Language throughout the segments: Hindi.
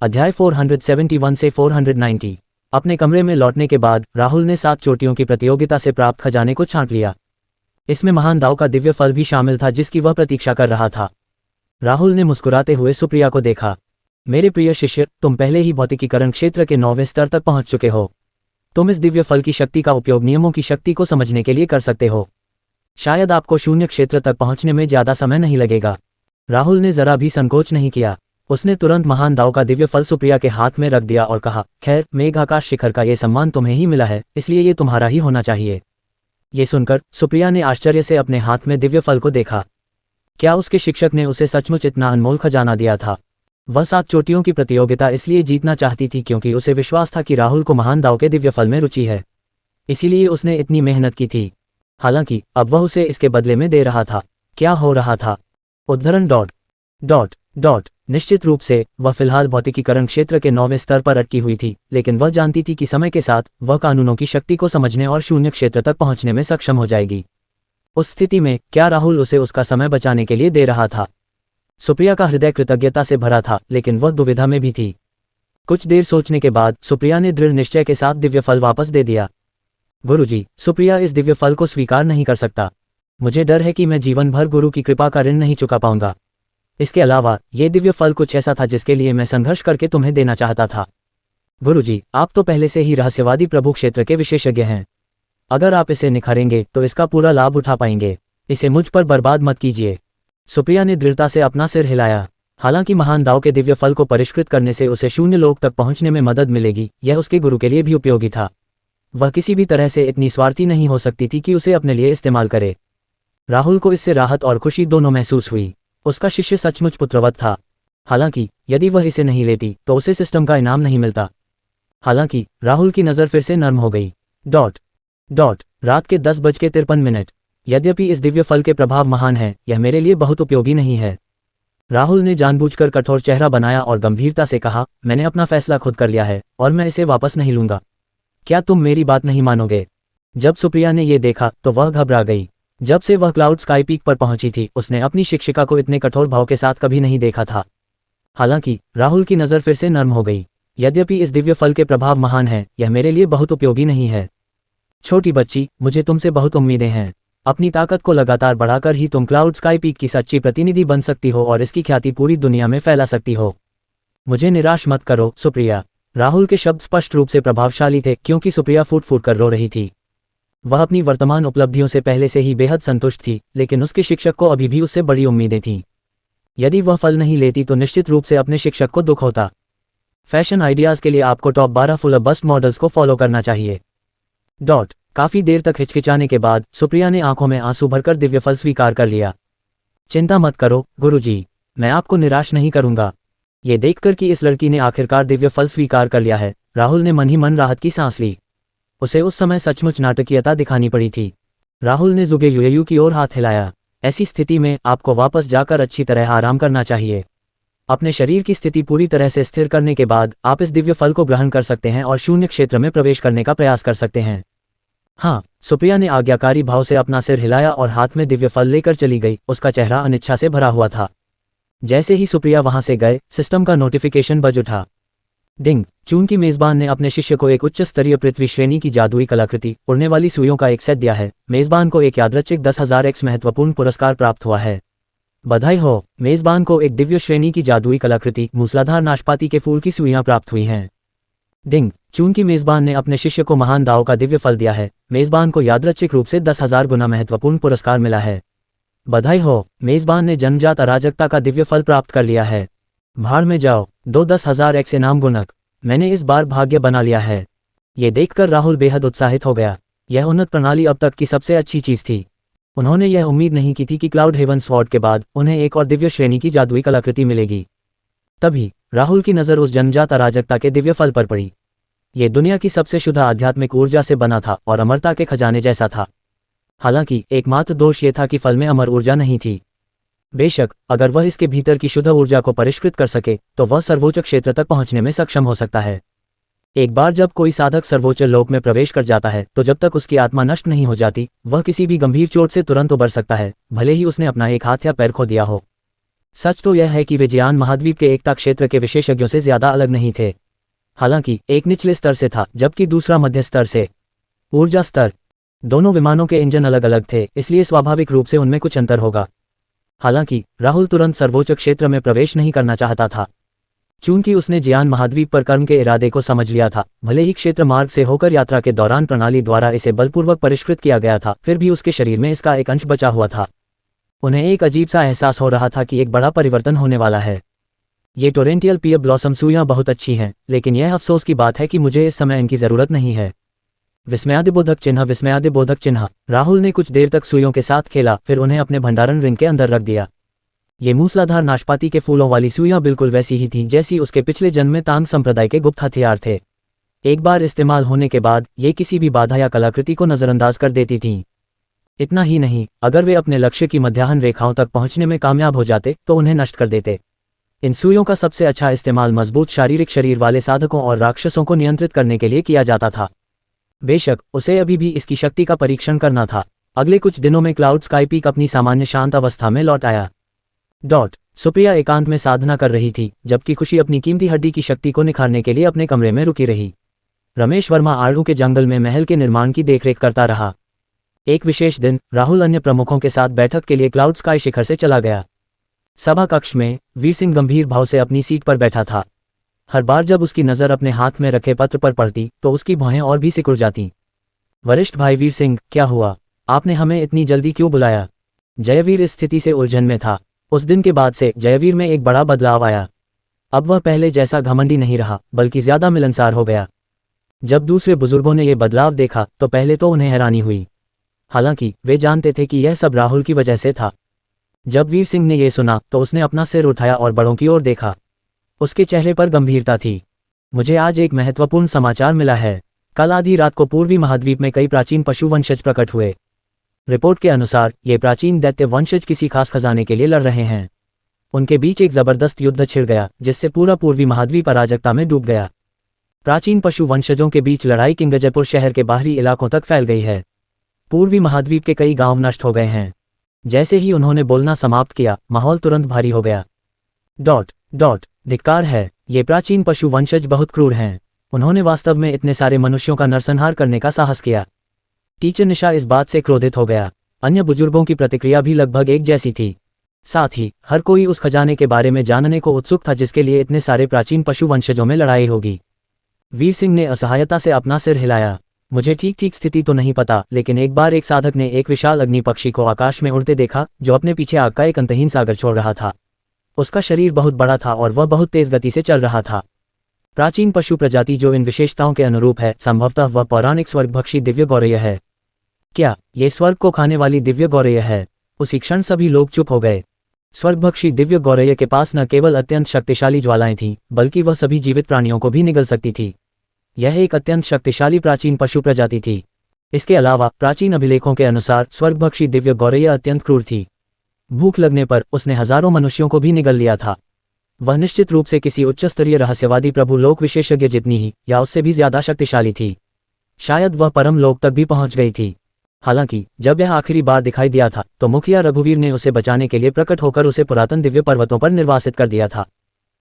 अध्याय 471 से 490। अपने कमरे में लौटने के बाद राहुल ने 7 चोटियों की प्रतियोगिता से प्राप्त खजाने को छांट लिया। इसमें महान दाव का दिव्य फल भी शामिल था जिसकी वह प्रतीक्षा कर रहा था। राहुल ने मुस्कुराते हुए सुप्रिया को देखा। मेरे प्रिय शिष्य, तुम पहले ही भौतिकीकरण क्षेत्र के 9वें स्तर तक पहुंच चुके हो। तुम इस दिव्य फल की शक्ति का उपयोग नियमों की शक्ति को समझने के लिए कर सकते हो। शायद आपको शून्य क्षेत्र तक पहुंचने में ज्यादा समय नहीं लगेगा। राहुल ने जरा भी संकोच नहीं किया। उसने तुरंत महान दाव का दिव्य फल सुप्रिया के हाथ में रख दिया और कहा, खैर, मेघ आकाश शिखर का ये सम्मान तुम्हें ही मिला है, इसलिए ये तुम्हारा ही होना चाहिए। ये सुनकर सुप्रिया ने आश्चर्य से अपने हाथ में दिव्य फल को देखा। क्या उसके शिक्षक ने उसे सचमुच इतना अनमोल खजाना दिया था? वह 7 चोटियों की प्रतियोगिता इसलिए जीतना चाहती थी क्योंकि उसे विश्वास था कि राहुल को महान दाव के दिव्य फल में रुचि है, इसीलिए उसने इतनी मेहनत की थी। हालांकि अब वह उसे इसके बदले में दे रहा था। क्या हो रहा था? उद्धरण डॉट डॉट डॉट निश्चित रूप से वह फिलहाल भौतिकीकरण क्षेत्र के 9वें स्तर पर अटकी हुई थी, लेकिन वह जानती थी कि समय के साथ वह कानूनों की शक्ति को समझने और शून्य क्षेत्र तक पहुंचने में सक्षम हो जाएगी। उस स्थिति में क्या राहुल उसे उसका समय बचाने के लिए दे रहा था? सुप्रिया का हृदय कृतज्ञता से भरा था, लेकिन वह दुविधा में भी थी। कुछ देर सोचने के बाद सुप्रिया ने दृढ़ निश्चय के साथ दिव्य फल वापस दे दिया। गुरुजी, सुप्रिया इस दिव्य फल को स्वीकार नहीं कर सकता। मुझे डर है कि मैं जीवन भर गुरु की कृपा का ऋण नहीं चुका पाऊंगा। इसके अलावा ये दिव्य फल कुछ ऐसा था जिसके लिए मैं संघर्ष करके तुम्हें देना चाहता था। गुरुजी, आप तो पहले से ही रहस्यवादी प्रभु क्षेत्र के विशेषज्ञ हैं। अगर आप इसे निखारेंगे तो इसका पूरा लाभ उठा पाएंगे। इसे मुझ पर बर्बाद मत कीजिए। सुप्रिया ने दृढ़ता से अपना सिर हिलाया। हालांकि महान दाव के दिव्य फल को परिष्कृत करने से उसे शून्य लोक तक पहुंचने में मदद मिलेगी, यह उसके गुरु के लिए भी उपयोगी था। वह किसी भी तरह से इतनी स्वार्थी नहीं हो सकती थी कि उसे अपने लिए इस्तेमाल करे। राहुल को इससे राहत और खुशी दोनों महसूस हुई। उसका शिष्य सचमुच पुत्रवत था। हालांकि यदि वह इसे नहीं लेती तो उसे सिस्टम का इनाम नहीं मिलता। हालांकि राहुल की नज़र फिर से नर्म हो गई। डॉट डॉट रात के 10:53। यद्यपि इस दिव्य फल के प्रभाव महान हैं, यह मेरे लिए बहुत उपयोगी नहीं है। राहुल ने जानबूझकर कठोर चेहरा बनाया और गंभीरता से कहा, मैंने अपना फैसला खुद कर लिया है और मैं इसे वापस नहीं लूंगा। क्या तुम मेरी बात नहीं मानोगे? जब सुप्रिया ने यह देखा तो वह घबरा गई। जब से वह क्लाउड स्काई पीक पर पहुंची थी, उसने अपनी शिक्षिका को इतने कठोर भाव के साथ कभी नहीं देखा था। हालांकि राहुल की नज़र फिर से नर्म हो गई। यद्यपि इस दिव्य फल के प्रभाव महान हैं, यह मेरे लिए बहुत उपयोगी नहीं है। छोटी बच्ची, मुझे तुमसे बहुत उम्मीदें हैं। अपनी ताकत को लगातार बढ़ाकर ही तुम क्लाउड स्काई पीक की सच्ची प्रतिनिधि बन सकती हो और इसकी ख्याति पूरी दुनिया में फैला सकती हो। मुझे निराश मत करो, सुप्रिया। राहुल के शब्द स्पष्ट रूप से प्रभावशाली थे क्योंकि सुप्रिया फूट फूट कर रो रही थी। वह अपनी वर्तमान उपलब्धियों से पहले से ही बेहद संतुष्ट थी, लेकिन उसके शिक्षक को अभी भी उससे बड़ी उम्मीदें थीं। यदि वह फल नहीं लेती तो निश्चित रूप से अपने शिक्षक को दुख होता। फैशन आइडियाज के लिए आपको टॉप 12 फुल बस्ट मॉडल्स को फॉलो करना चाहिए। डॉट काफी देर तक हिचकिचाने के बाद सुप्रिया ने आंखों में आंसू भरकर दिव्य फल स्वीकार कर लिया। चिंता मत करो गुरुजी, मैं आपको निराश नहीं करूंगा। ये देखकर कि इस लड़की ने आखिरकार दिव्य फल स्वीकार कर लिया है, राहुल ने मन ही मन राहत की सांस ली। उसे उस समय सचमुच नाटकीयता दिखानी पड़ी थी। राहुल ने जुगे युयु की ओर हाथ हिलाया। ऐसी स्थिति में आपको वापस जाकर अच्छी तरह आराम करना चाहिए। अपने शरीर की स्थिति पूरी तरह से स्थिर करने के बाद आप इस दिव्य फल को ग्रहण कर सकते हैं और शून्य क्षेत्र में प्रवेश करने का प्रयास कर सकते हैं। हाँ, सुप्रिया ने आज्ञाकारी भाव से अपना सिर हिलाया और हाथ में दिव्य फल लेकर चली गई। उसका चेहरा अनिच्छा से भरा हुआ था। जैसे ही सुप्रिया वहां से गए, सिस्टम का नोटिफिकेशन बज उठा। डिंग, चून की मेजबान ने अपने शिष्य को एक उच्च स्तरीय पृथ्वी श्रेणी की जादुई कलाकृति उड़ने वाली सुइयों का एक सेट दिया है। मेजबान को एक यादृच्छिक 10,000x महत्वपूर्ण पुरस्कार प्राप्त हुआ है। बधाई हो, मेजबान को एक दिव्य श्रेणी की जादुई कलाकृति मूसलाधार नाशपाती के फूल की सुइयां प्राप्त हुई हैं। डिंग, चून की मेजबान ने अपने शिष्य को महान दाव का दिव्य फल दिया है। मेजबान को यादृच्छिक रूप से 10,000 गुना महत्वपूर्ण पुरस्कार मिला है। बधाई हो, मेजबान ने जन्मजात अराजकता का दिव्य फल प्राप्त कर लिया है। भाड़ में जाओ, 10,000x इनाम गुणक। मैंने इस बार भाग्य बना लिया है। ये देखकर राहुल बेहद उत्साहित हो गया। यह उन्नत प्रणाली अब तक की सबसे अच्छी चीज थी। उन्होंने यह उम्मीद नहीं की थी कि क्लाउड हेवन स्वॉर्ड के बाद उन्हें एक और दिव्य श्रेणी की जादुई कलाकृति मिलेगी। तभी राहुल की नज़र उस जन्मजात अराजकता के दिव्य फल पर पड़ी। ये दुनिया की सबसे शुद्ध आध्यात्मिक ऊर्जा से बना था और अमरता के खजाने जैसा था। हालांकि एकमात्र दोष ये था कि फल में अमर ऊर्जा नहीं थी। बेशक अगर वह इसके भीतर की शुद्ध ऊर्जा को परिष्कृत कर सके तो वह सर्वोच्च क्षेत्र तक पहुंचने में सक्षम हो सकता है। एक बार जब कोई साधक सर्वोच्च लोक में प्रवेश कर जाता है तो जब तक उसकी आत्मा नष्ट नहीं हो जाती, वह किसी भी गंभीर चोट से तुरंत उबर सकता है, भले ही उसने अपना एक हाथ या पैर खो दिया हो। सच तो यह है कि वे जियान महाद्वीप के एकता क्षेत्र के विशेषज्ञों से ज्यादा अलग नहीं थे। हालांकि एक निचले स्तर से था जबकि दूसरा मध्य स्तर से। ऊर्जा स्तर। दोनों विमानों के इंजन अलग अलग थे, इसलिए स्वाभाविक रूप से उनमें कुछ अंतर होगा। हालांकि राहुल तुरंत सर्वोच्च क्षेत्र में प्रवेश नहीं करना चाहता था। चूंकि उसने जियान महाद्वीप पर कर्म के इरादे को समझ लिया था, भले ही क्षेत्र मार्ग से होकर यात्रा के दौरान प्रणाली द्वारा इसे बलपूर्वक परिष्कृत किया गया था, फिर भी उसके शरीर में इसका एक अंश बचा हुआ था। उन्हें एक अजीब सा एहसास हो रहा था कि एक बड़ा परिवर्तन होने वाला है। ये टोरेंटियल पियर ब्लॉसम सुइयां बहुत अच्छी हैं, लेकिन यह अफसोस की बात है कि मुझे इस समय इनकी जरूरत नहीं है। विस्मयादिबोधक चिन्ह, विस्मयादिबोधक चिन्ह। राहुल ने कुछ देर तक सुइयों के साथ खेला, फिर उन्हें अपने भंडारण रिंग के अंदर रख दिया। ये मूसलाधार नाशपाती के फूलों वाली सुइयां बिल्कुल वैसी ही थीं जैसी उसके पिछले जन्म में तांग संप्रदाय के गुप्त हथियार थे। एक बार इस्तेमाल होने के बाद ये किसी भी बाधा या कलाकृति को नजरअंदाज कर देती थीं। इतना ही नहीं, अगर वे अपने लक्ष्य की मध्याह्न रेखाओं तक पहुंचने में कामयाब हो जाते तो उन्हें नष्ट कर देते। इन सुइयों का सबसे अच्छा इस्तेमाल मजबूत शारीरिक शरीर वाले साधकों और राक्षसों को नियंत्रित करने के लिए किया जाता था। बेशक उसे अभी भी इसकी शक्ति का परीक्षण करना था। अगले कुछ दिनों में क्लाउड स्काईपीक अपनी सामान्य शांत अवस्था में लौट आया। सुप्रिया एकांत में साधना कर रही थी, जबकि खुशी अपनी कीमती हड्डी की शक्ति को निखारने के लिए अपने कमरे में रुकी रही। रमेश वर्मा आड़ू के जंगल में महल के निर्माण की देखरेख करता रहा। एक विशेष दिन राहुल अन्य प्रमुखों के साथ बैठक के लिए क्लाउड स्काई शिखर से चला गया। सभा कक्ष में वीर सिंह गंभीर भाव से अपनी सीट पर बैठा था। हर बार जब उसकी नज़र अपने हाथ में रखे पत्र पर पड़ती तो उसकी भौहें और भी सिकुड़ जाती। वरिष्ठ भाई वीर सिंह, क्या हुआ? आपने हमें इतनी जल्दी क्यों बुलाया? जयवीर इस स्थिति से उलझन में था। उस दिन के बाद से जयवीर में एक बड़ा बदलाव आया। अब वह पहले जैसा घमंडी नहीं रहा, बल्कि ज्यादा मिलनसार हो गया। जब दूसरे बुजुर्गों ने यह बदलाव देखा तो पहले तो उन्हें हैरानी हुई। हालांकि वे जानते थे कि यह सब राहुल की वजह से था। जब वीर सिंह ने यह सुना तो उसने अपना सिर उठाया और बड़ों की ओर देखा। उसके चेहरे पर गंभीरता थी। मुझे आज एक महत्वपूर्ण समाचार मिला है। कल आधी रात को पूर्वी महाद्वीप में कई प्राचीन पशु वंशज प्रकट हुए। रिपोर्ट के अनुसार ये प्राचीन दैत्य वंशज किसी खास खजाने के लिए लड़ रहे हैं। उनके बीच एक जबरदस्त युद्ध छिड़ गया जिससे पूरा पूर्वी महाद्वीप अराजकता में डूब गया। प्राचीन पशु वंशजों के बीच लड़ाई किंगजयपुर शहर के बाहरी इलाकों तक फैल गई है। पूर्वी महाद्वीप के कई गांव नष्ट हो गए हैं। जैसे ही उन्होंने बोलना समाप्त किया, माहौल तुरंत भारी हो गया। धिक्कार है, ये प्राचीन पशु वंशज बहुत क्रूर हैं। उन्होंने वास्तव में इतने सारे मनुष्यों का नरसंहार करने का साहस किया। टीचर निशा इस बात से क्रोधित हो गया। अन्य बुजुर्गों की प्रतिक्रिया भी लगभग एक जैसी थी। साथ ही हर कोई उस खजाने के बारे में जानने को उत्सुक था जिसके लिए इतने सारे प्राचीन पशु वंशजों में लड़ाई होगी। वीर सिंह ने असहायता से अपना सिर हिलाया। मुझे ठीक स्थिति तो नहीं पता, लेकिन एक बार एक साधक ने एक विशाल अग्नि पक्षी को आकाश में उड़ते देखा जो अपने पीछे आग का एक अंतहीन सागर छोड़ रहा था। उसका शरीर बहुत बड़ा था और वह बहुत तेज गति से चल रहा था। प्राचीन पशु प्रजाति जो इन विशेषताओं के अनुरूप है, संभवतः वह पौराणिक स्वर्गभक्षी दिव्य गौरय है। क्या ये स्वर्ग को खाने वाली दिव्य गौरय है? उसी क्षण सभी लोग चुप हो गए। स्वर्गभक्षी दिव्य गौरय के पास न केवल अत्यंत शक्तिशाली ज्वालाएं थीं, बल्कि वह सभी जीवित प्राणियों को भी निगल सकती थी। यह एक अत्यंत शक्तिशाली प्राचीन पशु प्रजाति थी। इसके अलावा प्राचीन अभिलेखों के अनुसार स्वर्गभक्षी दिव्य गौरय अत्यंत क्रूर थी। भूख लगने पर उसने हजारों मनुष्यों को भी निगल लिया था। वह निश्चित रूप से किसी उच्चस्तरीय रहस्यवादी प्रभु लोक विशेषज्ञ जितनी ही या उससे भी ज्यादा शक्तिशाली थी। शायद वह परम लोक तक भी पहुंच गई थी। हालांकि जब यह आखिरी बार दिखाई दिया था तो मुखिया रघुवीर ने उसे बचाने के लिए प्रकट होकर उसे पुरातन दिव्य पर्वतों पर निर्वासित कर दिया था।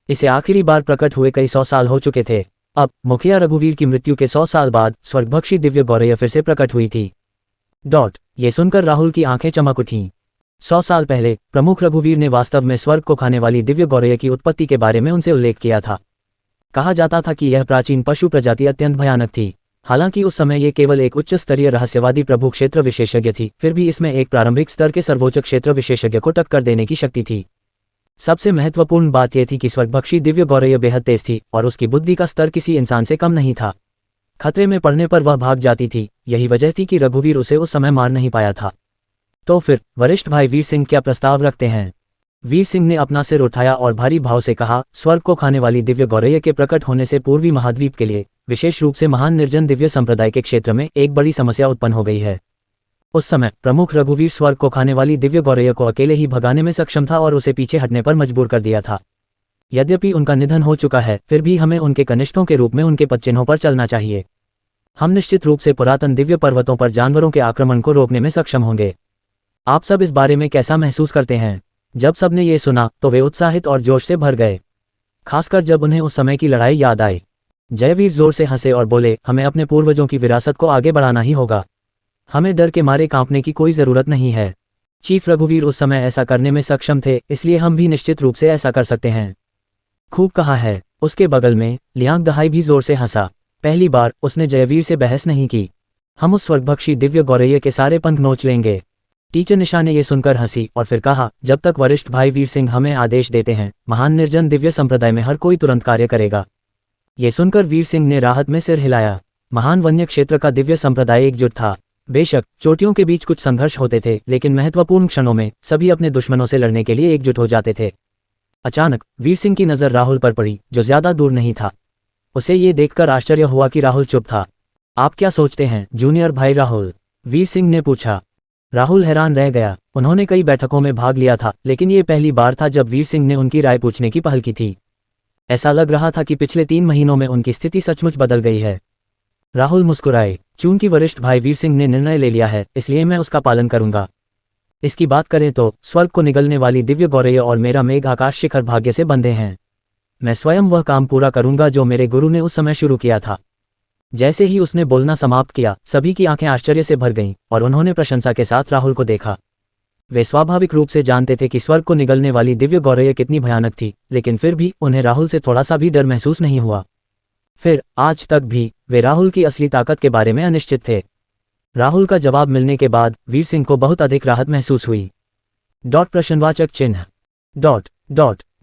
इसे आखिरी बार प्रकट हुए कई 100 साल हो चुके थे। अब मुखिया रघुवीर की मृत्यु के 100 साल बाद स्वर्गभक्षी दिव्य गौरय फिर से प्रकट हुई थी। ये सुनकर राहुल की आंखें चमक उठीं। 100 साल पहले प्रमुख रघुवीर ने वास्तव में स्वर्ग को खाने वाली दिव्य गौरय की उत्पत्ति के बारे में उनसे उल्लेख किया था। कहा जाता था कि यह प्राचीन पशु प्रजाति अत्यंत भयानक थी। हालांकि उस समय यह केवल एक उच्च स्तरीय रहस्यवादी प्रभु क्षेत्र विशेषज्ञ थी, फिर भी इसमें एक प्रारंभिक स्तर के सर्वोच्च क्षेत्र विशेषज्ञ को टक्कर देने की शक्ति थी। सबसे महत्वपूर्ण बात यह थी कि स्वर्गभक्षी दिव्य गौरय बेहद तेज थी और उसकी बुद्धि का स्तर किसी इंसान से कम नहीं था। खतरे में पड़ने पर वह भाग जाती थी। यही वजह थी कि रघुवीर उसे उस समय मार नहीं पाया था। तो फिर वरिष्ठ भाई वीर सिंह क्या प्रस्ताव रखते हैं? वीर सिंह ने अपना सिर उठाया और भारी भाव से कहा, स्वर्ग को खाने वाली दिव्य गौरय के प्रकट होने से पूर्वी महाद्वीप के लिए, विशेष रूप से महान निर्जन दिव्य संप्रदाय के क्षेत्र में एक बड़ी समस्या उत्पन्न हो गई है। उस समय प्रमुख रघुवीर स्वर्ग को खाने वाली दिव्य गौरय को अकेले ही भगाने में सक्षम था और उसे पीछे हटने पर मजबूर कर दिया था। यद्यपि उनका निधन हो चुका है, फिर भी हमें उनके कनिष्ठों के रूप में उनके पदचिन्हों पर चलना चाहिए। हम निश्चित रूप से पुरातन दिव्य पर्वतों पर जानवरों के आक्रमण को रोकने में सक्षम होंगे। आप सब इस बारे में कैसा महसूस करते हैं? जब सबने ये सुना तो वे उत्साहित और जोश से भर गए, खासकर जब उन्हें उस समय की लड़ाई याद आई। जयवीर जोर से हंसे और बोले, हमें अपने पूर्वजों की विरासत को आगे बढ़ाना ही होगा। हमें डर के मारे कांपने की कोई ज़रूरत नहीं है। चीफ रघुवीर उस समय ऐसा करने में सक्षम थे, इसलिए हम भी निश्चित रूप से ऐसा कर सकते हैं। खूब कहा है। उसके बगल में लियांग दहाई भी जोर से हंसा। पहली बार उसने जयवीर से बहस नहीं की। हम उस स्वर्गभक्षी दिव्य गौरैया के सारे पंख नोच लेंगे। टीचर निशा ने यह सुनकर हंसी और फिर कहा, जब तक वरिष्ठ भाई वीर सिंह हमें आदेश देते हैं, महान निर्जन दिव्य संप्रदाय में हर कोई तुरंत कार्य करेगा। ये सुनकर वीर सिंह ने राहत में सिर हिलाया। महान वन्य क्षेत्र का दिव्य संप्रदाय एकजुट था। बेशक चोटियों के बीच कुछ संघर्ष होते थे, लेकिन महत्वपूर्ण क्षणों में सभी अपने दुश्मनों से लड़ने के लिए एकजुट हो जाते थे। अचानक वीर सिंह की नज़र राहुल पर पड़ी, जो ज्यादा दूर नहीं था। उसे ये देखकर आश्चर्य हुआ कि राहुल चुप था। आप क्या सोचते हैं जूनियर भाई राहुल? वीर सिंह ने पूछा। राहुल हैरान रह गया। उन्होंने कई बैठकों में भाग लिया था, लेकिन ये पहली बार था जब वीर सिंह ने उनकी राय पूछने की पहल की थी। ऐसा लग रहा था कि पिछले 3 महीनों में उनकी स्थिति सचमुच बदल गई है। राहुल मुस्कुराए। चूंकि वरिष्ठ भाई वीर सिंह ने निर्णय ले लिया है, इसलिए मैं उसका पालन करूंगा। इसकी बात करें तो स्वर्ग को निगलने वाली दिव्य गौरैया और मेरा मेघ आकाश शिखर भाग्य से बंधे हैं। मैं स्वयं वह काम पूरा करूंगा जो मेरे गुरु ने उस समय शुरू किया था। जैसे ही उसने बोलना समाप्त किया, सभी की आंखें आश्चर्य से भर गईं और उन्होंने प्रशंसा के साथ राहुल को देखा। वे स्वाभाविक रूप से जानते थे कि स्वर्ग को निगलने वाली दिव्य गौरैया कितनी भयानक थी, लेकिन फिर भी उन्हें राहुल से थोड़ा सा भी डर महसूस नहीं हुआ। फिर आज तक भी वे राहुल की असली ताकत के बारे में अनिश्चित थे। राहुल का जवाब मिलने के बाद वीर सिंह को बहुत अधिक राहत महसूस हुई। प्रश्नवाचक चिन्ह।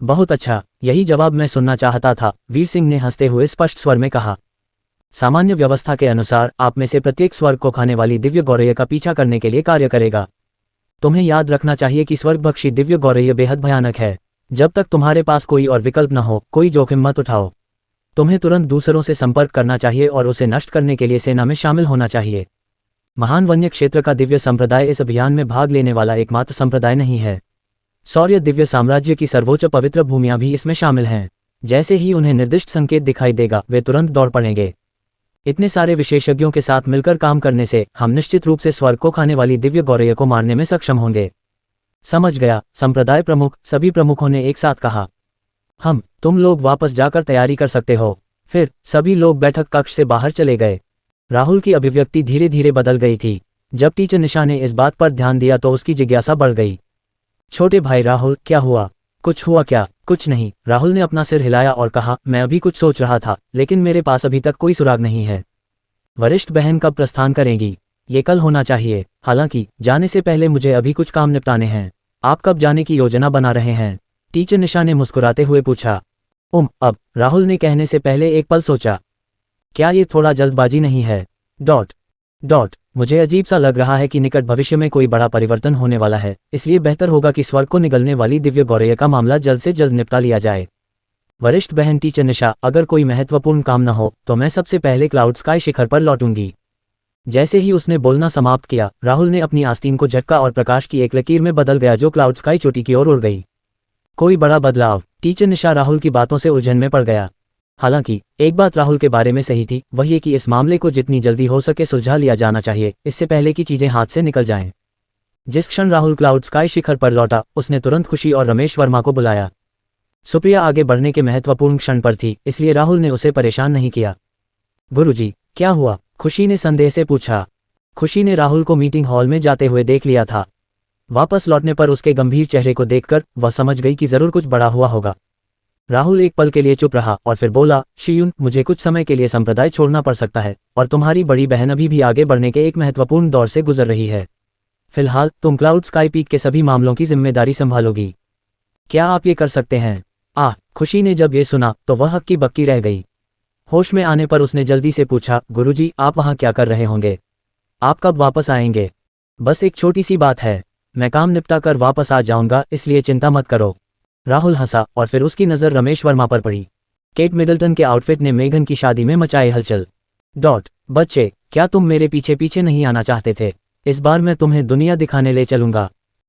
बहुत अच्छा, यही जवाब मैं सुनना चाहता था, वीर सिंह ने हंसते हुए स्पष्ट स्वर में कहा। सामान्य व्यवस्था के अनुसार आप में से प्रत्येक स्वर्ग को खाने वाली दिव्य गौरैया का पीछा करने के लिए कार्य करेगा। तुम्हें याद रखना चाहिए कि स्वर्गभक्षी दिव्य गौरैया बेहद भयानक है। जब तक तुम्हारे पास कोई और विकल्प न हो, कोई जोखिम मत उठाओ। तुम्हें तुरंत दूसरों से संपर्क करना चाहिए और उसे नष्ट करने के लिए सेना में शामिल होना चाहिए। महान वन्य क्षेत्र का दिव्य संप्रदाय इस अभियान में भाग लेने वाला एकमात्र संप्रदाय नहीं है। सौर्य दिव्य साम्राज्य की सर्वोच्च पवित्र भूमियां भी इसमें शामिल हैं। जैसे ही उन्हें निर्दिष्ट संकेत दिखाई देगा, वे तुरंत दौड़ पड़ेंगे। इतने सारे विशेषज्ञों के साथ मिलकर काम करने से हम निश्चित रूप से स्वर्ग को खाने वाली दिव्य गौरैया को मारने में सक्षम होंगे। समझ गया, संप्रदाय प्रमुख, सभी प्रमुखों ने एक साथ कहा। तुम लोग वापस जाकर तैयारी कर सकते हो। फिर सभी लोग बैठक कक्ष से बाहर चले गए। राहुल की अभिव्यक्ति धीरे धीरे बदल गई थी। जब टीचर निशा ने इस बात पर ध्यान दिया तो उसकी जिज्ञासा बढ़ गई। छोटे भाई राहुल, क्या हुआ? कुछ हुआ क्या? कुछ नहीं, राहुल ने अपना सिर हिलाया और कहा, मैं अभी कुछ सोच रहा था, लेकिन मेरे पास अभी तक कोई सुराग नहीं है। वरिष्ठ बहन कब प्रस्थान करेंगी? ये कल होना चाहिए। हालांकि जाने से पहले मुझे अभी कुछ काम निपटाने हैं। आप कब जाने की योजना बना रहे हैं? टीचर निशा ने मुस्कुराते हुए पूछा। अब, राहुल ने कहने से पहले एक पल सोचा। क्या ये थोड़ा जल्दबाजी नहीं है? मुझे अजीब सा लग रहा है कि निकट भविष्य में कोई बड़ा परिवर्तन होने वाला है, इसलिए बेहतर होगा कि स्वर्ग को निगलने वाली दिव्य गौरैया का मामला जल्द से जल्द निपटा लिया जाए। वरिष्ठ बहन टीचर निशा, अगर कोई महत्वपूर्ण काम न हो तो मैं सबसे पहले क्लाउड स्काई शिखर पर लौटूंगी। जैसे ही उसने बोलना समाप्त किया, राहुल ने अपनी आस्तीन को झटका और प्रकाश की एक लकीर में बदल गया जो क्लाउड स्काई चोटी की ओर उड़ गई। कोई बड़ा बदलाव? टीचर निशा राहुल की बातों से उलझन में पड़ गया। हालांकि एक बात राहुल के बारे में सही थी, वह ये कि इस मामले को जितनी जल्दी हो सके सुलझा लिया जाना चाहिए, इससे पहले कि चीजें हाथ से निकल जाएं। जिस क्षण राहुल क्लाउड स्काई शिखर पर लौटा, उसने तुरंत खुशी और रमेश वर्मा को बुलाया। सुप्रिया आगे बढ़ने के महत्वपूर्ण क्षण पर थी, इसलिए राहुल ने उसे परेशान नहीं किया। गुरुजी, क्या हुआ? खुशी ने संदेह से पूछा। खुशी ने राहुल को मीटिंग हॉल में जाते हुए देख लिया था। वापस लौटने पर उसके गंभीर चेहरे को देखकर वह समझ गई कि जरूर कुछ बड़ा हुआ होगा। राहुल एक पल के लिए चुप रहा और फिर बोला, शियुन, मुझे कुछ समय के लिए संप्रदाय छोड़ना पड़ सकता है, और तुम्हारी बड़ी बहन अभी भी आगे बढ़ने के एक महत्वपूर्ण दौर से गुजर रही है। फिलहाल तुम क्लाउड स्काई पीक के सभी मामलों की जिम्मेदारी संभालोगी। क्या आप ये कर सकते हैं? खुशी ने जब ये सुना तो वह हक्की बक्की रह गई। होश में आने पर उसने जल्दी से पूछा, गुरुजी, आप वहाँ क्या कर रहे होंगे? आप कब वापस आएंगे? बस एक छोटी सी बात है, मैं काम निपटा कर वापस आ जाऊंगा, इसलिए चिंता मत करो। राहुल हंसा और फिर उसकी नज़र रमेश वर्मा पर पड़ी। केट मिडल्टन के आउटफिट ने मेघन की शादी में मचाए हलचल। बच्चे, क्या तुम मेरे पीछे पीछे नहीं आना चाहते थे? इस बार मैं तुम्हें दुनिया दिखाने ले चलूंगा।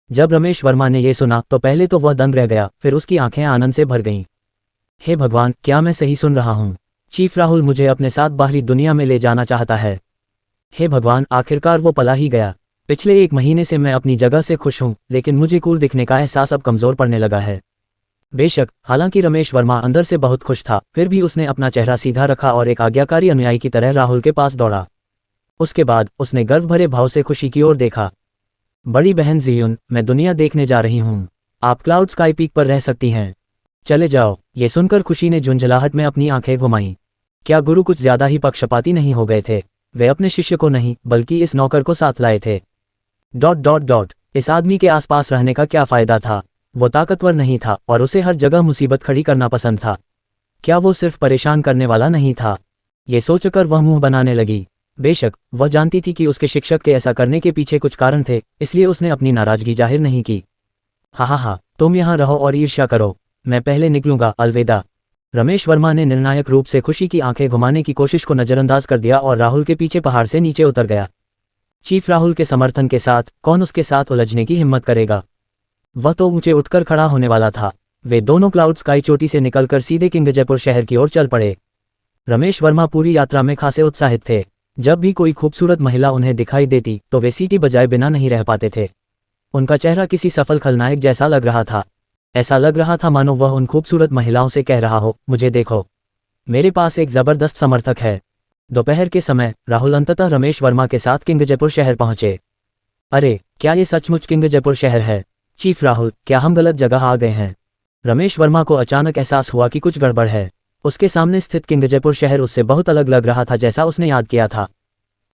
जब रमेश वर्मा ने यह सुना तो पहले तो वह दंग रह गया, फिर उसकी आंखें आनंद से भर गईं। हे भगवान, क्या मैं सही सुन रहा हूँ? चीफ राहुल मुझे अपने साथ बाहरी दुनिया में ले जाना चाहता है। हे भगवान, आखिरकार वो पला ही गया। पिछले 1 महीने से मैं अपनी जगह से खुश हूं, लेकिन मुझे कूल दिखने का एहसास अब कमज़ोर पड़ने लगा है। बेशक, हालांकि रमेश वर्मा अंदर से बहुत खुश था, फिर भी उसने अपना चेहरा सीधा रखा और एक आज्ञाकारी अनुयायी की तरह राहुल के पास दौड़ा। उसके बाद उसने गर्व भरे भाव से खुशी की ओर देखा। बड़ी बहन जियुन, मैं दुनिया देखने जा रही हूँ। आप क्लाउड स्काई पीक पर रह सकती हैं। चले जाओ। ये सुनकर खुशी ने झुंझलाहट में अपनी आंखें घुमाईं। क्या गुरु कुछ ज्यादा ही पक्षपाती नहीं हो गए थे? वे अपने शिष्य को नहीं, बल्कि इस नौकर को साथ लाए थे। ... इस आदमी के आसपास रहने का क्या फायदा था? वो ताकतवर नहीं था और उसे हर जगह मुसीबत खड़ी करना पसंद था। क्या वो सिर्फ परेशान करने वाला नहीं था? ये सोचकर वह मुंह बनाने लगी। बेशक, वह जानती थी कि उसके शिक्षक के ऐसा करने के पीछे कुछ कारण थे, इसलिए उसने अपनी नाराजगी जाहिर नहीं की। हा, तुम यहाँ रहो और ईर्ष्या करो। मैं पहले निकलूंगा, अलविदा। रमेश वर्मा ने निर्णायक रूप से खुशी की आंखें घुमाने की कोशिश को नजरअंदाज कर दिया और राहुल के पीछे पहाड़ से नीचे उतर गया। चीफ राहुल के समर्थन के साथ कौन उसके साथ उलझने की हिम्मत करेगा? वह तो ऊंचे उठकर खड़ा होने वाला था। वे दोनों क्लाउड स्काई चोटी से निकलकर सीधे किंग जयपुर शहर की ओर चल पड़े। रमेश वर्मा पूरी यात्रा में खासे उत्साहित थे। जब भी कोई खूबसूरत महिला उन्हें दिखाई देती तो वे सीटी बजाए बिना नहीं रह पाते थे। उनका चेहरा किसी सफल खलनायक जैसा लग रहा था। ऐसा लग रहा था मानो वह उन खूबसूरत महिलाओं से कह रहा हो, मुझे देखो, मेरे पास एक जबरदस्त समर्थक है। दोपहर के समय राहुल अंततः रमेश वर्मा के साथ किंग जयपुर शहर पहुंचे। अरे, क्या ये सचमुच किंग जयपुर शहर है? चीफ राहुल, क्या हम गलत जगह आ गए हैं? रमेश वर्मा को अचानक एहसास हुआ कि कुछ गड़बड़ है। उसके सामने स्थित किंग जयपुर शहर उससे बहुत अलग लग रहा था जैसा उसने याद किया था।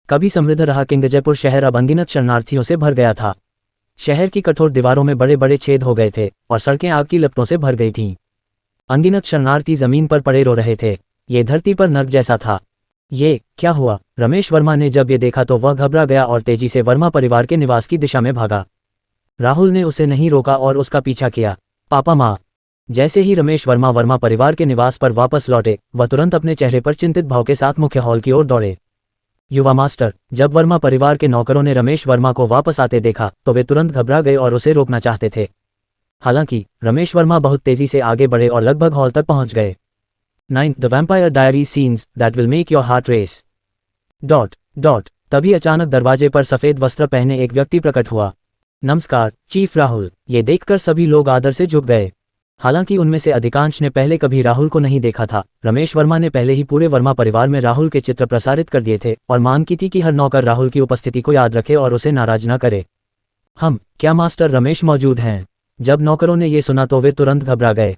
कभी समृद्ध रहा किंग जयपुर शहर अब अनगिनत शरणार्थियों से भर गया था। शहर की कठोर दीवारों में बड़े बड़े छेद हो गए थे और सड़कें आग की लपटों से भर गई थीं। अनगिनत शरणार्थी जमीन पर पड़े रो रहे थे। ये धरती पर नर्क जैसा था। ये क्या हुआ? रमेश वर्मा ने जब ये देखा तो वह घबरा गया और तेजी से वर्मा परिवार के निवास की दिशा में भागा। राहुल ने उसे नहीं रोका और उसका पीछा किया। पापा, माँ। जैसे ही रमेश वर्मा परिवार के निवास पर वापस लौटे, वह तुरंत अपने चेहरे पर चिंतित भाव के साथ मुख्य हॉल की ओर दौड़े। युवा मास्टर। जब वर्मा परिवार के नौकरों ने रमेश वर्मा को वापस आते देखा तो वे तुरंत घबरा गए और उसे रोकना चाहते थे। हालांकि रमेश वर्मा बहुत तेजी से आगे बढ़े और लगभग हॉल तक पहुंच गए। 9 the vampire diary scenes that will make your heart race... तभी अचानक दरवाजे पर सफेद वस्त्र पहने एक व्यक्ति प्रकट हुआ। नमस्कार, चीफ राहुल। ये देखकर सभी लोग आदर से झुक गए। हालांकि उनमें से अधिकांश ने पहले कभी राहुल को नहीं देखा था। रमेश वर्मा ने पहले ही पूरे वर्मा परिवार में राहुल के चित्र प्रसारित कर दिए थे और मांग की थी कि हर नौकर राहुल की उपस्थिति को याद रखे और उसे नाराज न करे। क्या मास्टर रमेश मौजूद हैं? जब नौकरों ने ये सुना तो वे तुरंत घबरा गए।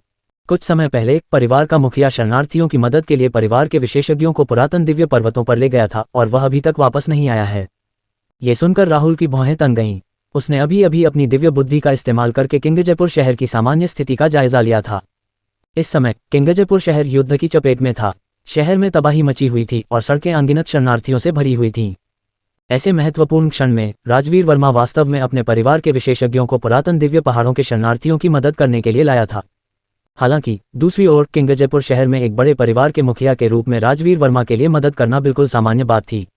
कुछ समय पहले परिवार का मुखिया शरणार्थियों की मदद के लिए परिवार के विशेषज्ञों को पुरातन दिव्य पर्वतों पर ले गया था और वह अभी तक वापस नहीं आया है। ये सुनकर राहुल की भौहें तन गईं। उसने अभी अपनी दिव्य बुद्धि का इस्तेमाल करके किंग जयपुर शहर की सामान्य स्थिति का जायजा लिया था। इस समय किंग जयपुर शहर युद्ध की चपेट में था। शहर में तबाही मची हुई थी और सड़कें अनगिनत शरणार्थियों से भरी हुई थीं। ऐसे महत्वपूर्ण क्षण में राजवीर वर्मा वास्तव में अपने परिवार के विशेषज्ञों को पुरातन दिव्य पहाड़ों के शरणार्थियों की मदद करने के लिए लाया था। हालांकि दूसरी ओर किंग जयपुर शहर में एक बड़े परिवार के मुखिया के रूप में राजवीर वर्मा के लिए मदद करना बिल्कुल सामान्य बात थी।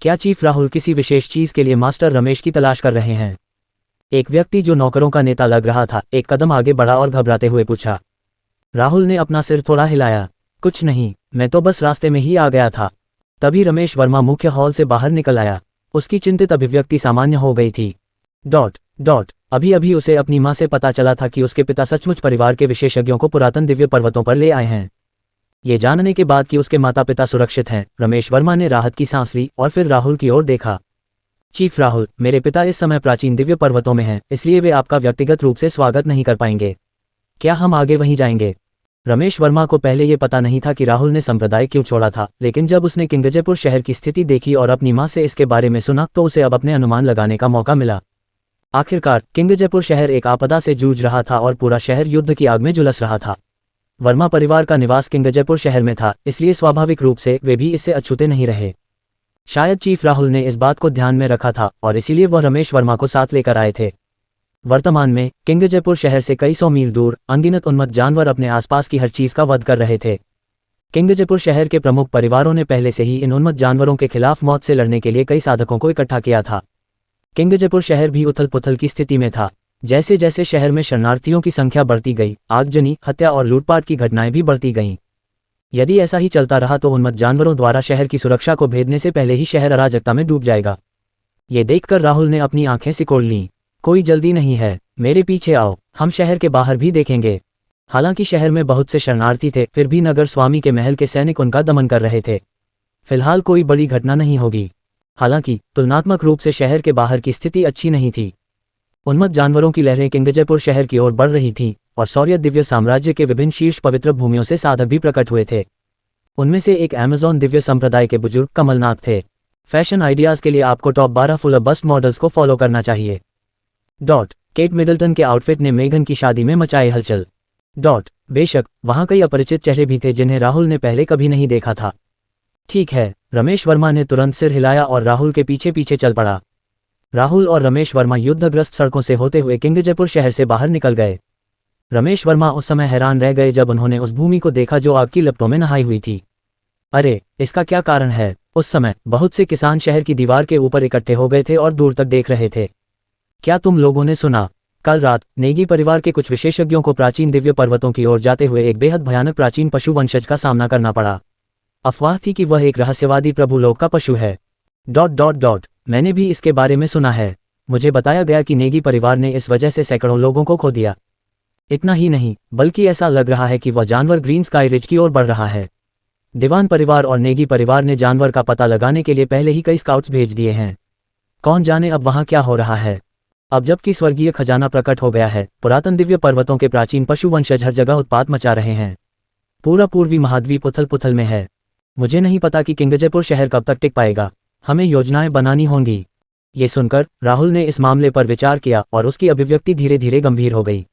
क्या चीफ राहुल किसी विशेष चीज के लिए मास्टर रमेश की तलाश कर रहे हैं? एक व्यक्ति जो नौकरों का नेता लग रहा था एक कदम आगे बढ़ा और घबराते हुए पूछा। राहुल ने अपना सिर थोड़ा हिलाया। कुछ नहीं, मैं तो बस रास्ते में ही आ गया था। तभी रमेश वर्मा मुख्य हॉल से बाहर निकल आया। उसकी चिंतित अभिव्यक्ति सामान्य हो गई थी। अभी उसे अपनी मां से पता चला था कि उसके पिता सचमुच परिवार के विशेषज्ञों को पुरातन दिव्य पर्वतों पर ले आए हैं। ये जानने के बाद कि उसके माता पिता सुरक्षित हैं, रमेश वर्मा ने राहत की सांस ली और फिर राहुल की ओर देखा। चीफ राहुल, मेरे पिता इस समय प्राचीन दिव्य पर्वतों में हैं, इसलिए वे आपका व्यक्तिगत रूप से स्वागत नहीं कर पाएंगे। क्या हम आगे वहीं जाएंगे? रमेश वर्मा को पहले ये पता नहीं था कि राहुल ने संप्रदाय क्यों छोड़ा था, लेकिन जब उसने किंग जयपुर शहर की स्थिति देखी और अपनी मां से इसके बारे में सुना तो उसे अब अपने अनुमान लगाने का मौका मिला। आखिरकार किंग जयपुर शहर एक आपदा से जूझ रहा था और पूरा शहर युद्ध की आग में झुलस रहा था। वर्मा परिवार का निवास किंग जयपुर शहर में था, इसलिए स्वाभाविक रूप से वे भी इससे अछूते नहीं रहे। शायद चीफ राहुल ने इस बात को ध्यान में रखा था और इसीलिए वह रमेश वर्मा को साथ लेकर आए थे। वर्तमान में किंग जयपुर शहर से कई सौ मील दूर अनगिनत उन्मत्त जानवर अपने आसपास की हर चीज का वध कर रहे थे। किंग जयपुर शहर के प्रमुख परिवारों ने पहले से ही इन उन्मत्त जानवरों के खिलाफ मौत से लड़ने के लिए कई साधकों को इकट्ठा किया था। किंग जयपुर शहर भी उथल पुथल की स्थिति में था। जैसे जैसे शहर में शरणार्थियों की संख्या बढ़ती गई, आगजनी, हत्या और लूटपाट की घटनाएं भी बढ़ती गईं। यदि ऐसा ही चलता रहा तो उन्मत्त जानवरों द्वारा शहर की सुरक्षा को भेदने से पहले ही शहर अराजकता में डूब जाएगा। ये देखकर राहुल ने अपनी आंखें सिकोड़ लीं। कोई जल्दी नहीं है, मेरे पीछे आओ, हम शहर के बाहर भी देखेंगे। हालांकि शहर में बहुत से शरणार्थी थे, फिर भी नगर स्वामी के महल के सैनिक उनका दमन कर रहे थे। फिलहाल कोई बड़ी घटना नहीं होगी। हालांकि तुलनात्मक रूप से शहर के बाहर की स्थिति अच्छी नहीं थी। उन्मत्त जानवरों की लहरें किंगजयपुर शहर की ओर बढ़ रही थीं और सौर्य दिव्य साम्राज्य के विभिन्न शीर्ष पवित्र भूमियों से साधक भी प्रकट हुए थे। उनमें से एक अमेज़न दिव्य संप्रदाय के बुजुर्ग कमलनाथ थे। फैशन आइडियाज़ के लिए आपको टॉप 12 फुल बस्ट मॉडल्स को फॉलो करना चाहिए। केट मिडलटन के आउटफिट ने मेघन की शादी में मचाए हलचल। बेशक वहां कई अपरिचित चेहरे भी थे जिन्हें राहुल ने पहले कभी नहीं देखा था। ठीक है, रमेश वर्मा ने तुरंत सिर हिलाया और राहुल के पीछे पीछे चल पड़ा। राहुल और रमेश वर्मा युद्धग्रस्त सड़कों से होते हुए किंगजयपुर शहर से बाहर निकल गए। रमेश वर्मा उस समय हैरान रह गए जब उन्होंने उस भूमि को देखा जो आग की लपटों में नहाई हुई थी। अरे, इसका क्या कारण है? उस समय बहुत से किसान शहर की दीवार के ऊपर इकट्ठे हो गए थे और दूर तक देख रहे थे। क्या तुम लोगों ने सुना? कल रात नेगी परिवार के कुछ विशेषज्ञों को प्राचीन दिव्य पर्वतों की ओर जाते हुए एक बेहद भयानक प्राचीन पशु वंशज का सामना करना पड़ा। अफवाह थी कि वह एक रहस्यवादी प्रभुलोक का पशु है। मैंने भी इसके बारे में सुना है। मुझे बताया गया कि नेगी परिवार ने इस वजह से सैकड़ों लोगों को खो दिया। इतना ही नहीं, बल्कि ऐसा लग रहा है कि वह जानवर ग्रीन स्काई रिज की ओर बढ़ रहा है। दीवान परिवार और नेगी परिवार ने जानवर का पता लगाने के लिए पहले ही कई स्काउट्स भेज दिए हैं। कौन जाने अब वहां क्या हो रहा है। अब जबकि स्वर्गीय खजाना प्रकट हो गया है, पुरातन दिव्य पर्वतों के प्राचीन पशु वंशज हर जगह उत्पात मचा रहे हैं। पूरा पूर्वी महाद्वीप उथल पुथल में है। मुझे नहीं पता कि किंगजयपुर शहर कब तक टिक पाएगा। हमें योजनाएं बनानी होंगी। ये सुनकर राहुल ने इस मामले पर विचार किया और उसकी अभिव्यक्ति धीरे धीरे गंभीर हो गई।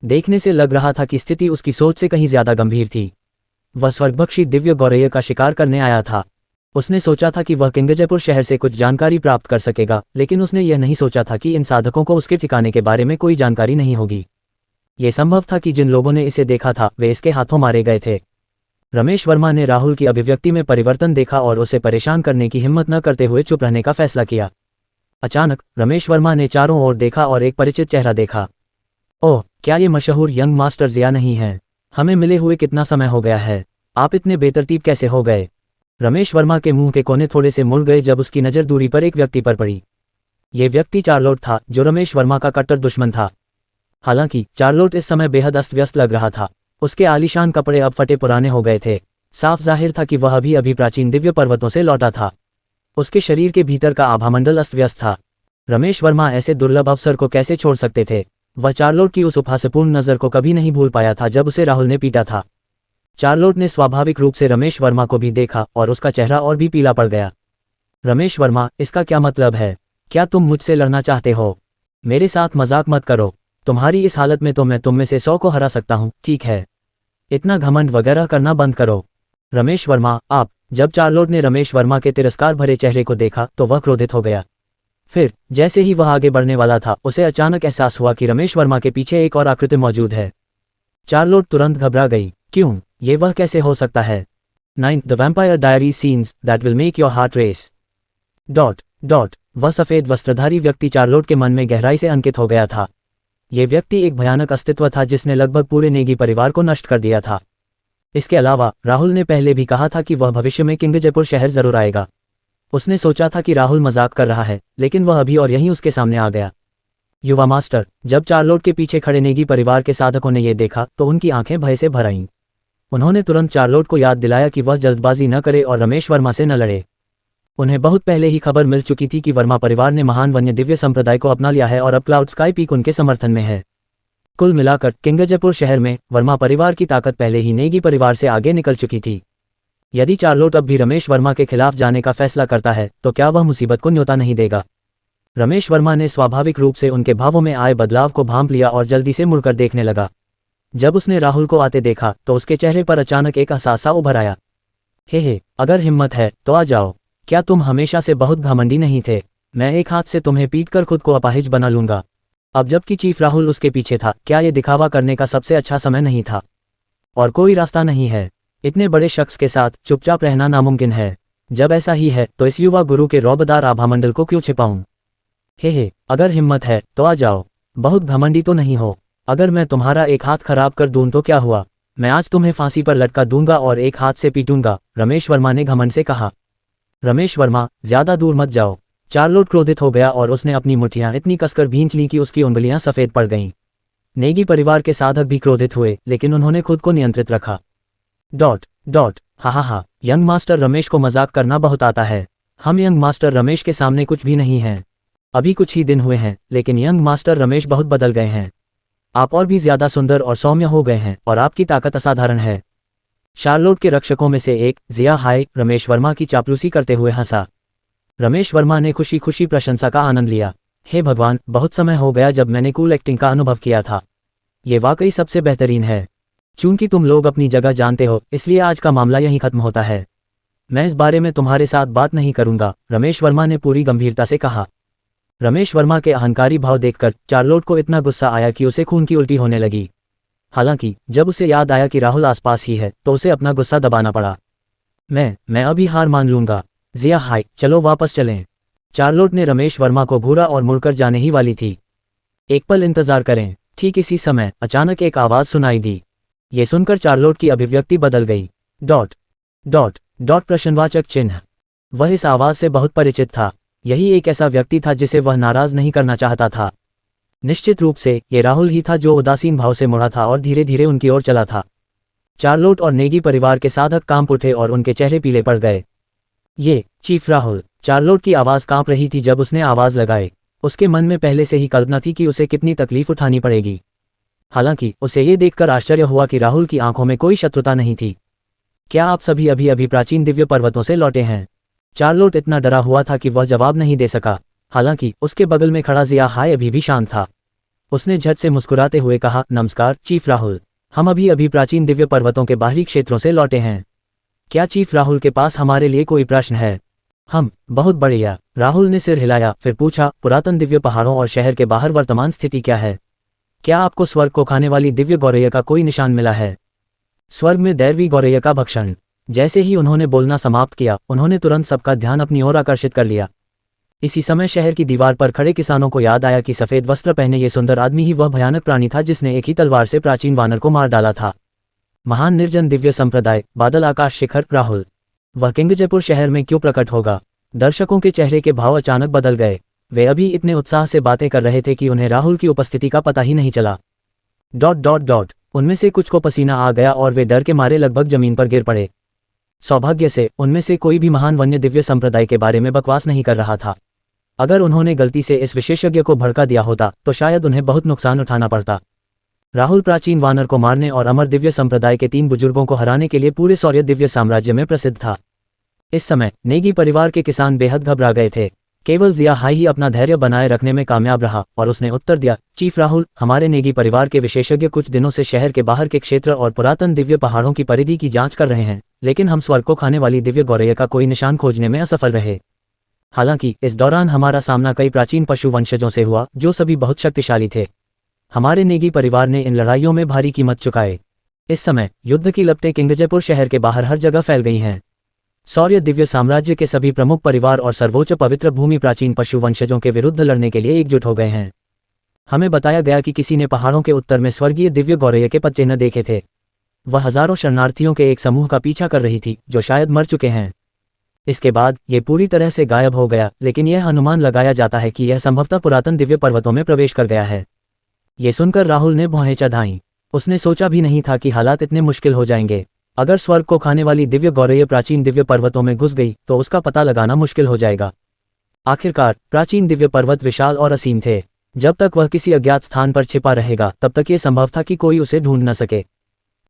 देखने से लग रहा था कि स्थिति उसकी सोच से कहीं ज्यादा गंभीर थी। वह स्वर्गभक्षी दिव्य गौरैया का शिकार करने आया था। उसने सोचा था कि वह किंगजयपुर शहर से कुछ जानकारी प्राप्त कर सकेगा, लेकिन उसने यह नहीं सोचा था कि इन साधकों को उसके ठिकाने के बारे में कोई जानकारी नहीं होगी। यह संभव था कि जिन लोगों ने इसे देखा था वे इसके हाथों मारे गए थे। रमेश वर्मा ने राहुल की अभिव्यक्ति में परिवर्तन देखा और उसे परेशान करने की हिम्मत न करते हुए चुप रहने का फैसला किया। अचानक रमेश वर्मा ने चारों ओर देखा और एक परिचित चेहरा देखा। ओह, क्या ये मशहूर यंग मास्टर जिया नहीं है? हमें मिले हुए कितना समय हो गया है। आप इतने बेतरतीब कैसे हो गए? रमेश वर्मा के मुंह के कोने थोड़े से मुड़ गए जब उसकी नज़र दूरी पर एक व्यक्ति पर पड़ी। यह व्यक्ति चार्लोट था, जो रमेश वर्मा का कट्टर दुश्मन था। हालांकि चार्लोट इस समय बेहद अस्त व्यस्त लग रहा था। उसके आलीशान कपड़े अब फटे पुराने हो गए थे। साफ जाहिर था कि वह अभी प्राचीन दिव्य पर्वतों से लौटा था। उसके शरीर के भीतर का आभामंडल अस्त व्यस्त था। रमेश वर्मा ऐसे दुर्लभ अवसर को कैसे छोड़ सकते थे? वह चार्लोट की उस उपहासपूर्ण नज़र को कभी नहीं भूल पाया था जब उसे राहुल ने पीटा था। चार्लोट ने स्वाभाविक रूप से रमेश वर्मा को भी देखा और उसका चेहरा और भी पीला पड़ गया। रमेश वर्मा, इसका क्या मतलब है? क्या तुम मुझसे लड़ना चाहते हो? मेरे साथ मजाक मत करो। तुम्हारी इस हालत में तो मैं तुम में से 100 को हरा सकता हूँ, ठीक है? इतना घमंड वगैरह करना बंद करो। रमेश वर्मा, आप। जब चार्लोट ने रमेश वर्मा के तिरस्कार भरे चेहरे को देखा तो वह क्रोधित हो गया। फिर जैसे ही वह आगे बढ़ने वाला था, उसे अचानक एहसास हुआ कि रमेश वर्मा के पीछे एक और आकृति मौजूद है। चार्लोट तुरंत घबरा गई। क्यों? ये वह कैसे हो सकता है? 9 the vampire diary scenes that will make your heart race. वह सफेद वस्त्रधारी व्यक्ति चार्लोट के मन में गहराई से अंकित हो गया था। यह व्यक्ति एक भयानक अस्तित्व था जिसने लगभग पूरे नेगी परिवार को नष्ट कर दिया था। इसके अलावा राहुल ने पहले भी कहा था कि वह भविष्य में किंगजयपुर शहर जरूर आएगा। उसने सोचा था कि राहुल मजाक कर रहा है, लेकिन वह अभी और यहीं उसके सामने आ गया। युवा मास्टर, जब चार्लोट के पीछे खड़े नेगी परिवार के साधकों ने यह देखा तो उनकी आंखें भय से भर आईं। उन्होंने तुरंत चार्लोट को याद दिलाया कि वह जल्दबाजी न करे और रमेश वर्मा से न लड़े। उन्हें बहुत पहले ही खबर मिल चुकी थी कि वर्मा परिवार ने महान वन्य दिव्य संप्रदाय को अपना लिया है और अब क्लाउड स्काई पीक उनके समर्थन में है। कुल मिलाकर किंगजयपुर शहर में वर्मा परिवार की ताकत पहले ही नेगी परिवार से आगे निकल चुकी थी। यदि चार्लोट अब भी रमेश वर्मा के खिलाफ जाने का फैसला करता है तो क्या वह मुसीबत को न्योता नहीं देगा? रमेश वर्मा ने स्वाभाविक रूप से उनके भावों में आए बदलाव को भांप लिया और जल्दी से मुड़कर देखने लगा। जब उसने राहुल को आते देखा तो उसके चेहरे पर अचानक एक एहसास सा उभर आया। हे, अगर हिम्मत है तो आ जाओ। क्या तुम हमेशा से बहुत घमंडी नहीं थे? मैं एक हाथ से तुम्हें पीटकर खुद को अपाहिज बना लूंगा। अब जबकि चीफ राहुल उसके पीछे था, क्या ये दिखावा करने का सबसे अच्छा समय नहीं था? और कोई रास्ता नहीं है। इतने बड़े शख्स के साथ चुपचाप रहना नामुमकिन है। जब ऐसा ही है तो इस युवा गुरु के रौबदार आभामंडल को क्यों छिपाऊं? हे, अगर हिम्मत है तो आ जाओ। बहुत घमंडी तो नहीं हो। अगर मैं तुम्हारा एक हाथ खराब कर दूं तो क्या हुआ? मैं आज तुम्हें फांसी पर लटका दूंगा और एक हाथ से पीटूंगा, रमेश वर्मा ने घमंड से कहा। रमेश वर्मा, ज्यादा दूर मत जाओ। चार्लोट क्रोधित हो गया और उसने अपनी मुट्ठियां इतनी कसकर भींच लीं कि उसकी उंगलियां सफ़ेद पड़ गईं। नेगी परिवार के साधक भी क्रोधित हुए, लेकिन उन्होंने खुद को नियंत्रित रखा। हा, यंग मास्टर रमेश को मजाक करना बहुत आता है। हम यंग मास्टर रमेश के सामने कुछ भी नहीं हैं। अभी कुछ ही दिन हुए हैं, लेकिन यंग मास्टर रमेश बहुत बदल गए हैं। आप और भी ज्यादा सुंदर और सौम्य हो गए हैं और आपकी ताकत असाधारण है। शार्लोट के रक्षकों में से एक, जिया हाय, रमेश वर्मा की चापलूसी करते हुए हंसा। रमेश वर्मा ने खुशी खुशी प्रशंसा का आनंद लिया। हे भगवान, बहुत समय हो गया जब मैंने कूल एक्टिंग का अनुभव किया था। ये वाकई सबसे बेहतरीन है। चूंकि तुम लोग अपनी जगह जानते हो, इसलिए आज का मामला यहीं खत्म होता है। मैं इस बारे में तुम्हारे साथ बात नहीं करूंगा, रमेश वर्मा ने पूरी गंभीरता से कहा। रमेश वर्मा के अहंकारी भाव देखकर चार्लोट को इतना गुस्सा आया कि उसे खून की उल्टी होने लगी। हालांकि जब उसे याद आया कि राहुल आसपास ही है, तो उसे अपना गुस्सा दबाना पड़ा। मैं अभी हार मान लूंगा। जिया हाय, चलो वापस चलें। चार्लोट ने रमेश वर्मा को घूरा और मुड़कर जाने ही वाली थी। एक पल इंतजार करें। ठीक इसी समय अचानक एक आवाज सुनाई दी। ये सुनकर चार्लोट की अभिव्यक्ति बदल गई। प्रश्नवाचक चिन्ह। वह इस आवाज से बहुत परिचित था। यही एक ऐसा व्यक्ति था जिसे वह नाराज नहीं करना चाहता था। निश्चित रूप से ये राहुल ही था जो उदासीन भाव से मुड़ा था और धीरे धीरे उनकी ओर चला था। चार्लोट और नेगी परिवार के साधक कांप उठे और उनके चेहरे पीले पड़ गए। ये चीफ राहुल। चार्लोट की आवाज कांप रही थी जब उसने आवाज लगाई। उसके मन में पहले से ही कल्पना थी कि उसे कितनी तकलीफ उठानी पड़ेगी। हालांकि उसे ये देखकर आश्चर्य हुआ कि राहुल की आंखों में कोई शत्रुता नहीं थी। क्या आप सभी अभी प्राचीन दिव्य पर्वतों से लौटे हैं? चार्लोट इतना डरा हुआ था कि वह जवाब नहीं दे सका। हालांकि उसके बगल में खड़ा जिया हाय अभी भी शांत था। उसने झट से मुस्कुराते हुए कहा, नमस्कार चीफ राहुल, हम अभी प्राचीन दिव्य पर्वतों के बाहरी क्षेत्रों से लौटे हैं। क्या चीफ राहुल के पास हमारे लिए कोई प्रश्न है? हम बहुत बढ़िया। राहुल ने सिर हिलाया, फिर पूछा, पुरातन दिव्य पहाड़ों और शहर के बाहर वर्तमान स्थिति क्या है? क्या आपको स्वर्ग को खाने वाली दिव्य गौरैया का कोई निशान मिला है? स्वर्ग में दैवी गौरैया का भक्षण। जैसे ही उन्होंने बोलना समाप्त किया, उन्होंने तुरंत सबका ध्यान अपनी ओर आकर्षित कर लिया। इसी समय शहर की दीवार पर खड़े किसानों को याद आया कि सफेद वस्त्र पहने ये सुंदर आदमी ही वह भयानक प्राणी था जिसने एक ही तलवार से प्राचीन वानर को मार डाला था। महान निर्जन दिव्य संप्रदाय, बादल आकाश शिखर, राहुल। वह किंगजयपुर शहर में क्यों प्रकट होगा? दर्शकों के चेहरे के भाव अचानक बदल गए। वे अभी इतने उत्साह से बातें कर रहे थे कि उन्हें राहुल की उपस्थिति का पता ही नहीं चला। उनमें से कुछ को पसीना आ गया और वे डर के मारे लगभग जमीन पर गिर पड़े। सौभाग्य से उनमें से कोई भी महान वन्य दिव्य संप्रदाय के बारे में बकवास नहीं कर रहा था। अगर उन्होंने गलती से इस विशेषज्ञ को भड़का दिया होता तो शायद उन्हें बहुत नुकसान उठाना पड़ता। राहुल प्राचीन वानर को मारने और अमर दिव्य संप्रदाय के 3 बुजुर्गों को हराने के लिए पूरे सौर्य दिव्य साम्राज्य में प्रसिद्ध था। इस समय नेगी परिवार के किसान बेहद घबरा गए थे। केवल जिया हाई ही अपना धैर्य बनाए रखने में कामयाब रहा और उसने उत्तर दिया, चीफ राहुल, हमारे नेगी परिवार के विशेषज्ञ कुछ दिनों से शहर के बाहर के क्षेत्र और पुरातन दिव्य पहाड़ों की परिधि की जांच कर रहे हैं, लेकिन हम स्वर्ग को खाने वाली दिव्य गौरैया का कोई निशान खोजने में असफल रहे। हालांकि इस दौरान हमारा सामना कई प्राचीन पशु वंशजों से हुआ जो सभी बहुत शक्तिशाली थे। हमारे नेगी परिवार ने इन लड़ाइयों में भारी कीमत चुकाए। इस समय युद्ध की लपटें किंगजयपुर शहर के बाहर हर जगह फैल गई हैं। सौर्य दिव्य साम्राज्य के सभी प्रमुख परिवार और सर्वोच्च पवित्र भूमि प्राचीन पशु वंशजों के विरुद्ध लड़ने के लिए एकजुट हो गए हैं। हमें बताया गया कि किसी ने पहाड़ों के उत्तर में स्वर्गीय दिव्य गौरैया के पदचिह्न देखे थे। वह हजारों शरणार्थियों के एक समूह का पीछा कर रही थी जो शायद मर चुके हैं। इसके बाद ये पूरी तरह से गायब हो गया, लेकिन यह अनुमान लगाया जाता है कि यह संभवतः पुरातन दिव्य पर्वतों में प्रवेश कर गया है। ये सुनकर राहुल ने भौहें चढ़ाईं। उसने सोचा भी नहीं था कि हालात इतने मुश्किल हो जाएंगे। अगर स्वर्ग को खाने वाली दिव्य गौरैया प्राचीन दिव्य पर्वतों में घुस गई तो उसका पता लगाना मुश्किल हो जाएगा। आखिरकार प्राचीन दिव्य पर्वत विशाल और असीम थे। जब तक वह किसी अज्ञात स्थान पर छिपा रहेगा तब तक ये संभव था कि कोई उसे ढूंढ न सके।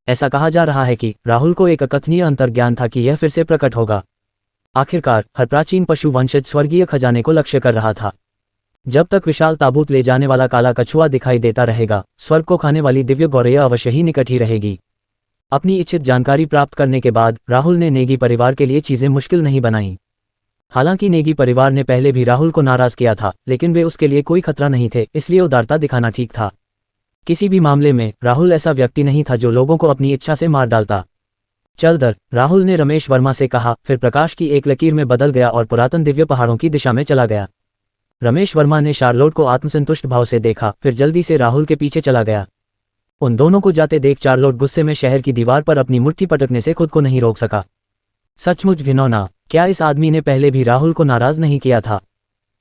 ऐसा कहा जा रहा है कि राहुल को एक अकथनीय अंतर्ज्ञान था कि यह फिर से प्रकट होगा। आखिरकार हर प्राचीन पशु वंशज स्वर्गीय खजाने को लक्ष्य कर रहा था। जब तक विशाल ताबूत ले जाने वाला काला कछुआ दिखाई देता रहेगा, स्वर्ग को खाने वाली दिव्य गौरैया अवश्य ही निकट ही रहेगी। अपनी इच्छित जानकारी प्राप्त करने के बाद राहुल ने नेगी परिवार के लिए चीजें मुश्किल नहीं बनाईं। हालांकि नेगी परिवार ने पहले भी राहुल को नाराज किया था, लेकिन वे उसके लिए कोई खतरा नहीं थे, इसलिए उदारता दिखाना ठीक था। किसी भी मामले में राहुल ऐसा व्यक्ति नहीं था जो लोगों को अपनी इच्छा से मार डालता। चल दर, राहुल ने रमेश वर्मा से कहा, फिर प्रकाश की एक लकीर में बदल गया और पुरातन दिव्य पहाड़ों की दिशा में चला गया। रमेश वर्मा ने शार्लोट को आत्मसंतुष्ट भाव से देखा, फिर जल्दी से राहुल के पीछे चला गया। उन दोनों को जाते देख चार्लोट गुस्से में शहर की दीवार पर अपनी मुट्ठी पटकने से खुद को नहीं रोक सका। सचमुच घिनौना, क्या इस आदमी ने पहले भी राहुल को नाराज नहीं किया था?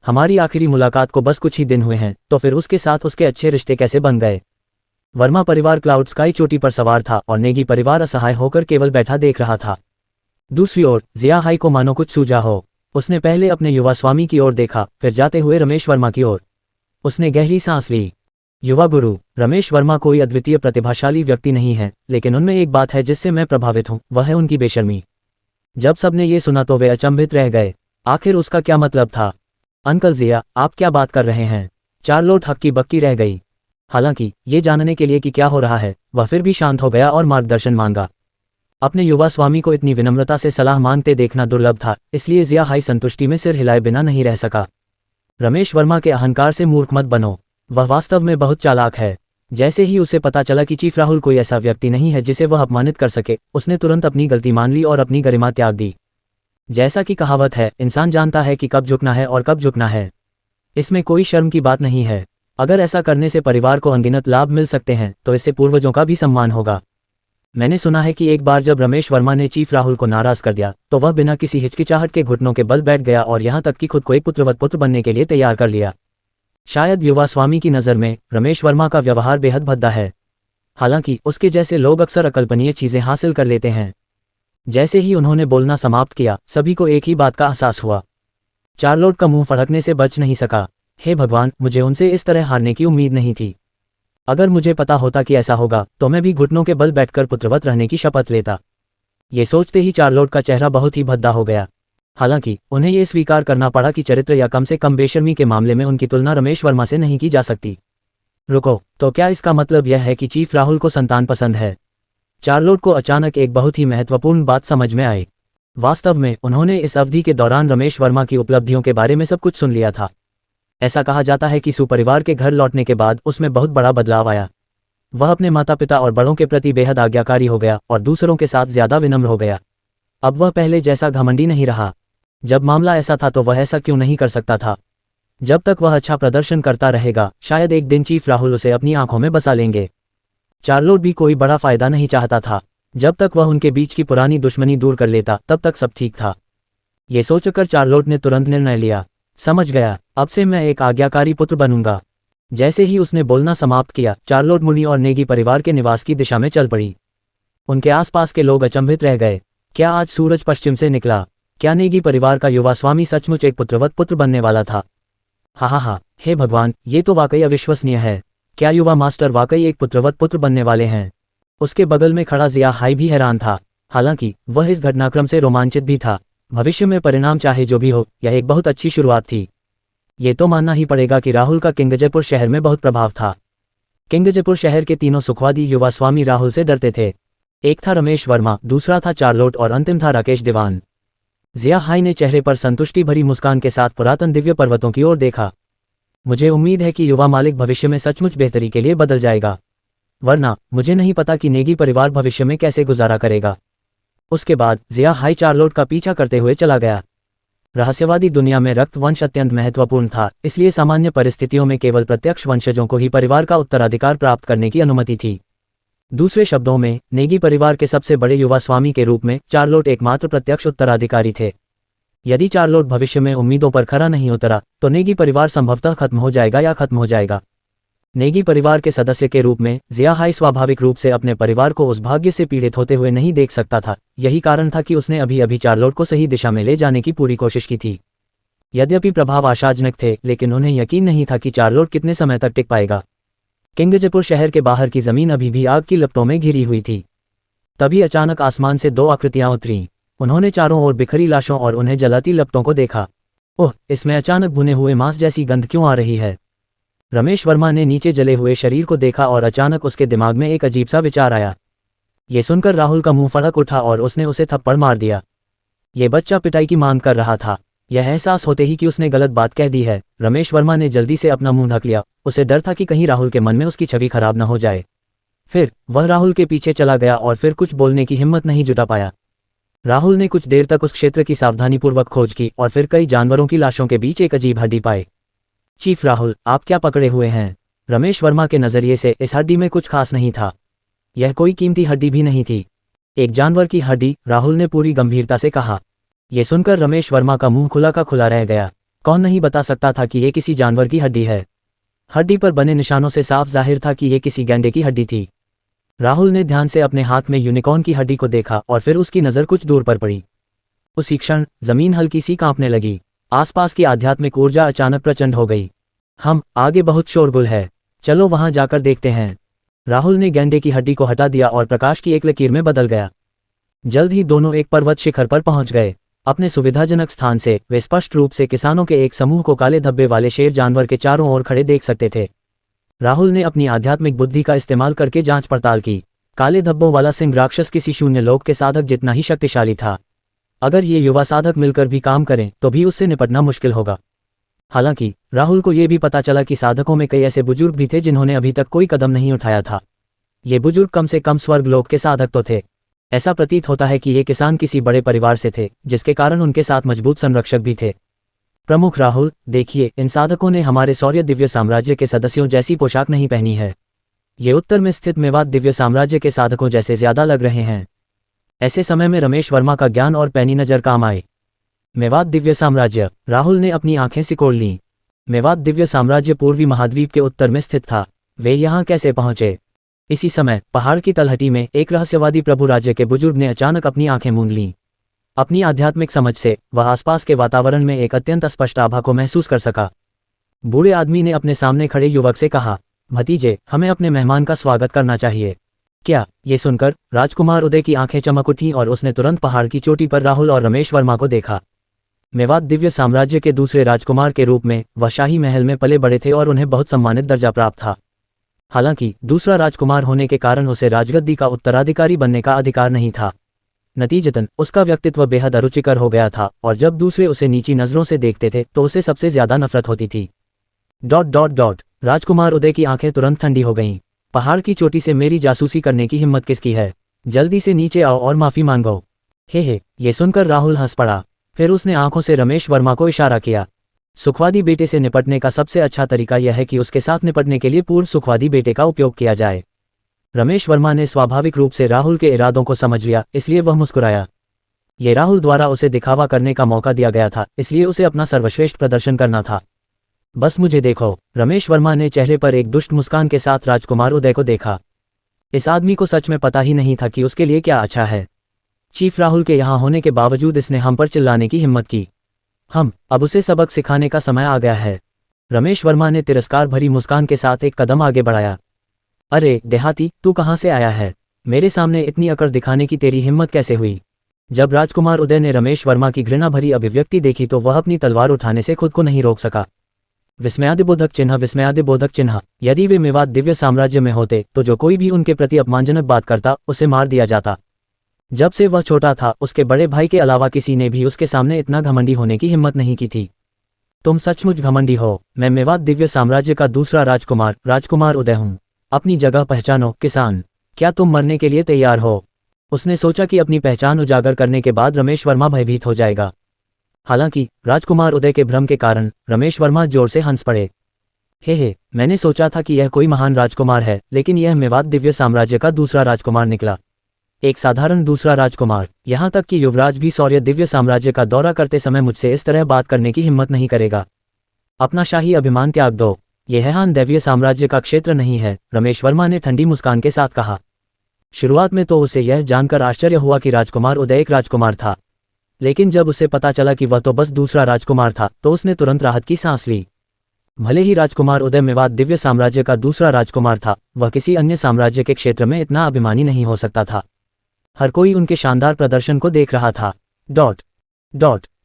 हमारी आखिरी मुलाकात को बस कुछ ही दिन हुए हैं, तो फिर उसके साथ उसके अच्छे रिश्ते कैसे बन गए? वर्मा परिवार क्लाउड स्काई चोटी पर सवार था और नेगी परिवार असहाय होकर केवल बैठा देख रहा था। दूसरी ओर जिया हाई को मानो कुछ सूझा हो। उसने पहले अपने युवा स्वामी की ओर देखा, फिर जाते हुए रमेश वर्मा की ओर। उसने गहरी सांस ली। युवा गुरु रमेश वर्मा कोई अद्वितीय प्रतिभाशाली व्यक्ति नहीं है, लेकिन उनमें एक बात है जिससे मैं प्रभावित हूं, वह है उनकी बेशर्मी। जब सबने ये सुना तो वे अचंभित रह गए। आखिर उसका क्या मतलब था? अंकल जिया, आप क्या बात कर रहे हैं? चार्लोट हक्की बक्की रह गई। हालांकि ये जानने के लिए कि क्या हो रहा है, वह फिर भी शांत हो गया और मार्गदर्शन मांगा। अपने युवा स्वामी को इतनी विनम्रता से सलाह मांगते देखना दुर्लभ था, इसलिए जिया हाई संतुष्टि में सिर हिलाए बिना नहीं रह सका। रमेश वर्मा के अहंकार से मूर्ख मत बनो, वह वास्तव में बहुत चालाक है। जैसे ही उसे पता चला कि चीफ राहुल कोई ऐसा व्यक्ति नहीं है जिसे वह अपमानित कर सके, उसने तुरंत अपनी गलती मान ली और अपनी गरिमा त्याग दी। जैसा कि कहावत है, इंसान जानता है कि कब झुकना है और कब झुकना है। इसमें कोई शर्म की बात नहीं है। अगर ऐसा करने से परिवार को अनगिनत लाभ मिल सकते हैं तो इससे पूर्वजों का भी सम्मान होगा। मैंने सुना है कि एक बार जब रमेश वर्मा ने चीफ राहुल को नाराज कर दिया तो वह बिना किसी हिचकिचाहट के घुटनों के बल बैठ गया और यहाँ तक कि खुद को एक पुत्रवत पुत्र बनने के लिए तैयार कर लिया। शायद युवा स्वामी की नज़र में रमेश वर्मा का व्यवहार बेहद भद्दा है। हालांकि उसके जैसे लोग अक्सर अकल्पनीय चीज़ें हासिल कर लेते हैं। जैसे ही उन्होंने बोलना समाप्त किया, सभी को एक ही बात का एहसास हुआ। चार्लोट का मुंह फड़कने से बच नहीं सका। हे भगवान, मुझे उनसे इस तरह हारने की उम्मीद नहीं थी। अगर मुझे पता होता कि ऐसा होगा तो मैं भी घुटनों के बल बैठकर पुत्रवत रहने की शपथ लेता। ये सोचते ही चार्लोट का चेहरा बहुत ही भद्दा हो गया। हालांकि उन्हें यह स्वीकार करना पड़ा कि चरित्र या कम से कम बेशर्मी के मामले में उनकी तुलना रमेश वर्मा से नहीं की जा सकती। रुको, तो क्या इसका मतलब यह है कि चीफ राहुल को संतान पसंद है? चार्लोट को अचानक एक बहुत ही महत्वपूर्ण बात समझ में आई। वास्तव में उन्होंने इस अवधि के दौरान रमेश वर्मा की उपलब्धियों के बारे में सब कुछ सुन लिया था। ऐसा कहा जाता है कि सुपरिवार के घर लौटने के बाद उसमें बहुत बड़ा बदलाव आया। वह अपने माता पिता और बड़ों के प्रति बेहद आज्ञाकारी हो गया और दूसरों के साथ ज्यादा विनम्र हो गया। अब वह पहले जैसा घमंडी नहीं रहा। जब मामला ऐसा था तो वह ऐसा क्यों नहीं कर सकता था? जब तक वह अच्छा प्रदर्शन करता रहेगा, शायद एक दिन चीफ राहुल उसे अपनी आंखों में बसा लेंगे। चार्लोट भी कोई बड़ा फायदा नहीं चाहता था। जब तक वह उनके बीच की पुरानी दुश्मनी दूर कर लेता तब तक सब ठीक था। ये सोचकर चार्लोट ने तुरंत निर्णय लिया। समझ गया, अब से मैं एक आज्ञाकारी पुत्र बनूंगा। जैसे ही उसने बोलना समाप्त किया, चार्लोट मुनी और नेगी परिवार के निवास की दिशा में चल पड़ी। उनके आसपास के लोग अचंभित रह गए। क्या आज सूरज पश्चिम से निकला? क्या नेगी परिवार का युवा स्वामी सचमुच एक पुत्रवत पुत्र बनने वाला था? हा, हे भगवान, ये तो वाकई अविश्वसनीय है। क्या युवा मास्टर वाकई एक पुत्रवत पुत्र बनने वाले हैं? उसके बगल में खड़ा जिया हाई भी हैरान था। हालांकि वह इस घटनाक्रम से रोमांचित भी था। भविष्य में परिणाम चाहे जो भी हो, यह एक बहुत अच्छी शुरुआत थी। ये तो मानना ही पड़ेगा कि राहुल का किंगजयपुर शहर में बहुत प्रभाव था। किंगजयपुर शहर के तीनों सुखवादी युवा स्वामी राहुल से डरते थे। एक था रमेश वर्मा, दूसरा था चार्लोट और अंतिम था राकेश दीवान। जिया हाई ने चेहरे पर संतुष्टि भरी मुस्कान के साथ पुरातन दिव्य पर्वतों की ओर देखा। मुझे उम्मीद है कि युवा मालिक भविष्य में सचमुच बेहतरी के लिए बदल जाएगा, वरना मुझे नहीं पता कि नेगी परिवार भविष्य में कैसे गुजारा करेगा। उसके बाद जिया हाई चार्लोट का पीछा करते हुए चला गया। रहस्यवादी दुनिया में रक्त वंश अत्यंत महत्वपूर्ण था, इसलिए सामान्य परिस्थितियों में केवल प्रत्यक्ष वंशजों को ही परिवार का उत्तराधिकार प्राप्त करने की अनुमति थी। दूसरे शब्दों में, नेगी परिवार के सबसे बड़े युवा स्वामी के रूप में चार्लोट एकमात्र प्रत्यक्ष उत्तराधिकारी थे। यदि चार्लोट भविष्य में उम्मीदों पर खरा नहीं उतरा तो नेगी परिवार संभवतः खत्म हो जाएगा या खत्म हो जाएगा। नेगी परिवार के सदस्य के रूप में जिया हाई स्वाभाविक रूप से अपने परिवार को उस भाग्य से पीड़ित होते हुए नहीं देख सकता था। यही कारण था कि उसने अभी अभी चार्लोट को सही दिशा में ले जाने की पूरी कोशिश की थी। यद्यपि प्रभाव आशाजनक थे, लेकिन उन्हें यकीन नहीं था कि चार्लोट कितने समय तक टिक पाएगा। किंगजयपुर शहर के बाहर की जमीन अभी भी आग की लपटों में घिरी हुई थी। तभी अचानक आसमान से दो आकृतियां उतरीं। उन्होंने चारों ओर बिखरी लाशों और उन्हें जलाती लपटों को देखा। ओह, इसमें अचानक भुने हुए मांस जैसी गंध क्यों आ रही है? रमेश वर्मा ने नीचे जले हुए शरीर को देखा और अचानक उसके दिमाग में एक अजीब सा विचार आया। ये सुनकर राहुल का मुंह फड़क उठा और उसने उसे थप्पड़ मार दिया। ये बच्चा पिटाई की मांग कर रहा था। यह एहसास होते ही कि उसने गलत बात कह दी है, रमेश वर्मा ने जल्दी से अपना मुंह ढक लिया। उसे डर था कि कहीं राहुल के मन में उसकी छवि खराब न हो जाए। फिर वह राहुल के पीछे चला गया और फिर कुछ बोलने की हिम्मत नहीं जुटा पाया। राहुल ने कुछ देर तक उस क्षेत्र की सावधानीपूर्वक खोज की और फिर कई जानवरों की लाशों के बीच एक अजीब हड्डी पाई। चीफ राहुल, आप क्या पकड़े हुए हैं? रमेश वर्मा के नजरिए से इस हड्डी में कुछ खास नहीं था। यह कोई कीमती हड्डी भी नहीं थी, एक जानवर की हड्डी, राहुल ने पूरी गंभीरता से कहा। यह सुनकर रमेश वर्मा का मुंह खुला का खुला रह गया। कौन नहीं बता सकता था कि ये किसी जानवर की हड्डी है। हड्डी पर बने निशानों से साफ जाहिर था कि ये किसी गैंडे की हड्डी थी। राहुल ने ध्यान से अपने हाथ में यूनिकॉर्न की हड्डी को देखा और फिर उसकी नज़र कुछ दूर पर पड़ी। उसी क्षण जमीन हल्की सी कांपने लगी। आसपास की आध्यात्मिक ऊर्जा अचानक प्रचंड हो गई। हम आगे बहुत शोरगुल है, चलो वहां जाकर देखते हैं। राहुल ने गैंडे की हड्डी को हटा दिया और प्रकाश की एक लकीर में बदल गया। जल्द ही दोनों एक पर्वत शिखर पर पहुंच गए। अपने सुविधाजनक स्थान से वे स्पष्ट रूप से किसानों के एक समूह को काले धब्बे वाले शेर जानवर के चारों ओर खड़े देख सकते थे। राहुल ने अपनी आध्यात्मिक बुद्धि का इस्तेमाल करके जांच पड़ताल की। काले धब्बों वाला सिंह राक्षस किसी शून्य लोक के साधक जितना ही शक्तिशाली था। अगर ये युवा साधक मिलकर भी काम करें तो भी उससे निपटना मुश्किल होगा। हालांकि राहुल को यह भी पता चला कि साधकों में कई ऐसे बुजुर्ग भी थे जिन्होंने अभी तक कोई कदम नहीं उठाया था। ये बुजुर्ग कम से कम स्वर्ग लोक के साधक तो थे। ऐसा प्रतीत होता है कि ये किसान किसी बड़े परिवार से थे, जिसके कारण उनके साथ मजबूत संरक्षक भी थे। प्रमुख राहुल, देखिए, इन साधकों ने हमारे सौर्य दिव्य साम्राज्य के सदस्यों जैसी पोशाक नहीं पहनी है। ये उत्तर में स्थित मेवात दिव्य साम्राज्य के साधकों जैसे ज्यादा लग रहे हैं। ऐसे समय में रमेश वर्मा का ज्ञान और पैनी नजर काम आए। मेवात दिव्य साम्राज्य, राहुल ने अपनी आंखें सिकोड़ लीं। मेवात दिव्य साम्राज्य पूर्वी महाद्वीप के उत्तर में स्थित था। वे यहाँ कैसे पहुंचे? इसी समय पहाड़ की तलहटी में एक रहस्यवादी प्रभु राज्य के बुजुर्ग ने अचानक अपनी आंखें मूंद लीं। अपनी आध्यात्मिक समझ से वह आसपास के वातावरण में एक अत्यंत स्पष्ट आभा को महसूस कर सका। बूढ़े आदमी ने अपने सामने खड़े युवक से कहा, भतीजे, हमें अपने मेहमान का स्वागत करना चाहिए। क्या? ये सुनकर राजकुमार उदय की आंखें चमक उठीं और उसने तुरंत पहाड़ की चोटी पर राहुल और रमेश वर्मा को देखा। मेवात दिव्य साम्राज्य के दूसरे राजकुमार के रूप में वह शाही महल में पले बड़े थे और उन्हें बहुत सम्मानित दर्जा प्राप्त था। हालांकि दूसरा राजकुमार होने के कारण उसे राजगद्दी का उत्तराधिकारी बनने का अधिकार नहीं था। नतीजतन उसका व्यक्तित्व बेहद अरुचिकर हो गया था और जब दूसरे उसे नीची नजरों से देखते थे तो उसे सबसे ज्यादा नफरत होती थी। ... राजकुमार उदय की आंखें तुरंत ठंडी हो गईं। पहाड़ की चोटी से मेरी जासूसी करने की हिम्मत किसकी है? जल्दी से नीचे आओ और माफी मांगो। हे, ये सुनकर राहुल हंस पड़ा। फिर उसने आंखों से रमेश वर्मा को इशारा किया। सुखवादी बेटे से निपटने का सबसे अच्छा तरीका यह है कि उसके साथ निपटने के लिए पूर्व सुखवादी बेटे का उपयोग किया जाए। रमेश वर्मा ने स्वाभाविक रूप से राहुल के इरादों को समझ लिया, इसलिए वह मुस्कुराया। ये राहुल द्वारा उसे दिखावा करने का मौका दिया गया था, इसलिए उसे अपना सर्वश्रेष्ठ प्रदर्शन करना था। बस मुझे देखो। रमेश वर्मा ने चेहरे पर एक दुष्ट मुस्कान के साथ राजकुमार उदय को देखा। इस आदमी को सच में पता ही नहीं था कि उसके लिए क्या अच्छा है। चीफ राहुल के यहाँ होने के बावजूद इसने हम पर चिल्लाने की हिम्मत की। अब उसे सबक सिखाने का समय आ गया है। रमेश वर्मा ने तिरस्कार भरी मुस्कान के साथ एक कदम आगे बढ़ाया। अरे देहाती, तू कहाँ से आया है? मेरे सामने इतनी अकड़ दिखाने की तेरी हिम्मत कैसे हुई? जब राजकुमार उदय ने रमेश वर्मा की घृणा भरी अभिव्यक्ति देखी तो वह अपनी तलवार उठाने से खुद को नहीं रोक सका। विस्मयादिबोधक चिन्ह, विस्मयादिबोधक चिन्ह। यदि वे मेवात दिव्य साम्राज्य में होते तो जो कोई भी उनके प्रति अपमानजनक बात करता उसे मार दिया जाता। जब से वह छोटा था उसके बड़े भाई के अलावा किसी ने भी उसके सामने इतना घमंडी होने की हिम्मत नहीं की थी। तुम सचमुच घमंडी हो। मैं मेवात दिव्य साम्राज्य का दूसरा राजकुमार, राजकुमार उदय हूँ। अपनी जगह पहचानो किसान। क्या तुम मरने के लिए तैयार हो? उसने सोचा कि अपनी पहचान उजागर करने के बाद रमेश वर्मा भयभीत हो जाएगा। हालांकि राजकुमार उदय के भ्रम के कारण रमेश वर्मा जोर से हंस पड़े। हे, मैंने सोचा था कि यह कोई महान राजकुमार है, लेकिन यह मेवात दिव्य साम्राज्य का दूसरा राजकुमार निकला। एक साधारण दूसरा राजकुमार। यहाँ तक कि युवराज भी सौर्य दिव्य साम्राज्य का दौरा करते समय मुझसे इस तरह बात करने की हिम्मत नहीं करेगा। अपना शाही अभिमान त्याग दो। यह हैहान दैवीय साम्राज्य का क्षेत्र नहीं है, रमेश वर्मा ने ठंडी मुस्कान के साथ कहा। शुरुआत में तो उसे यह जानकर आश्चर्य हुआ कि राजकुमार उदय एक राजकुमार था, लेकिन जब उसे पता चला कि वह तो बस दूसरा राजकुमार था तो उसने तुरंत राहत की सांस ली। भले ही राजकुमार उदय मेवात दिव्य साम्राज्य का दूसरा राजकुमार था, वह किसी अन्य साम्राज्य के क्षेत्र में इतना अभिमानी नहीं हो सकता था। हर कोई उनके शानदार प्रदर्शन को देख रहा था। ...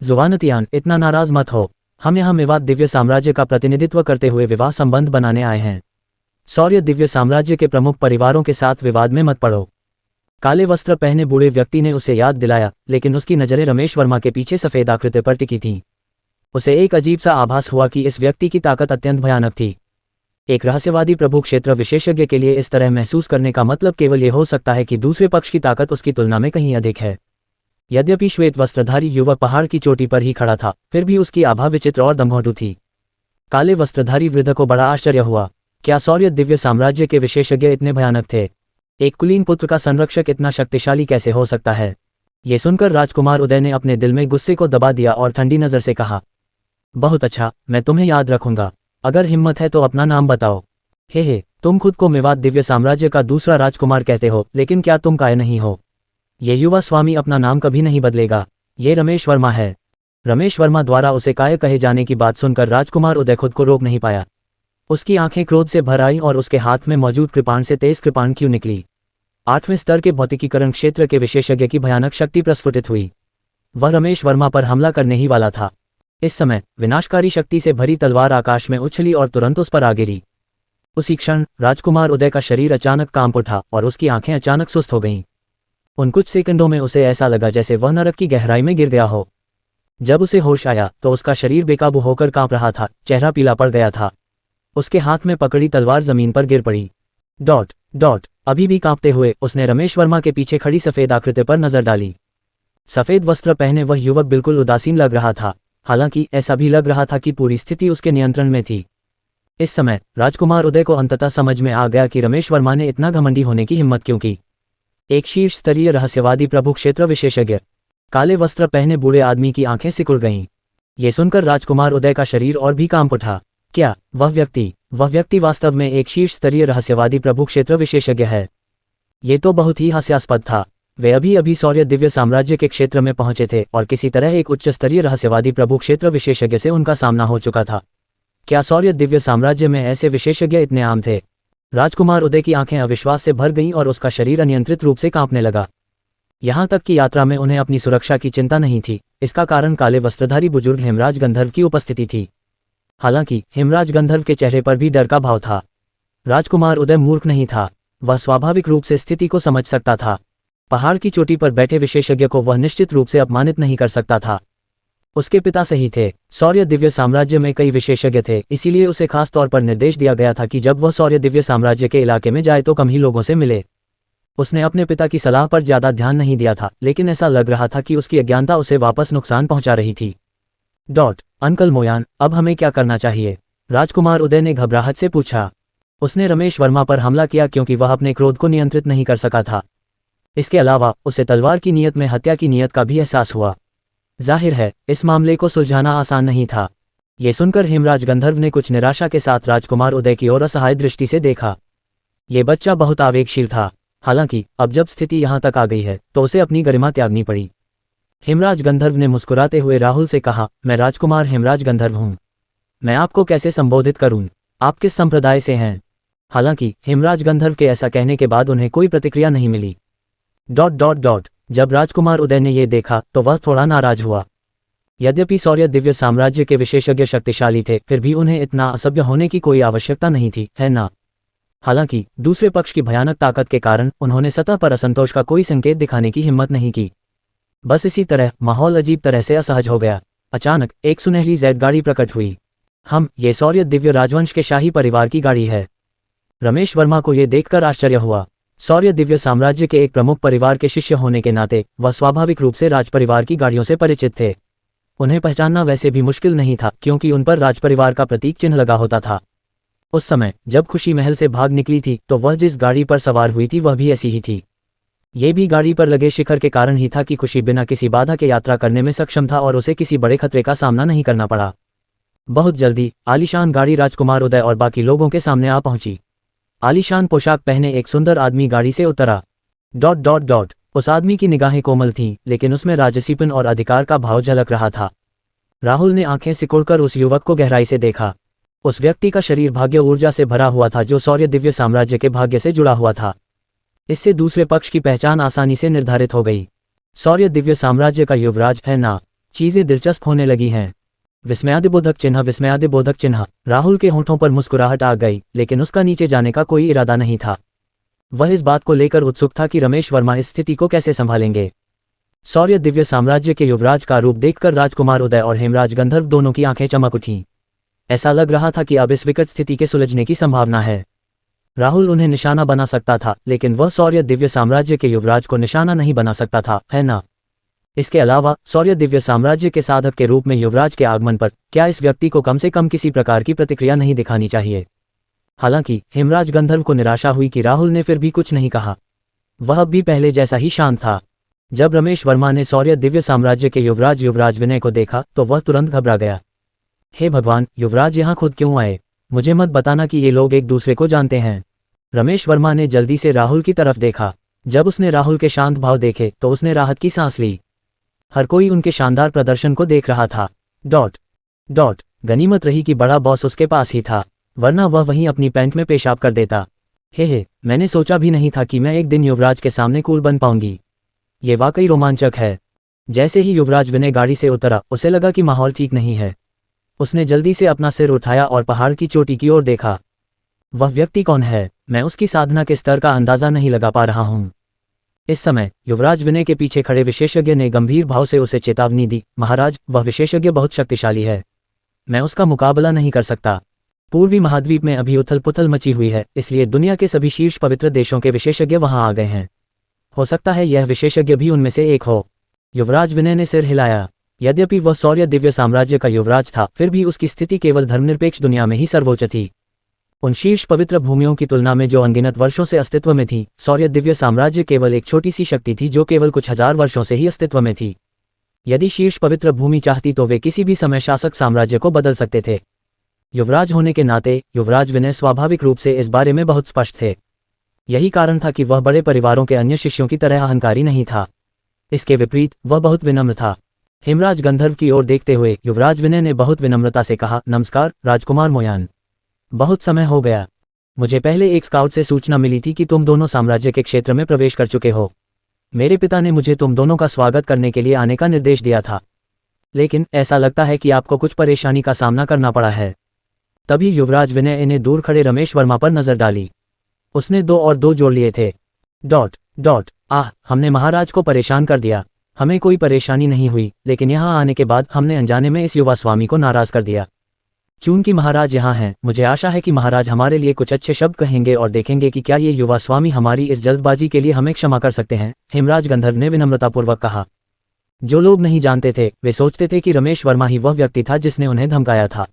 जुवानतियान, इतना नाराज मत हो। हम यहाँ मेवात दिव्य साम्राज्य का प्रतिनिधित्व करते हुए विवाह संबंध बनाने आए हैं। सौर्य दिव्य साम्राज्य के प्रमुख परिवारों के साथ विवाद में मत पड़ो। काले वस्त्र पहने बूढ़े व्यक्ति ने उसे याद दिलाया, लेकिन उसकी नजरें रमेश वर्मा के पीछे सफेद आकृति पर टिकी थीं। उसे एक अजीब सा आभास हुआ कि इस व्यक्ति की ताकत अत्यंत भयानक थी। एक रहस्यवादी प्रभु क्षेत्र विशेषज्ञ के लिए इस तरह महसूस करने का मतलब केवल ये हो सकता है कि दूसरे पक्ष की ताकत उसकी तुलना में कहीं अधिक है। यद्यपि श्वेत वस्त्रधारी युवक पहाड़ की चोटी पर ही खड़ा था, फिर भी उसकी आभा विचित्र और दमघोंटू थी। काले वस्त्रधारी वृद्ध को बड़ा आश्चर्य हुआ। क्या सौर्य दिव्य साम्राज्य के विशेषज्ञ इतने भयानक थे? एक कुलीन पुत्र का संरक्षक इतना शक्तिशाली कैसे हो सकता है? ये सुनकर राजकुमार उदय ने अपने दिल में गुस्से को दबा दिया और ठंडी नजर से कहा, बहुत अच्छा, मैं तुम्हें याद रखूंगा। अगर हिम्मत है तो अपना नाम बताओ। हे, तुम खुद को मेवात दिव्य साम्राज्य का दूसरा राजकुमार कहते हो, लेकिन क्या तुम काय नहीं हो? ये युवा स्वामी अपना नाम कभी नहीं बदलेगा। ये रमेश वर्मा है। रमेश वर्मा द्वारा उसे काय कहे जाने की बात सुनकर राजकुमार उदय खुद को रोक नहीं पाया। उसकी आंखें क्रोध से भर आईं और उसके हाथ में मौजूद कृपाण से तेज कृपाण क्यों निकली। 8वें स्तर के भौतिकीकरण क्षेत्र के विशेषज्ञ की भयानक शक्ति प्रस्फुटित हुई। वह रमेश वर्मा पर हमला करने ही वाला था। इस समय विनाशकारी शक्ति से भरी तलवार आकाश में उछली और तुरंत उस पर आ गिरी। उसी क्षण राजकुमार उदय का शरीर अचानक कांप उठा और उसकी आंखें अचानक सुस्त हो गईं। उन कुछ सेकंडों में उसे ऐसा लगा जैसे वह नरक की गहराई में गिर गया हो। जब उसे होश आया तो उसका शरीर बेकाबू होकर कांप रहा था, चेहरा पीला पड़ गया था। उसके हाथ में पकड़ी तलवार जमीन पर गिर पड़ी। डॉट डॉट अभी भी कांपते हुए उसने रमेश वर्मा के पीछे खड़ी सफेद आकृति पर नजर डाली। सफेद वस्त्र पहने वह युवक बिल्कुल उदासीन लग रहा था, हालांकि ऐसा भी लग रहा था कि पूरी स्थिति उसके नियंत्रण में थी। इस समय राजकुमार उदय को अंततः समझ में आ गया कि रमेश वर्मा ने इतना घमंडी होने की हिम्मत क्यों की। एक शीर्ष स्तरीय रहस्यवादी प्रभु क्षेत्र विशेषज्ञ, काले वस्त्र पहने बूढ़े आदमी की आंखें सिकुड़ गईं। ये सुनकर राजकुमार उदय का शरीर और भी कांप उठा। क्या वह व्यक्ति वास्तव में एक शीर्ष स्तरीय रहस्यवादी प्रभु क्षेत्र विशेषज्ञ है? ये तो बहुत ही हास्यास्पद था। वे अभी अभी सौर्य दिव्य साम्राज्य के क्षेत्र में पहुंचे थे और किसी तरह एक उच्च स्तरीय रहस्यवादी प्रभु क्षेत्र विशेषज्ञ से उनका सामना हो चुका था। क्या सौर्य दिव्य साम्राज्य में ऐसे विशेषज्ञ इतने आम थे? राजकुमार उदय की आंखें अविश्वास से भर गईं और उसका शरीर अनियंत्रित रूप से कांपने लगा। यहाँ तक कि यात्रा में उन्हें अपनी सुरक्षा की चिंता नहीं थी। इसका कारण काले वस्त्रधारी बुजुर्ग हेमराज गंधर्व की उपस्थिति थी। हालांकि हेमराज गंधर्व के चेहरे पर भी डर का भाव था। राजकुमार उदय मूर्ख नहीं था, वह स्वाभाविक रूप से स्थिति को समझ सकता था। पहाड़ की चोटी पर बैठे विशेषज्ञ को वह निश्चित रूप से अपमानित नहीं कर सकता था। उसके पिता सही थे, सौर्य दिव्य साम्राज्य में कई विशेषज्ञ थे, इसीलिए उसे खास तौर पर निर्देश दिया गया था कि जब वह सौर्य दिव्य साम्राज्य के इलाके में जाए तो कम ही लोगों से मिले। उसने अपने पिता की सलाह पर ज्यादा ध्यान नहीं दिया था, लेकिन ऐसा लग रहा था कि उसकी अज्ञानता उसे वापस नुकसान पहुंचा रही थी। अंकल मोयान, अब हमें क्या करना चाहिए? राजकुमार उदय ने घबराहट से पूछा। उसने रमेश वर्मा पर हमला किया क्योंकि वह अपने क्रोध को नियंत्रित नहीं कर सका था। इसके अलावा उसे तलवार की नीयत में हत्या की नीयत का भी एहसास हुआ। जाहिर है इस मामले को सुलझाना आसान नहीं था। ये सुनकर हेमराज गंधर्व ने कुछ निराशा के साथ राजकुमार उदय की ओर असहाय दृष्टि से देखा। ये बच्चा बहुत आवेगशील था, हालांकि अब जब स्थिति यहाँ तक आ गई है तो उसे अपनी गरिमा त्यागनी पड़ी। हेमराज गंधर्व ने मुस्कुराते हुए राहुल से कहा, मैं राजकुमार हेमराज गंधर्व हूँ। मैं आपको कैसे संबोधित करूँ? आप किस संप्रदाय से हैं? हालांकि हेमराज गंधर्व के ऐसा कहने के बाद उन्हें कोई प्रतिक्रिया नहीं मिली। जब राजकुमार उदय ने ये देखा तो वह थोड़ा नाराज हुआ। यद्यपि सौर्य दिव्य साम्राज्य के विशेषज्ञ शक्तिशाली थे, फिर भी उन्हें इतना असभ्य होने की कोई आवश्यकता नहीं थी, है ना? हालांकि दूसरे पक्ष की भयानक ताकत के कारण उन्होंने सतह पर असंतोष का कोई संकेत दिखाने की हिम्मत नहीं की। बस इसी तरह माहौल अजीब तरह से असहज हो गया। अचानक एक सुनहरी जेड गाड़ी प्रकट हुई। ये सौर्य दिव्य राजवंश के शाही परिवार की गाड़ी है। रमेश वर्मा को यह देखकर आश्चर्य हुआ। सौर्य दिव्य साम्राज्य के एक प्रमुख परिवार के शिष्य होने के नाते वह स्वाभाविक रूप से राजपरिवार की गाड़ियों से परिचित थे। उन्हें पहचानना वैसे भी मुश्किल नहीं था क्योंकि उन पर राजपरिवार का प्रतीक चिन्ह लगा होता था। उस समय जब खुशी महल से भाग निकली थी तो वह जिस गाड़ी पर सवार हुई थी वह भी ऐसी ही थी। ये भी गाड़ी पर लगे शिखर के कारण ही था कि खुशी बिना किसी बाधा के यात्रा करने में सक्षम था और उसे किसी बड़े खतरे का सामना नहीं करना पड़ा। बहुत जल्दी आलीशान गाड़ी राजकुमार उदय और बाकी लोगों के सामने आ पहुंची। आलीशान पोशाक पहने एक सुंदर आदमी गाड़ी से उतरा। उस आदमी की निगाहें कोमल थीं, लेकिन उसमें राजसीपन और अधिकार का भाव झलक रहा था। राहुल ने आंखें सिकुड़कर उस युवक को गहराई से देखा। उस व्यक्ति का शरीर भाग्य ऊर्जा से भरा हुआ था जो सौर्य दिव्य साम्राज्य के भाग्य से जुड़ा हुआ था। इससे दूसरे पक्ष की पहचान आसानी से निर्धारित हो गई। सौर्य दिव्य साम्राज्य का युवराज, है ना? चीजें दिलचस्प होने लगी हैं। विस्मयादिबोधक चिन्ह। राहुल के होंठों पर मुस्कुराहट आ गई, लेकिन उसका नीचे जाने का कोई इरादा नहीं था। वह इस बात को लेकर उत्सुक था कि रमेश वर्मा इस स्थिति को कैसे संभालेंगे। सौर्य दिव्य साम्राज्य के युवराज का रूप देखकर राजकुमार उदय और हेमराज गंधर्व दोनों की आंखें चमक उठीं। ऐसा लग रहा था कि अब इस विकट स्थिति के सुलझने की संभावना है। राहुल उन्हें निशाना बना सकता था, लेकिन वह सौर्य दिव्य साम्राज्य के युवराज को निशाना नहीं बना सकता था, है ना? इसके अलावा सौर्य दिव्य साम्राज्य के साधक के रूप में युवराज के आगमन पर क्या इस व्यक्ति को कम से कम किसी प्रकार की प्रतिक्रिया नहीं दिखानी चाहिए? हालांकि हेमराज गंधर्व को निराशा हुई कि राहुल ने फिर भी कुछ नहीं कहा। वह अब भी पहले जैसा ही शांत था। जब रमेश वर्मा ने सौर्य दिव्य साम्राज्य के युवराज विनय को देखा तो वह तुरंत घबरा गया। हे भगवान, युवराज यहाँ खुद क्यों आए? मुझे मत बताना कि ये लोग एक दूसरे को जानते हैं। रमेश वर्मा ने जल्दी से राहुल की तरफ देखा। जब उसने राहुल के शांत भाव देखे तो उसने राहत की सांस ली। हर कोई उनके शानदार प्रदर्शन को देख रहा था। डॉट डॉट गनीमत रही कि बड़ा बॉस उसके पास ही था, वरना वह वहीं अपनी पैंट में पेशाब कर देता। हे, मैंने सोचा भी नहीं था कि मैं एक दिन युवराज के सामने कूल बन पाऊंगी। ये वाकई रोमांचक है। जैसे ही युवराज विनय गाड़ी से उतरा, उसे लगा कि माहौल ठीक नहीं है। उसने जल्दी से अपना सिर उठाया और पहाड़ की चोटी की ओर देखा। वह व्यक्ति कौन है? मैं उसकी साधना के स्तर का अंदाजा नहीं लगा पा रहा हूं। इस समय युवराज विनय के पीछे खड़े विशेषज्ञ ने गंभीर भाव से उसे चेतावनी दी। महाराज, वह विशेषज्ञ बहुत शक्तिशाली है, मैं उसका मुकाबला नहीं कर सकता। पूर्वी महाद्वीप में अभी उथल पुथल मची हुई है, इसलिए दुनिया के सभी शीर्ष पवित्र देशों के विशेषज्ञ वहां आ गए हैं। हो सकता है यह विशेषज्ञ भी उनमें से एक हो। युवराज विनय ने सिर हिलाया। यद्यपि वह सौर्य दिव्य साम्राज्य का युवराज था, फिर भी उसकी स्थिति केवल धर्मनिरपेक्ष दुनिया में ही सर्वोच्च थी। उन शीर्ष पवित्र भूमियों की तुलना में जो अनगिनत वर्षों से अस्तित्व में थी, सौर्य दिव्य साम्राज्य केवल एक छोटी सी शक्ति थी जो केवल कुछ हजार वर्षों से ही अस्तित्व में थी। यदि शीर्ष पवित्र भूमि चाहती तो वे किसी भी समय शासक साम्राज्य को बदल सकते थे। युवराज होने के नाते युवराज विनय स्वाभाविक रूप से इस बारे में बहुत स्पष्ट थे। यही कारण था कि वह बड़े परिवारों के अन्य शिष्यों की तरह अहंकारी नहीं था। इसके विपरीत वह बहुत विनम्र था। हेमराज गंधर्व की ओर देखते हुए युवराज विनय ने बहुत विनम्रता से कहा, नमस्कार राजकुमार मोयान, बहुत समय हो गया। मुझे पहले एक स्काउट से सूचना मिली थी कि तुम दोनों साम्राज्य के क्षेत्र में प्रवेश कर चुके हो। मेरे पिता ने मुझे तुम दोनों का स्वागत करने के लिए आने का निर्देश दिया था, लेकिन ऐसा लगता है कि आपको कुछ परेशानी का सामना करना पड़ा है। तभी युवराज विनय ने दूर खड़े रमेश वर्मा पर नजर डाली। उसने 2 और 2 जोड़ लिए थे। डॉट डॉट आह, हमने महाराज को परेशान कर दिया। हमें कोई परेशानी नहीं हुई, लेकिन यहाँ आने के बाद हमने अनजाने में इस युवा स्वामी को नाराज कर दिया। चूंकि महाराज यहाँ हैं, मुझे आशा है कि महाराज हमारे लिए कुछ अच्छे शब्द कहेंगे और देखेंगे कि क्या ये युवा स्वामी हमारी इस जल्दबाजी के लिए हमें क्षमा कर सकते हैं। हेमराज गंधर्व ने विनम्रतापूर्वक कहा। जो लोग नहीं जानते थे वे सोचते थे कि रमेश वर्मा ही वह व्यक्ति था जिसने उन्हें धमकाया था।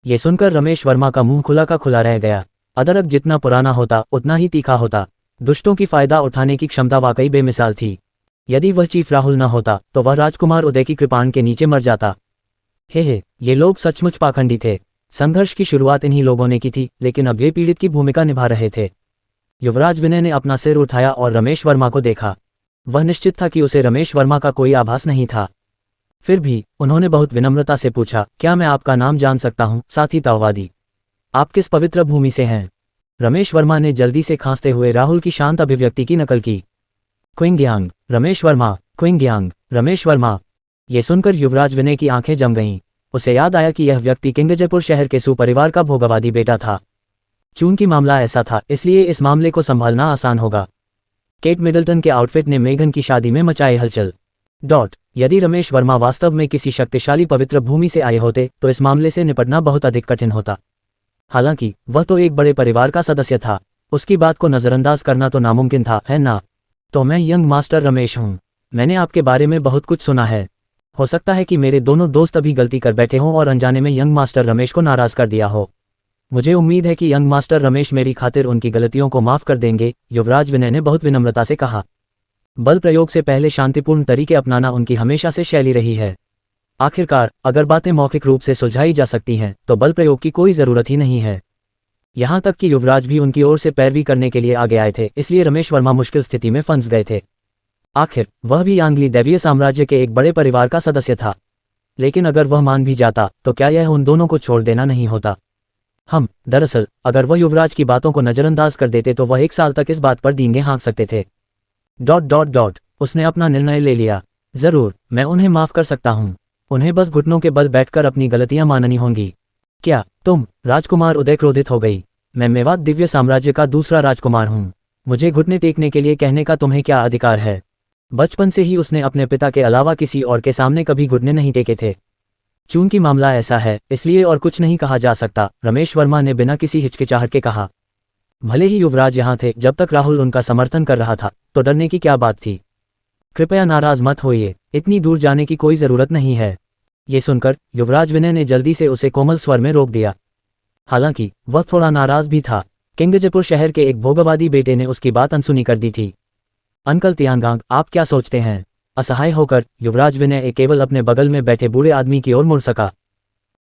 ये सुनकर रमेश वर्मा का मुंह खुला का खुला रह गया। अदरक जितना पुराना होता उतना ही तीखा होता। दुष्टों की फायदा उठाने की क्षमता वाकई बेमिसाल थी। यदि वह चीफ राहुल न होता तो वह राजकुमार उदय की कृपाण के नीचे मर जाता। हे, ये लोग सचमुच पाखंडी थे। संघर्ष की शुरुआत इन्हीं लोगों ने की थी, लेकिन अब ये पीड़ित की भूमिका निभा रहे थे। युवराज विनय ने अपना सिर उठाया और रमेश वर्मा को देखा। वह निश्चित था कि उसे रमेश वर्मा का कोई आभास नहीं था। फिर भी उन्होंने बहुत विनम्रता से पूछा, क्या मैं आपका नाम जान सकता हूँ साथी ताओवादी? आप किस पवित्र भूमि से हैं? रमेश वर्मा ने जल्दी से खांसते हुए राहुल की शांत अभिव्यक्ति की नकल की। क्विंगयांग, रमेश वर्मा, क्विंगयांग, रमेश वर्मा। ये सुनकर युवराज विनय की आंखें जम गईं। उसे याद आया कि यह व्यक्ति किंगजयपुर शहर के सुपरिवार का भोगवादी बेटा था। चूंकि मामला ऐसा था, इसलिए इस मामले को संभालना आसान होगा। केट मिडल्टन के आउटफिट ने मेघन की शादी में मचाई हलचल। डॉट यदि रमेश वर्मा वास्तव में किसी शक्तिशाली पवित्र भूमि से आए होते तो इस मामले से निपटना बहुत अधिक कठिन होता। हालांकि वह तो एक बड़े परिवार का सदस्य था, उसकी बात को नजरअंदाज करना तो नामुमकिन था, है ना? तो मैं यंग मास्टर रमेश हूँ। मैंने आपके बारे में बहुत कुछ सुना है। हो सकता है कि मेरे दोनों दोस्त अभी गलती कर बैठे हों और अनजाने में यंग मास्टर रमेश को नाराज कर दिया हो। मुझे उम्मीद है कि यंग मास्टर रमेश मेरी खातिर उनकी गलतियों को माफ कर देंगे, युवराज विनय ने बहुत विनम्रता से कहा। बल प्रयोग से पहले शांतिपूर्ण तरीके अपनाना उनकी हमेशा से शैली रही है। आखिरकार अगर बातें मौखिक रूप से सुलझाई जा सकती हैं तो बल प्रयोग की कोई जरूरत ही नहीं है। यहाँ तक कि युवराज भी उनकी ओर से पैरवी करने के लिए आगे आए थे, इसलिए रमेश वर्मा मुश्किल स्थिति में फंस गए थे। आखिर वह भी यांगली दैवीय साम्राज्य के एक बड़े परिवार का सदस्य था। लेकिन अगर वह मान भी जाता तो क्या यह उन दोनों को छोड़ देना नहीं होता? दरअसल अगर वह युवराज की बातों को नजरअंदाज कर देते तो वह 1 साल तक इस बात पर डींगे हाँक सकते थे। उसने अपना निर्णय ले लिया। जरूर, मैं उन्हें माफ कर सकता हूँ। उन्हें बस घुटनों के बल बैठकर अपनी गलतियां माननी होंगी। क्या तुम? राजकुमार उदय क्रोधित हो गई। मैं मेवात दिव्य साम्राज्य का दूसरा राजकुमार हूँ। मुझे घुटने टेकने के लिए कहने का तुम्हें क्या अधिकार है? बचपन से ही उसने अपने पिता के अलावा किसी और के सामने कभी घुटने नहीं टेके थे। चूंकि मामला ऐसा है इसलिए और कुछ नहीं कहा जा सकता, रमेश वर्मा ने बिना किसी हिचकिचाहट के कहा। भले ही युवराज यहाँ थे जब तक राहुल उनका समर्थन कर रहा था, तो डरने की क्या बात थी? कृपया नाराज मत होइए, इतनी दूर जाने की कोई जरूरत नहीं है। ये सुनकर युवराज विनय ने जल्दी से उसे कोमल स्वर में रोक दिया। हालांकि वह थोड़ा नाराज भी था। किंगजयपुर शहर के एक भोगवादी बेटे ने उसकी बात अनसुनी कर दी थी। अंकल तियांगांग, आप क्या सोचते हैं? असहाय होकर युवराज विनय केवल अपने बगल में बैठे बूढ़े आदमी की ओर मुड़ सका।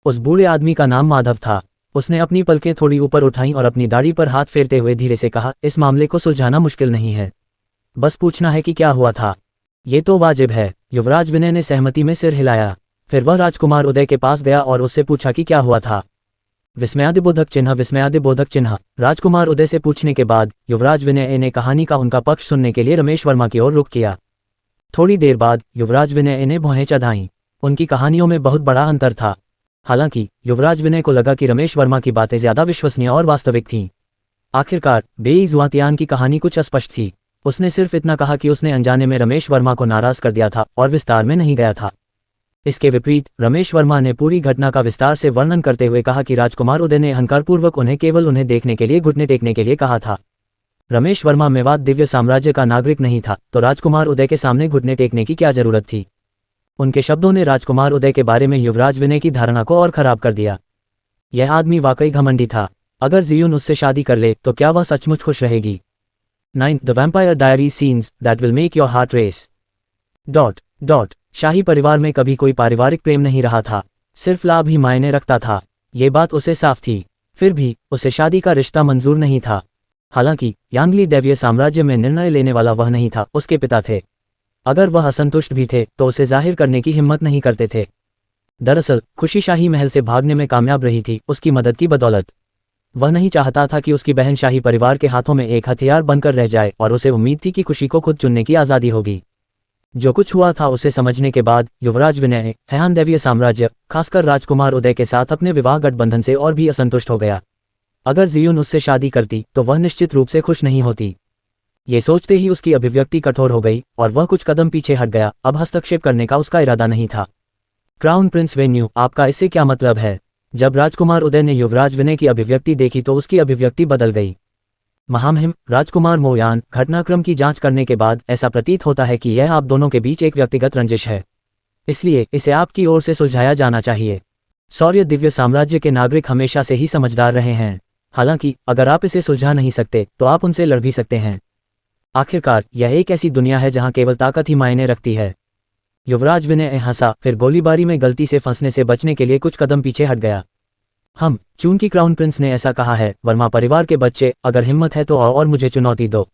उस बूढ़े आदमी का नाम माधव था। उसने अपनी पलकें थोड़ी ऊपर उठाईं और अपनी दाढ़ी पर हाथ फेरते हुए धीरे से कहा, इस मामले को सुलझाना मुश्किल नहीं है, बस पूछना है कि क्या हुआ था। ये तो वाजिब है। युवराज विनय ने सहमति में सिर हिलाया। फिर वह राजकुमार उदय के पास गया और उससे पूछा कि क्या हुआ था। विस्मयादिबोधक चिन्ह, विस्मयादिबोधक चिन्ह। राजकुमार उदय से पूछने के बाद युवराज विनय ने कहानी का उनका पक्ष सुनने के लिए रमेश वर्मा की ओर रुख किया। थोड़ी देर बाद युवराज विनय ने भौहें चढ़ाईं। उनकी कहानियों में बहुत बड़ा अंतर था। हालांकि युवराज विनय को लगा कि रमेश वर्मा की बातें ज्यादा विश्वसनीय और वास्तविक थीं। आखिरकार बेईजुआतियान की कहानी कुछ अस्पष्ट थी। उसने सिर्फ इतना कहा कि उसने अनजाने में रमेश वर्मा को नाराज कर दिया था और विस्तार में नहीं गया था। इसके विपरीत रमेश वर्मा ने पूरी घटना का विस्तार से वर्णन करते हुए कहा कि राजकुमार उदय ने अहंकारपूर्वक उन्हें केवल उन्हें देखने के लिए घुटने टेकने के लिए कहा था। रमेश वर्मा मेवात दिव्य साम्राज्य का नागरिक नहीं था, तो राजकुमार उदय के सामने घुटने टेकने की क्या जरूरत थी। उनके शब्दों ने राजकुमार उदय के बारे में युवराज विनय की धारणा को और खराब कर दिया। यह आदमी वाकई घमंडी था। अगर जियून उससे शादी कर ले तो क्या वह सचमुच खुश रहेगी। 9. The vampire diary scenes that will make your heart race. शाही परिवार में कभी कोई पारिवारिक प्रेम नहीं रहा था, सिर्फ लाभ ही मायने रखता था। ये बात उसे साफ थी। फिर भी उसे शादी का रिश्ता मंजूर नहीं था। हालांकि यांगली दैवीय साम्राज्य में निर्णय लेने वाला वह नहीं था, उसके पिता थे। अगर वह असंतुष्ट भी थे तो उसे जाहिर करने की हिम्मत नहीं करते थे। दरअसल खुशी शाही महल से भागने में कामयाब रही थी उसकी मदद की बदौलत। वह नहीं चाहता था कि उसकी बहन शाही परिवार के हाथों में एक हथियार बनकर रह जाए और उसे उम्मीद थी कि खुशी को खुद चुनने की आज़ादी होगी। जो कुछ हुआ था उसे समझने के बाद युवराज विनय हैहान दैवीय साम्राज्य, खासकर राजकुमार उदय के साथ अपने विवाह गठबंधन से और भी असंतुष्ट हो गया। अगर जियून उससे शादी करती तो वह निश्चित रूप से खुश नहीं होती। ये सोचते ही उसकी अभिव्यक्ति कठोर हो गई और वह कुछ कदम पीछे हट गया। अब हस्तक्षेप करने का उसका इरादा नहीं था। क्राउन प्रिंस वेन्यू, आपका इससे क्या मतलब है। जब राजकुमार उदय ने युवराज विनय की अभिव्यक्ति देखी तो उसकी अभिव्यक्ति बदल गई। महामहिम राजकुमार मोयान, घटनाक्रम की जांच करने के बाद ऐसा प्रतीत होता है कि यह आप दोनों के बीच एक व्यक्तिगत रंजिश है, इसलिए इसे आपकी ओर से सुलझाया जाना चाहिए। शौर्य दिव्य साम्राज्य के नागरिक हमेशा से ही समझदार रहे हैं। हालांकि अगर आप इसे सुलझा नहीं सकते तो आप उनसे लड़ भी सकते हैं। आखिरकार यह एक ऐसी दुनिया है जहां केवल ताकत ही मायने रखती है। युवराज विनय हंसा, फिर गोलीबारी में गलती से फंसने से बचने के लिए कुछ कदम पीछे हट गया। चूंकि क्राउन प्रिंस ने ऐसा कहा है, वर्मा परिवार के बच्चे, अगर हिम्मत है तो आओ और मुझे चुनौती दो।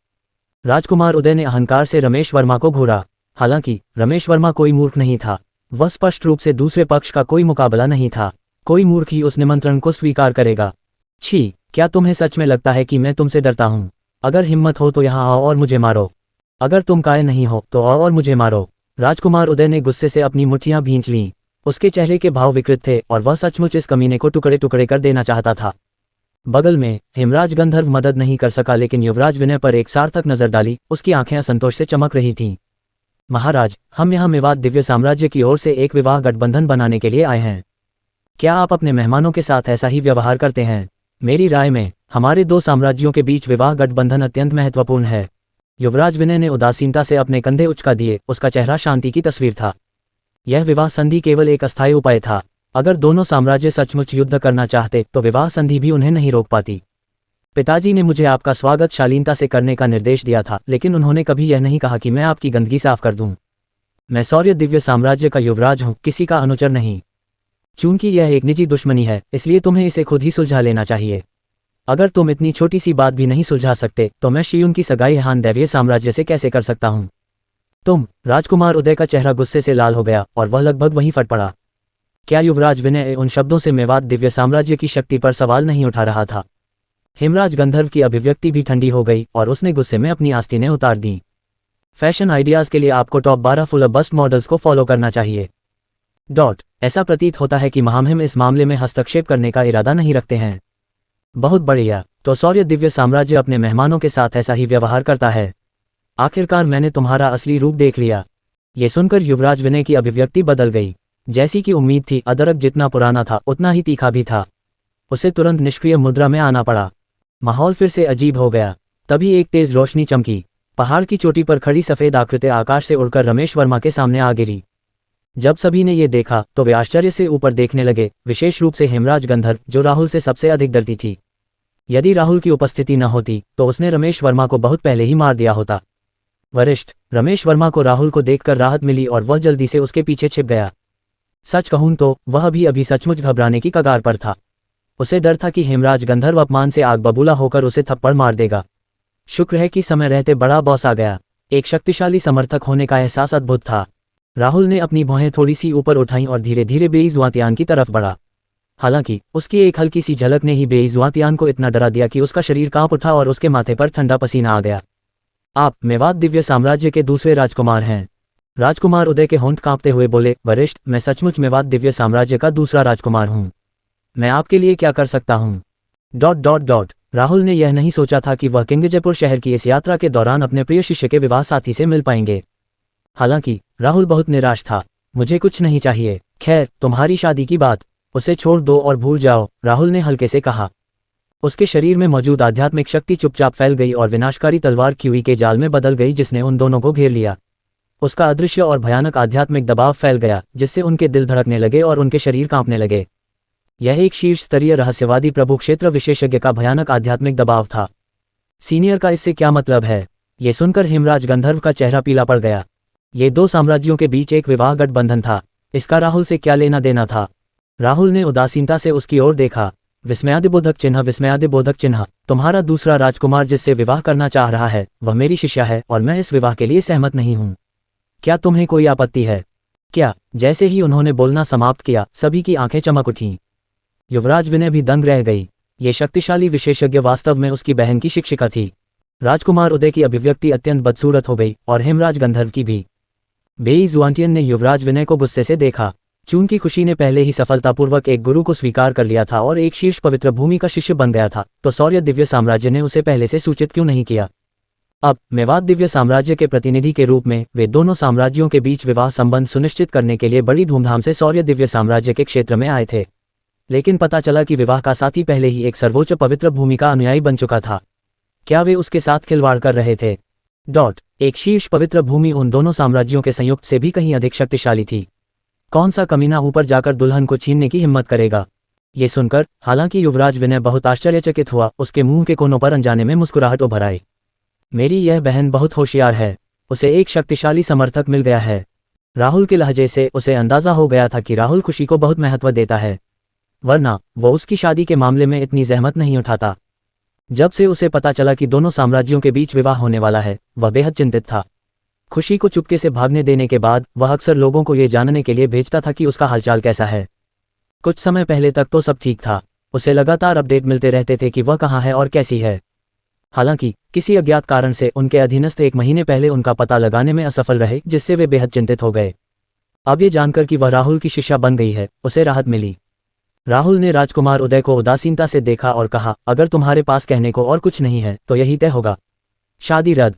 राजकुमार उदय ने अहंकार से रमेश वर्मा को घूरा। हालांकि रमेश वर्मा कोई मूर्ख नहीं था। वह स्पष्ट रूप से दूसरे पक्ष का कोई मुकाबला नहीं था। कोई मूर्ख ही उस निमंत्रण को स्वीकार करेगा। छी, क्या तुम्हें सच में लगता है कि मैं तुमसे डरता हूं? अगर हिम्मत हो तो यहाँ आओ और मुझे मारो। अगर तुम काय नहीं हो तो आओ और मुझे मारो। राजकुमार उदय ने गुस्से से अपनी मुट्ठियां भींच लीं। उसके चेहरे के भाव विकृत थे और वह सचमुच इस कमीने को टुकड़े टुकड़े कर देना चाहता था। बगल में हेमराज गंधर्व मदद नहीं कर सका, लेकिन युवराज विनय पर एक सार्थक नजर डाली। उसकी आंखें संतोष से चमक रही थीं। महाराज, हम यहाँ मेवात दिव्य साम्राज्य की ओर से एक विवाह गठबंधन बनाने के लिए आए हैं। क्या आप अपने मेहमानों के साथ ऐसा ही व्यवहार करते हैं? मेरी राय में हमारे दो साम्राज्यों के बीच विवाह गठबंधन अत्यंत महत्वपूर्ण है। युवराज विनय ने उदासीनता से अपने कंधे उचका दिए। उसका चेहरा शांति की तस्वीर था। यह विवाह संधि केवल एक अस्थायी उपाय था। अगर दोनों साम्राज्य सचमुच युद्ध करना चाहते तो विवाह संधि भी उन्हें नहीं रोक पाती। पिताजी ने मुझे आपका स्वागत शालीनता से करने का निर्देश दिया था, लेकिन उन्होंने कभी यह नहीं कहा कि मैं आपकी गंदगी साफ कर दूं। मैं शौर्य दिव्य साम्राज्य का युवराज हूं, किसी का अनुचर नहीं। चूंकि यह एक निजी दुश्मनी है, इसलिए तुम्हें इसे खुद ही सुलझा लेना चाहिए। अगर तुम इतनी छोटी सी बात भी नहीं सुलझा सकते तो मैं शियुन की सगाई हैहान दैवीय साम्राज्य से कैसे कर सकता हूं? राजकुमार उदय का चेहरा गुस्से से लाल हो गया और वह लगभग वहीं फट पड़ा। क्या युवराज विनय उन शब्दों से मेवात दिव्य साम्राज्य की शक्ति पर सवाल नहीं उठा रहा था? हेमराज गंधर्व की अभिव्यक्ति भी ठंडी हो गई और उसने गुस्से में अपनी आस्तीनें उतार दी। फैशन आइडियाज के लिए आपको टॉप 12 फुल बस्ट मॉडल्स को फॉलो करना चाहिए। ऐसा प्रतीत होता है कि महामहिम इस मामले में हस्तक्षेप करने का इरादा नहीं रखते हैं। बहुत बढ़िया, तो शौर्य दिव्य साम्राज्य अपने मेहमानों के साथ ऐसा ही व्यवहार करता है। आखिरकार मैंने तुम्हारा असली रूप देख लिया। ये सुनकर युवराज विनय की अभिव्यक्ति बदल गई। जैसी कि उम्मीद थी, अदरक जितना पुराना था उतना ही तीखा भी था। उसे तुरंत निष्क्रिय मुद्रा में आना पड़ा। माहौल फिर से अजीब हो गया। तभी एक तेज रोशनी चमकी। पहाड़ की चोटी पर खड़ी सफेद आकृति आकाश से उड़कर रमेश वर्मा के सामने आ गिरी। जब सभी ने ये देखा तो वे आश्चर्य से ऊपर देखने लगे, विशेष रूप से हेमराज गंधर्व, जो राहुल से सबसे अधिक डरती थी। यदि राहुल की उपस्थिति न होती तो उसने रमेश वर्मा को बहुत पहले ही मार दिया होता। वरिष्ठ रमेश वर्मा को राहुल को देखकर राहत मिली और वह जल्दी से उसके पीछे छिप गया। सच कहूं तो वह भी अभी सचमुच घबराने की कगार पर था। उसे डर था कि हेमराज गंधर्व अपमान से आग बबूला होकर उसे थप्पड़ मार देगा। शुक्र है कि समय रहते बड़ा बॉस आ गया। एक शक्तिशाली समर्थक होने का एहसास अद्भुत था। राहुल ने अपनी भौहें थोड़ी सी ऊपर उठाईं और धीरे धीरे बेईज़्ज़्वातियान की तरफ बढ़ा। हालांकि उसकी एक हल्की सी झलक ने ही बेईज़्ज़्वातियान को इतना डरा दिया कि उसका शरीर कांप उठा और उसके माथे पर ठंडा पसीना आ गया। आप मेवात दिव्य साम्राज्य के दूसरे राजकुमार हैं। राजकुमार उदय के होंठ कांपते हुए बोले, वरिष्ठ, मैं सचमुच मेवात दिव्य साम्राज्य का दूसरा राजकुमार हूँ। मैं आपके लिए क्या कर सकता हूँ? राहुल ने यह नहीं सोचा था कि वह किंगजयपुर शहर की इस यात्रा के दौरान अपने प्रिय शिष्य के विवाह साथी से मिल पाएंगे। हालांकि राहुल बहुत निराश था। मुझे कुछ नहीं चाहिए। खैर, तुम्हारी शादी की बात, उसे छोड़ दो और भूल जाओ, राहुल ने हल्के से कहा। उसके शरीर में मौजूद आध्यात्मिक शक्ति चुपचाप फैल गई और विनाशकारी तलवार क्यूई के जाल में बदल गई जिसने उन दोनों को घेर लिया। उसका अदृश्य और भयानक आध्यात्मिक दबाव फैल गया जिससे उनके दिल धड़कने लगे और उनके शरीर कांपने लगे। यह एक शीर्ष स्तरीय रहस्यवादी प्रभु क्षेत्र विशेषज्ञ का भयानक आध्यात्मिक दबाव था। सीनियर का इससे क्या मतलब है? ये सुनकर हेमराज गंधर्व का चेहरा पीला पड़ गया। ये दो साम्राज्यों के बीच एक विवाह गठबंधन था। इसका राहुल से क्या लेना देना था? राहुल ने उदासीनता से उसकी ओर देखा। विस्मयादिबोधक चिन्ह, तुम्हारा दूसरा राजकुमार जिससे विवाह करना चाह रहा है वह मेरी शिष्या है और मैं इस विवाह के लिए सहमत नहीं हूं। क्या तुम्हें कोई आपत्ति है क्या? जैसे ही उन्होंने बोलना समाप्त किया, सभी की आंखें चमक उठीं। युवराज विनय भी दंग रह गई। ये शक्तिशाली विशेषज्ञ वास्तव में उसकी बहन की शिक्षिका थी। राजकुमार उदय की अभिव्यक्ति अत्यंत बदसूरत हो गई और हेमराज गंधर्व की भी। बेईज़्ज़्वातियन ने युवराज विनय को गुस्से से देखा। चून की खुशी ने पहले ही सफलतापूर्वक एक गुरु को स्वीकार कर लिया था और एक शीर्ष पवित्र भूमि का शिष्य बन गया था, तो सौर्य दिव्य साम्राज्य ने उसे पहले से सूचित क्यों नहीं किया? अब मेवात दिव्य साम्राज्य के प्रतिनिधि के रूप में वे दोनों साम्राज्यों के बीच विवाह संबंध सुनिश्चित करने के लिए बड़ी धूमधाम से सौर्य दिव्य साम्राज्य के क्षेत्र में आए थे। लेकिन पता चला कि विवाह का साथी पहले ही एक सर्वोच्च पवित्र भूमि का अनुयायी बन चुका था। क्या वे उसके साथ खिलवाड़ कर रहे थे? एक शीर्ष पवित्र भूमि उन दोनों साम्राज्यों के संयुक्त से भी कहीं अधिक शक्तिशाली थी। कौन सा कमीना ऊपर जाकर दुल्हन को छीनने की हिम्मत करेगा? ये सुनकर हालांकि युवराज विनय बहुत आश्चर्यचकित हुआ, उसके मुंह के कोनों पर अनजाने में मुस्कुराहट उभर आई। मेरी यह बहन बहुत होशियार है। उसे एक शक्तिशाली समर्थक मिल गया है। राहुल के लहजे से उसे अंदाजा हो गया था कि राहुल खुशी को बहुत महत्व देता है, वरना वो उसकी शादी के मामले में इतनी जहमत नहीं उठाता। जब से उसे पता चला कि दोनों साम्राज्यों के बीच विवाह होने वाला है, वह बेहद चिंतित था। खुशी को चुपके से भागने देने के बाद वह अक्सर लोगों को ये जानने के लिए भेजता था कि उसका हालचाल कैसा है। कुछ समय पहले तक तो सब ठीक था। उसे लगातार अपडेट मिलते रहते थे कि वह कहाँ है और कैसी है। हालांकि किसी अज्ञात कारण से उनके अधीनस्थ 1 महीने पहले उनका पता लगाने में असफल रहे, जिससे वे बेहद चिंतित हो गए। अब ये जानकर कि वह राहुल की शिष्या बन गई है, उसे राहत मिली। राहुल ने राजकुमार उदय को उदासीनता से देखा और कहा, अगर तुम्हारे पास कहने को और कुछ नहीं है तो यही तय होगा। शादी रद्द।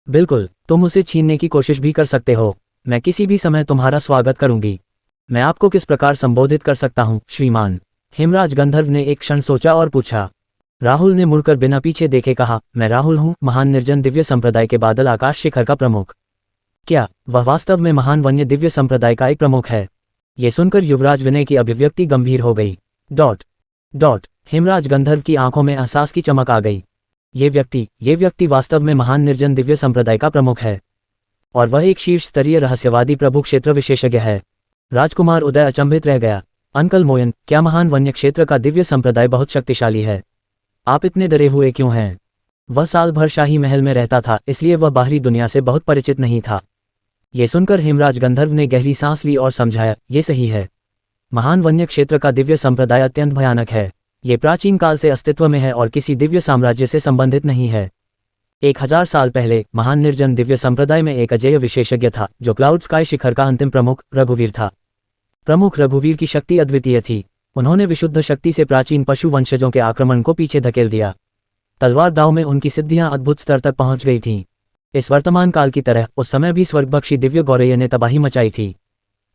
बिल्कुल, तुम उसे छीनने की कोशिश भी कर सकते हो। मैं किसी भी समय तुम्हारा स्वागत करूंगी। मैं आपको किस प्रकार संबोधित कर सकता हूं, श्रीमान? हेमराज गंधर्व ने एक क्षण सोचा और पूछा। राहुल ने मुड़कर बिना पीछे देखे कहा, मैं राहुल हूं, महान निर्जन दिव्य संप्रदाय के बादल आकाश शिखर का प्रमुख। क्या वह वास्तव में महान वन्य दिव्य संप्रदाय का एक प्रमुख है? ये सुनकर युवराज विनय की अभिव्यक्ति गंभीर हो गई। हेमराज गंधर्व की आंखों में एहसास की चमक आ गई। ये व्यक्ति वास्तव में महान निर्जन दिव्य संप्रदाय का प्रमुख है और वह एक शीर्ष स्तरीय रहस्यवादी प्रभु क्षेत्र विशेषज्ञ है। राजकुमार उदय अचंभित रह गया। अंकल मोयन, क्या महान वन्य क्षेत्र का दिव्य संप्रदाय बहुत शक्तिशाली है? आप इतने डरे हुए क्यों हैं? वह साल भर शाही महल में रहता था, इसलिए वह बाहरी दुनिया से बहुत परिचित नहीं था। ये सुनकर हेमराज गंधर्व ने गहरी सांस ली और समझाया, ये सही है। महान वन्य क्षेत्र का दिव्य संप्रदाय अत्यंत भयानक है। ये प्राचीन काल से अस्तित्व में है और किसी दिव्य साम्राज्य से संबंधित नहीं है। 1000 साल पहले महान निर्जन दिव्य संप्रदाय में एक अजेय विशेषज्ञ था जो क्लाउड स्काई शिखर का अंतिम प्रमुख रघुवीर था। प्रमुख रघुवीर की शक्ति अद्वितीय थी। उन्होंने विशुद्ध शक्ति से प्राचीन पशु वंशजों के आक्रमण को पीछे धकेल दिया। तलवार दाव में उनकी सिद्धियां अद्भुत स्तर तक पहुंच गई थीं। इस वर्तमान काल की तरह उस समय भी स्वर्गबक्षी दिव्य गौरैया ने तबाही मचाई थी।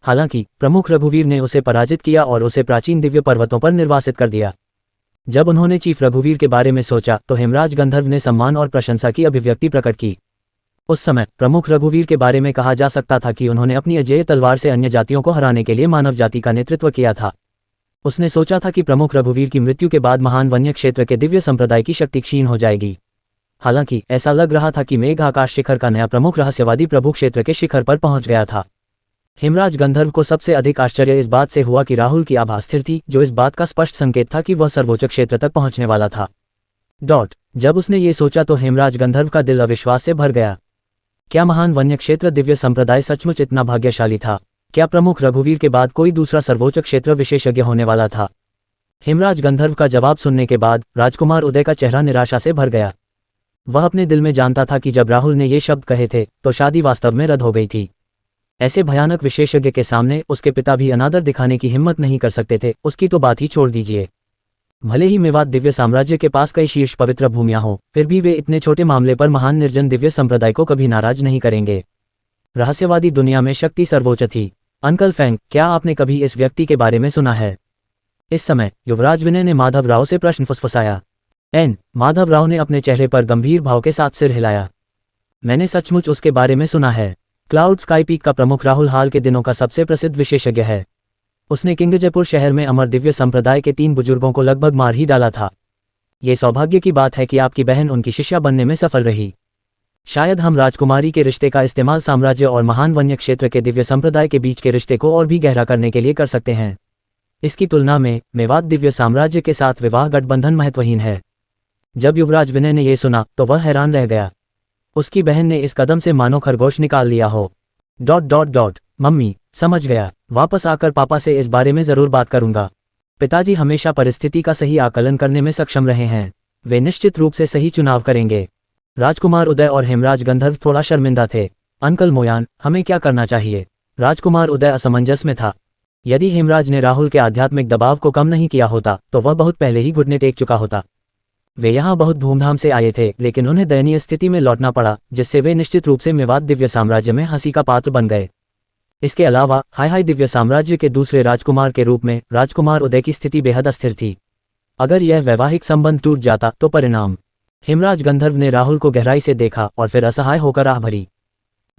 हालांकि प्रमुख रघुवीर ने उसे पराजित किया और उसे प्राचीन दिव्य पर्वतों पर निर्वासित कर दिया। जब उन्होंने चीफ रघुवीर के बारे में सोचा तो हेमराज गंधर्व ने सम्मान और प्रशंसा की अभिव्यक्ति प्रकट की। उस समय प्रमुख रघुवीर के बारे में कहा जा सकता था कि उन्होंने अपनी अजेय तलवार से अन्य जातियों को हराने के लिए मानव जाति का नेतृत्व किया था। उसने सोचा था कि प्रमुख रघुवीर की मृत्यु के बाद महान वन्य क्षेत्र के दिव्य संप्रदाय की शक्ति क्षीण हो जाएगी। हालांकि ऐसा लग रहा था कि मेघ आकाश शिखर का नया प्रमुख रहस्यवादी प्रभु क्षेत्र के शिखर पर पहुंच गया था। हेमराज गंधर्व को सबसे अधिक आश्चर्य इस बात से हुआ कि राहुल की आभा स्थिर थी, जो इस बात का स्पष्ट संकेत था कि वह सर्वोच्च क्षेत्र तक पहुंचने वाला था। जब उसने ये सोचा तो हेमराज गंधर्व का दिल अविश्वास से भर गया। क्या महान वन्य क्षेत्र दिव्य संप्रदाय सचमुच इतना भाग्यशाली था? क्या प्रमुख रघुवीर के बाद कोई दूसरा सर्वोच्च क्षेत्र विशेषज्ञ होने वाला था? हेमराज गंधर्व का जवाब सुनने के बाद राजकुमार उदय का चेहरा निराशा से भर गया। वह अपने दिल में जानता था कि जब राहुल ने ये शब्द कहे थे तो शादी वास्तव में रद्द हो गई थी। ऐसे भयानक विशेषज्ञ के सामने उसके पिता भी अनादर दिखाने की हिम्मत नहीं कर सकते थे, उसकी तो बात ही छोड़ दीजिए। भले ही मेवात दिव्य साम्राज्य के पास कई शीर्ष पवित्र भूमियां हों, फिर भी वे इतने छोटे मामले पर महान निर्जन दिव्य संप्रदाय को कभी नाराज नहीं करेंगे। रहस्यवादी दुनिया में शक्ति सर्वोच्च थी। अंकल फैंग, क्या आपने कभी इस व्यक्ति के बारे में सुना है? इस समय युवराज विनय ने माधव राव से प्रश्न फुसफुसाया। माधव राव ने अपने चेहरे पर गंभीर भाव के साथ सिर हिलाया। मैंने सचमुच उसके बारे में सुना है। क्लाउड स्काई पीक का प्रमुख राहुल हाल के दिनों का सबसे प्रसिद्ध विशेषज्ञ है। उसने किंगजयपुर शहर में अमर दिव्य संप्रदाय के 3 बुजुर्गों को लगभग मार ही डाला था। ये सौभाग्य की बात है कि आपकी बहन उनकी शिष्या बनने में सफल रही। शायद हम राजकुमारी के रिश्ते का इस्तेमाल साम्राज्य और महान वन्य क्षेत्र के दिव्य संप्रदाय के बीच के रिश्ते को और भी गहरा करने के लिए कर सकते हैं। इसकी तुलना में मेवात दिव्य साम्राज्य के साथ विवाह गठबंधन महत्वहीन है। जब युवराज विनय ने यह सुना तो वह हैरान रह गया। उसकी बहन ने इस कदम से मानो खरगोश निकाल लिया हो। मम्मी, समझ गया। वापस आकर पापा से इस बारे में जरूर बात करूंगा। पिताजी हमेशा परिस्थिति का सही आकलन करने में सक्षम रहे हैं। वे निश्चित रूप से सही चुनाव करेंगे। राजकुमार उदय और हेमराज गंधर्व थोड़ा शर्मिंदा थे। अंकल मोयान, हमें क्या करना चाहिए? राजकुमार उदय असमंजस में था। यदि हेमराज ने राहुल के आध्यात्मिक दबाव को कम नहीं किया होता तो वह बहुत पहले ही घुटने टेक चुका होता। वे यहाँ बहुत धूमधाम से आए थे, लेकिन उन्हें दयनीय स्थिति में लौटना पड़ा, जिससे वे निश्चित रूप से मेवात दिव्य साम्राज्य में हंसी का पात्र बन गए। इसके अलावा हाई दिव्य साम्राज्य के दूसरे राजकुमार के रूप में राजकुमार उदय की स्थिति बेहद अस्थिर थी। अगर यह वैवाहिक संबंध टूट जाता तो परिणाम। हेमराज गंधर्व ने राहुल को गहराई से देखा और फिर असहाय होकर आह भरी।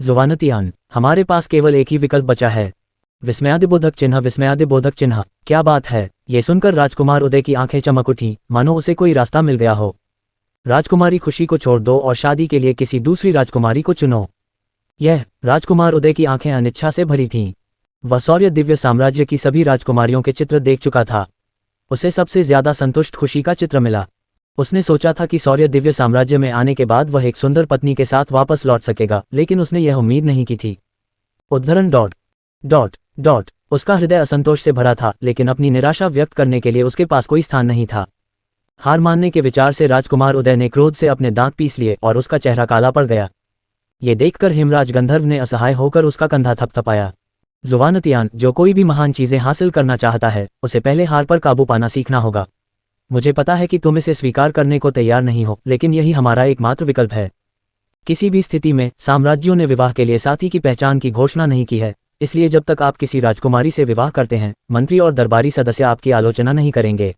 जुवानतियान, हमारे पास केवल एक ही विकल्प बचा है। विस्मयादिबोधक चिन्ह। क्या बात है? ये सुनकर राजकुमार उदय की आंखें चमक उठी, मानो उसे कोई रास्ता मिल गया हो। राजकुमारी खुशी को छोड़ दो और शादी के लिए किसी दूसरी राजकुमारी को चुनो। राजकुमार उदय की आंखें अनिच्छा से भरी थीं। वह शौर्य दिव्य साम्राज्य की सभी राजकुमारियों के चित्र देख चुका था। उसे सबसे ज्यादा संतुष्ट खुशी का चित्र मिला। उसने सोचा था कि शौर्य दिव्य साम्राज्य में आने के बाद वह एक सुंदर पत्नी के साथ वापस लौट सकेगा, लेकिन उसने यह उम्मीद नहीं की थी। उसका हृदय असंतोष से भरा था, लेकिन अपनी निराशा व्यक्त करने के लिए उसके पास कोई स्थान नहीं था। हार मानने के विचार से राजकुमार उदय ने क्रोध से अपने दांत पीस लिए और उसका चेहरा काला पड़ गया। ये देखकर हेमराज गंधर्व ने असहाय होकर उसका कंधा थपथपाया। जुवानतियान, जो कोई भी महान चीजें हासिल करना चाहता है उसे पहले हार पर काबू पाना सीखना होगा। मुझे पता है कि तुम इसे स्वीकार करने को तैयार नहीं हो, लेकिन यही हमारा एकमात्र विकल्प है। किसी भी स्थिति में साम्राज्यों ने विवाह के लिए साथी की पहचान की घोषणा नहीं की है, इसलिए जब तक आप किसी राजकुमारी से विवाह करते हैं, मंत्री और दरबारी सदस्य आपकी आलोचना नहीं करेंगे।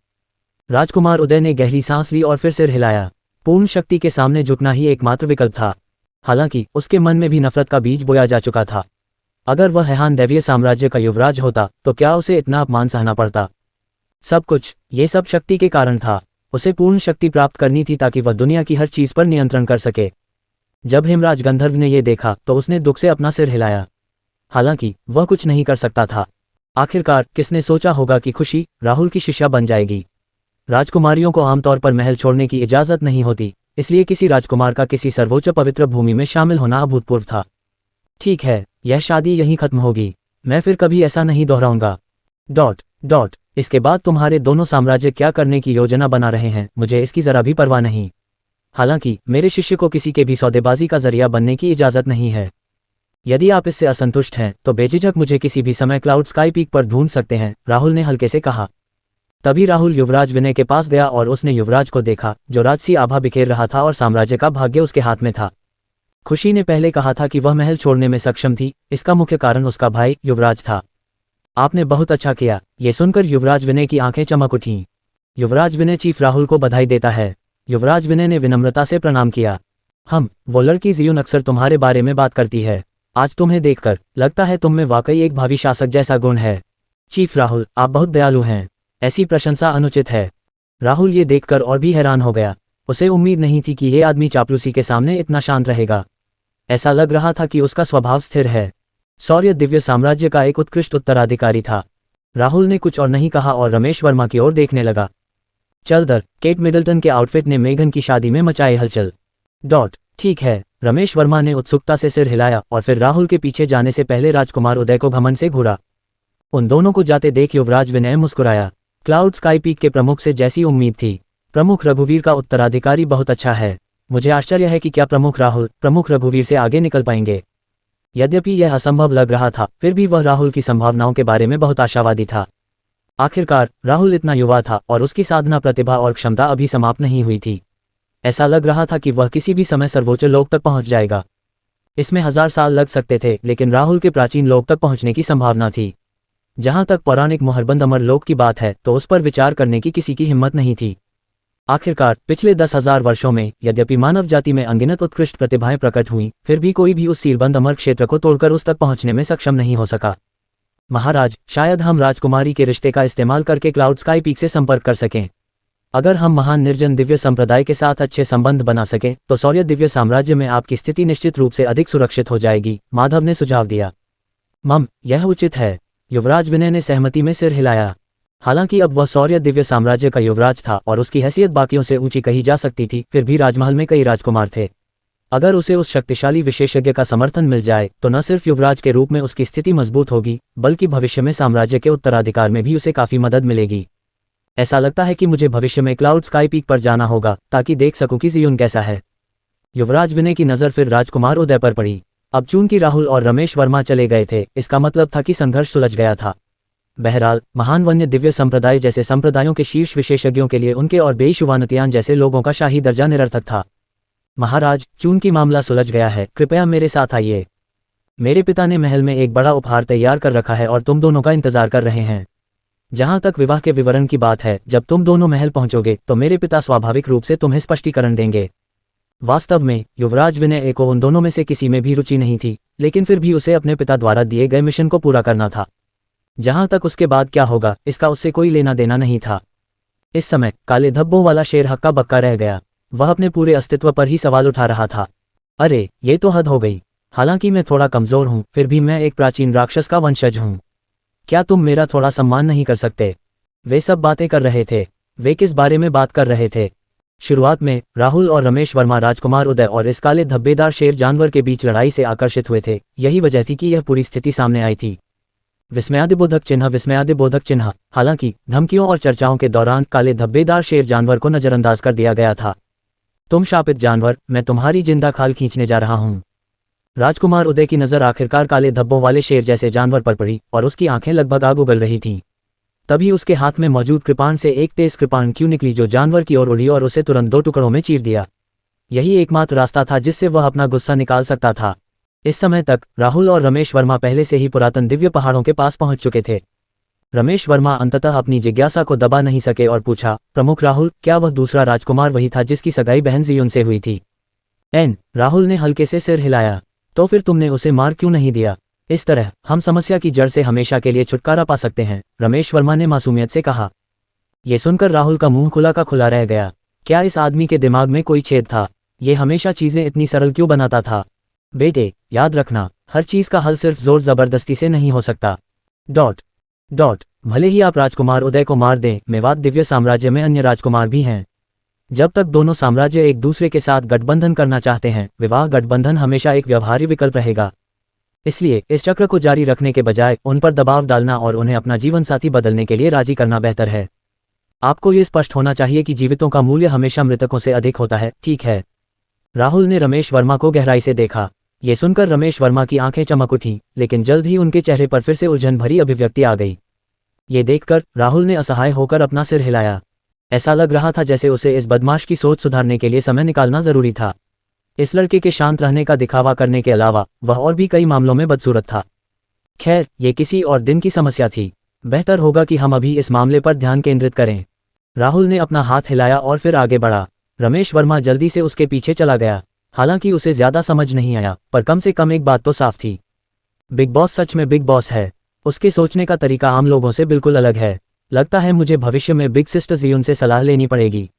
राजकुमार उदय ने गहरी सांस ली और फिर सिर हिलाया। पूर्ण शक्ति के सामने झुकना ही एकमात्र विकल्प था। हालांकि उसके मन में भी नफरत का बीज बोया जा चुका था। अगर वह हैहान दैवीय साम्राज्य का युवराज होता तो क्या उसे इतना अपमान सहना पड़ता? ये सब शक्ति के कारण था। उसे पूर्ण शक्ति प्राप्त करनी थी ताकि वह दुनिया की हर चीज पर नियंत्रण कर सके। जब हेमराज गंधर्व ने यह देखा तो उसने दुख से अपना सिर हिलाया। हालांकि वह कुछ नहीं कर सकता था। आखिरकार किसने सोचा होगा कि खुशी राहुल की शिष्या बन जाएगी? राजकुमारियों को आमतौर पर महल छोड़ने की इजाजत नहीं होती, इसलिए किसी राजकुमार का किसी सर्वोच्च पवित्र भूमि में शामिल होना अभूतपूर्व था। ठीक है, यह शादी यहीं खत्म होगी। मैं फिर कभी ऐसा नहीं दोहराऊंगा। इसके बाद तुम्हारे दोनों साम्राज्य क्या करने की योजना बना रहे हैं, मुझे इसकी जरा भी परवाह नहीं। हालांकि मेरे शिष्य को किसी के भी सौदेबाजी का जरिया बनने की इजाजत नहीं है। यदि आप इससे असंतुष्ट हैं तो बेझिझक मुझे किसी भी समय क्लाउड स्काई पीक पर ढूंढ सकते हैं, राहुल ने हल्के से कहा। तभी राहुल युवराज विनय के पास गया और उसने युवराज को देखा, जो राजसी आभा बिखेर रहा था और साम्राज्य का भाग्य उसके हाथ में था। खुशी ने पहले कहा था कि वह महल छोड़ने में सक्षम थी, इसका मुख्य कारण उसका भाई युवराज था। आपने बहुत अच्छा किया। ये सुनकर युवराज विनय की आंखें चमक उठीं। युवराज विनय चीफ राहुल को बधाई देता है। युवराज विनय ने विनम्रता से प्रणाम किया। वो लड़की जियून अक्सर तुम्हारे बारे में बात करती है। आज तुम्हें देखकर लगता है तुम में वाकई एक भावी शासक जैसा गुण है। चीफ राहुल, आप बहुत दयालु हैं। ऐसी प्रशंसा अनुचित है। राहुल ये देखकर और भी हैरान हो गया। उसे उम्मीद नहीं थी कि ये आदमी चापलूसी के सामने इतना शांत रहेगा। ऐसा लग रहा था कि उसका स्वभाव स्थिर है। सौर्य दिव्य साम्राज्य का एक उत्कृष्ट उत्तराधिकारी था। राहुल ने कुछ और नहीं कहा और रमेश वर्मा की ओर देखने लगा। चल दर, केट मिडल्टन के आउटफिट ने मेघन की शादी में मचाई हलचल। ठीक है, रमेश वर्मा ने उत्सुकता से सिर हिलाया और फिर राहुल के पीछे जाने से पहले राजकुमार उदय को घमंड से घूरा। उन दोनों को जाते देख युवराज विनय मुस्कुराया। क्लाउड स्काई पीक के प्रमुख से जैसी उम्मीद थी। प्रमुख रघुवीर का उत्तराधिकारी बहुत अच्छा है। मुझे आश्चर्य है कि क्या प्रमुख राहुल प्रमुख रघुवीर से आगे निकल पाएंगे। यद्यपि यह असंभव लग रहा था, फिर भी वह राहुल की संभावनाओं के बारे में बहुत आशावादी था। आखिरकार राहुल इतना युवा था और उसकी साधना प्रतिभा और क्षमता अभी समाप्त नहीं हुई थी। ऐसा लग रहा था कि वह किसी भी समय सर्वोच्च लोक तक पहुंच जाएगा। इसमें 1000 साल लग सकते थे, लेकिन राहुल के प्राचीन लोक तक पहुंचने की संभावना थी। जहां तक पौराणिक मोहरबंद अमर लोक की बात है तो उस पर विचार करने की किसी की हिम्मत नहीं थी। आखिरकार पिछले 10,000 वर्षों में यद्यपि मानव जाति में अनगिनत उत्कृष्ट प्रतिभाएं प्रकट हुईं, फिर भी कोई भी उस सीलबंद अमर क्षेत्र को तोड़कर उस तक पहुंचने में सक्षम नहीं हो सका। महाराज, शायद हम राजकुमारी के रिश्ते का इस्तेमाल करके क्लाउड स्काई पीक से संपर्क कर सकें। अगर हम महान निर्जन दिव्य संप्रदाय के साथ अच्छे संबंध बना सकें तो सौर्य दिव्य साम्राज्य में आपकी स्थिति निश्चित रूप से अधिक सुरक्षित हो जाएगी, माधव ने सुझाव दिया। यह उचित है। युवराज विनय ने सहमति में सिर हिलाया। हालांकि अब वह सौर्य दिव्य साम्राज्य का युवराज था और उसकी हैसियत बाकियों से ऊंची कही जा सकती थी, फिर भी राजमहल में कई राजकुमार थे। अगर उसे उस शक्तिशाली विशेषज्ञ का समर्थन मिल जाए तो न सिर्फ युवराज के रूप में उसकी स्थिति मजबूत होगी, बल्कि भविष्य में साम्राज्य के उत्तराधिकार में भी उसे काफी मदद मिलेगी। ऐसा लगता है कि मुझे भविष्य में क्लाउड स्काई पीक पर जाना होगा ताकि देख सकूं कि ज़ियोन कैसा है। युवराज विनय की नज़र फिर राजकुमार उदय पर पड़ी। अब चूंकि राहुल और रमेश वर्मा चले गए थे, इसका मतलब था कि संघर्ष सुलझ गया था। बहरहाल, महान वन्य दिव्य संप्रदाय जैसे संप्रदायों के शीर्ष विशेषज्ञों के लिए उनके और बेशुवानतियान जैसे लोगों का शाही दर्जा निरर्थक था। महाराज, चूंकि मामला सुलझ गया है, कृपया मेरे साथ आइए। मेरे पिता ने महल में एक बड़ा उपहार तैयार कर रखा है और तुम दोनों का इंतजार कर रहे हैं। जहां तक विवाह के विवरण की बात है, जब तुम दोनों महल पहुंचोगे तो मेरे पिता स्वाभाविक रूप से तुम्हें स्पष्टीकरण देंगे। वास्तव में युवराज विनय को उन दोनों में से किसी में भी रुचि नहीं थी, लेकिन फिर भी उसे अपने पिता द्वारा दिए गए मिशन को पूरा करना था। जहां तक उसके बाद क्या होगा, इसका उससे कोई लेना देना नहीं था। इस समय काले धब्बों वाला शेर हक्का बक्का रह गया। वह अपने पूरे अस्तित्व पर ही सवाल उठा रहा था। अरे, ये तो हद हो गई। हालांकि मैं थोड़ा कमजोर हूं, फिर भी मैं एक प्राचीन राक्षस का वंशज हूं। क्या तुम मेरा थोड़ा सम्मान नहीं कर सकते? वे सब बातें कर रहे थे। वे किस बारे में बात कर रहे थे? शुरुआत में राहुल और रमेश वर्मा राजकुमार उदय और इस काले धब्बेदार शेर जानवर के बीच लड़ाई से आकर्षित हुए थे। यही वजह थी कि यह पूरी स्थिति सामने आई थी। विस्मयादिबोधक चिन्ह। हालांकि धमकियों और चर्चाओं के दौरान काले धब्बेदार शेर जानवर को नजरअंदाज कर दिया गया था। तुम शापित जानवर, मैं तुम्हारी जिंदा खाल खींचने जा रहा हूं। राजकुमार उदय की नजर आखिरकार काले धब्बों वाले शेर जैसे जानवर पर पड़ी और उसकी आंखें लगभग आग उगल रही थीं। तभी उसके हाथ में मौजूद कृपाण से एक तेज कृपाण क्यों निकली जो जानवर की ओर उड़ी और उसे तुरंत 2 टुकड़ों में चीर दिया। यही एकमात्र रास्ता था जिससे वह अपना गुस्सा निकाल सकता था। इस समय तक राहुल और रमेश वर्मा पहले से ही पुरातन दिव्य पहाड़ों के पास पहुंच चुके थे। रमेश वर्मा अंततः अपनी जिज्ञासा को दबा नहीं सके और पूछा, प्रमुख राहुल, क्या वह दूसरा राजकुमार वही था जिसकी सगाई बहन ज़ियोन से हुई थी? राहुल ने हल्के से सिर हिलाया। तो फिर तुमने उसे मार क्यों नहीं दिया? इस तरह हम समस्या की जड़ से हमेशा के लिए छुटकारा पा सकते हैं, रमेश वर्मा ने मासूमियत से कहा। यह सुनकर राहुल का मुंह खुला का खुला रह गया। क्या इस आदमी के दिमाग में कोई छेद था? ये हमेशा चीजें इतनी सरल क्यों बनाता था? बेटे, याद रखना, हर चीज का हल सिर्फ जोर जबरदस्ती से नहीं हो सकता। भले ही आप राजकुमार उदय को मार दें, मेवात दिव्य साम्राज्य में अन्य राजकुमार भी हैं। जब तक दोनों साम्राज्य एक दूसरे के साथ गठबंधन करना चाहते हैं, विवाह गठबंधन हमेशा एक व्यवहार्य विकल्प रहेगा। इसलिए इस चक्र को जारी रखने के बजाय उन पर दबाव डालना और उन्हें अपना जीवन साथी बदलने के लिए राजी करना बेहतर है। आपको ये स्पष्ट होना चाहिए कि जीवितों का मूल्य हमेशा मृतकों से अधिक होता है, ठीक है? राहुल ने रमेश वर्मा को गहराई से देखा। ये सुनकर रमेश वर्मा की आंखें चमक उठीं, लेकिन जल्द ही उनके चेहरे पर फिर से उलझन भरी अभिव्यक्ति आ गई। ये देखकर राहुल ने असहाय होकर अपना सिर हिलाया। ऐसा लग रहा था जैसे उसे इस बदमाश की सोच सुधारने के लिए समय निकालना जरूरी था। इस लड़के के शांत रहने का दिखावा करने के अलावा वह और भी कई मामलों में बदसूरत था। खैर, ये किसी और दिन की समस्या थी। बेहतर होगा कि हम अभी इस मामले पर ध्यान केंद्रित करें। राहुल ने अपना हाथ हिलाया और फिर आगे बढ़ा। रमेश वर्मा जल्दी से उसके पीछे चला गया। हालांकि उसे ज्यादा समझ नहीं आया, पर कम से कम एक बात तो साफ थी, बिग बॉस सच में बिग बॉस है। उसके सोचने का तरीका आम लोगों से बिल्कुल अलग है। लगता है मुझे भविष्य में बिग सिस्टर ज़ियोन से सलाह लेनी पड़ेगी।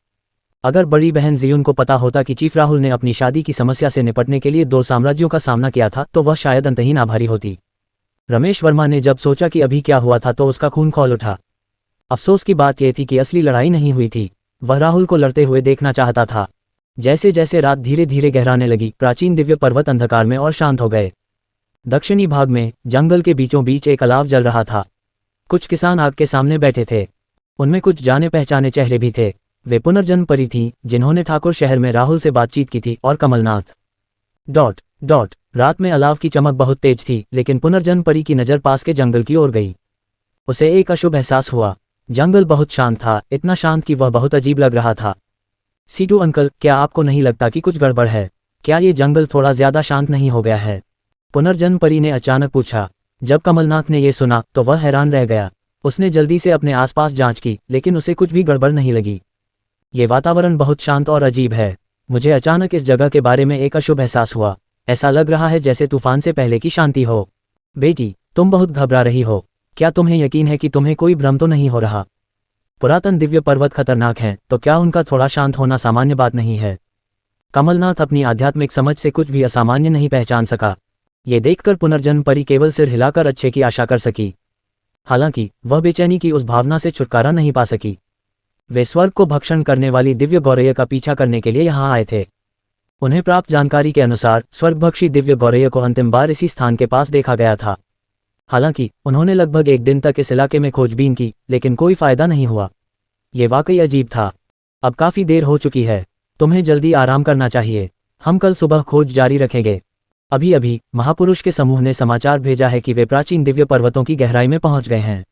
अगर बड़ी बहन ज़ियोन को पता होता कि चीफ राहुल ने अपनी शादी की समस्या से निपटने के लिए 2 साम्राज्यों का सामना किया था, तो वह शायद अंतहीन आभारी होती। रमेश वर्मा ने जब सोचा कि अभी क्या हुआ था तो उसका खून खौल उठा। अफसोस की बात यह थी कि असली लड़ाई नहीं हुई थी। वह राहुल को लड़ते हुए देखना चाहता था। जैसे जैसे रात धीरे धीरे गहराने लगी, प्राचीन दिव्य पर्वत अंधकार में और शांत हो गए। दक्षिणी भाग में जंगल के बीचों बीच एक अलाव जल रहा था। कुछ किसान आग के सामने बैठे थे। उनमें कुछ जाने पहचाने चेहरे भी थे। वे पुनर्जन्म परी थीं जिन्होंने ठाकुर शहर में राहुल से बातचीत की थी और कमलनाथ। डॉट डॉट रात में अलाव की चमक बहुत तेज थी, लेकिन पुनर्जन्म परी की नज़र पास के जंगल की ओर गई। उसे एक अशुभ एहसास हुआ। जंगल बहुत शांत था, इतना शांत कि वह बहुत अजीब लग रहा था। सीटू अंकल, क्या आपको नहीं लगता कि कुछ गड़बड़ है? क्या ये जंगल थोड़ा ज्यादा शांत नहीं हो गया है? पुनर्जन्म परी ने अचानक पूछा। जब कमलनाथ ने यह सुना तो वह हैरान रह गया। उसने जल्दी से अपने आसपास जांच की, लेकिन उसे कुछ भी गड़बड़ नहीं लगी। ये वातावरण बहुत शांत और अजीब है। मुझे अचानक इस जगह के बारे में एक अशुभ एहसास हुआ। ऐसा लग रहा है जैसे तूफान से पहले की शांति हो। बेटी, तुम बहुत घबरा रही हो। क्या तुम्हें यकीन है कि तुम्हें कोई भ्रम तो नहीं हो रहा? पुरातन दिव्य पर्वत खतरनाक हैं, तो क्या उनका थोड़ा शांत होना सामान्य बात नहीं है? कमलनाथ अपनी आध्यात्मिक समझ से कुछ भी असामान्य नहीं पहचान सका। ये देखकर पुनर्जन्म परी केवल सिर हिलाकर अच्छे की आशा कर सकी। हालांकि वह बेचैनी की उस भावना से छुटकारा नहीं पा सकी। वे स्वर्ग को भक्षण करने वाली दिव्य गौरैया का पीछा करने के लिए यहाँ आए थे। उन्हें प्राप्त जानकारी के अनुसार स्वर्गभक्षी दिव्य गौरैया को अंतिम बार इसी स्थान के पास देखा गया था। हालांकि उन्होंने लगभग एक दिन तक इस इलाके में खोजबीन की, लेकिन कोई फायदा नहीं हुआ। ये वाकई अजीब था। अब काफी देर हो चुकी है, तुम्हें जल्दी आराम करना चाहिए। हम कल सुबह खोज जारी रखेंगे। अभी अभी महापुरुष के समूह ने समाचार भेजा है कि वे प्राचीन दिव्य पर्वतों की गहराई में पहुंच गए हैं।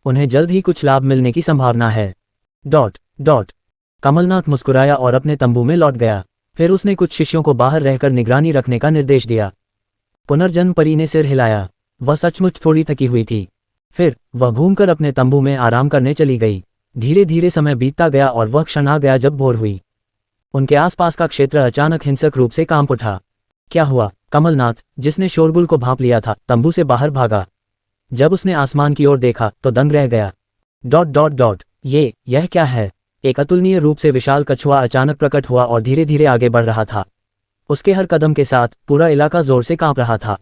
उन्हें जल्द ही कुछ लाभ मिलने की संभावना है। डॉट डॉट कमलनाथ मुस्कुराया और अपने तंबू में लौट गया। फिर उसने कुछ शिष्यों को बाहर रहकर निगरानी रखने का निर्देश दिया। पुनर्जन्म परी ने सिर हिलाया। वह सचमुच थोड़ी थकी हुई थी। फिर वह घूमकर अपने तंबू में आराम करने चली गई। धीरे धीरे समय बीतता गया और वह क्षण आ गया जब भोर हुई। उनके आसपास का क्षेत्र अचानक हिंसक रूप से कांप उठा। क्या हुआ? कमलनाथ, जिसने शोरगुल को भांप लिया था, तंबू से बाहर भागा। जब उसने आसमान की ओर देखा तो दंग रह गया। डॉट डॉट डॉट यह क्या है? एक अतुलनीय रूप से विशाल कछुआ अचानक प्रकट हुआ और धीरे धीरे आगे बढ़ रहा था। उसके हर कदम के साथ पूरा इलाका जोर से कांप रहा था।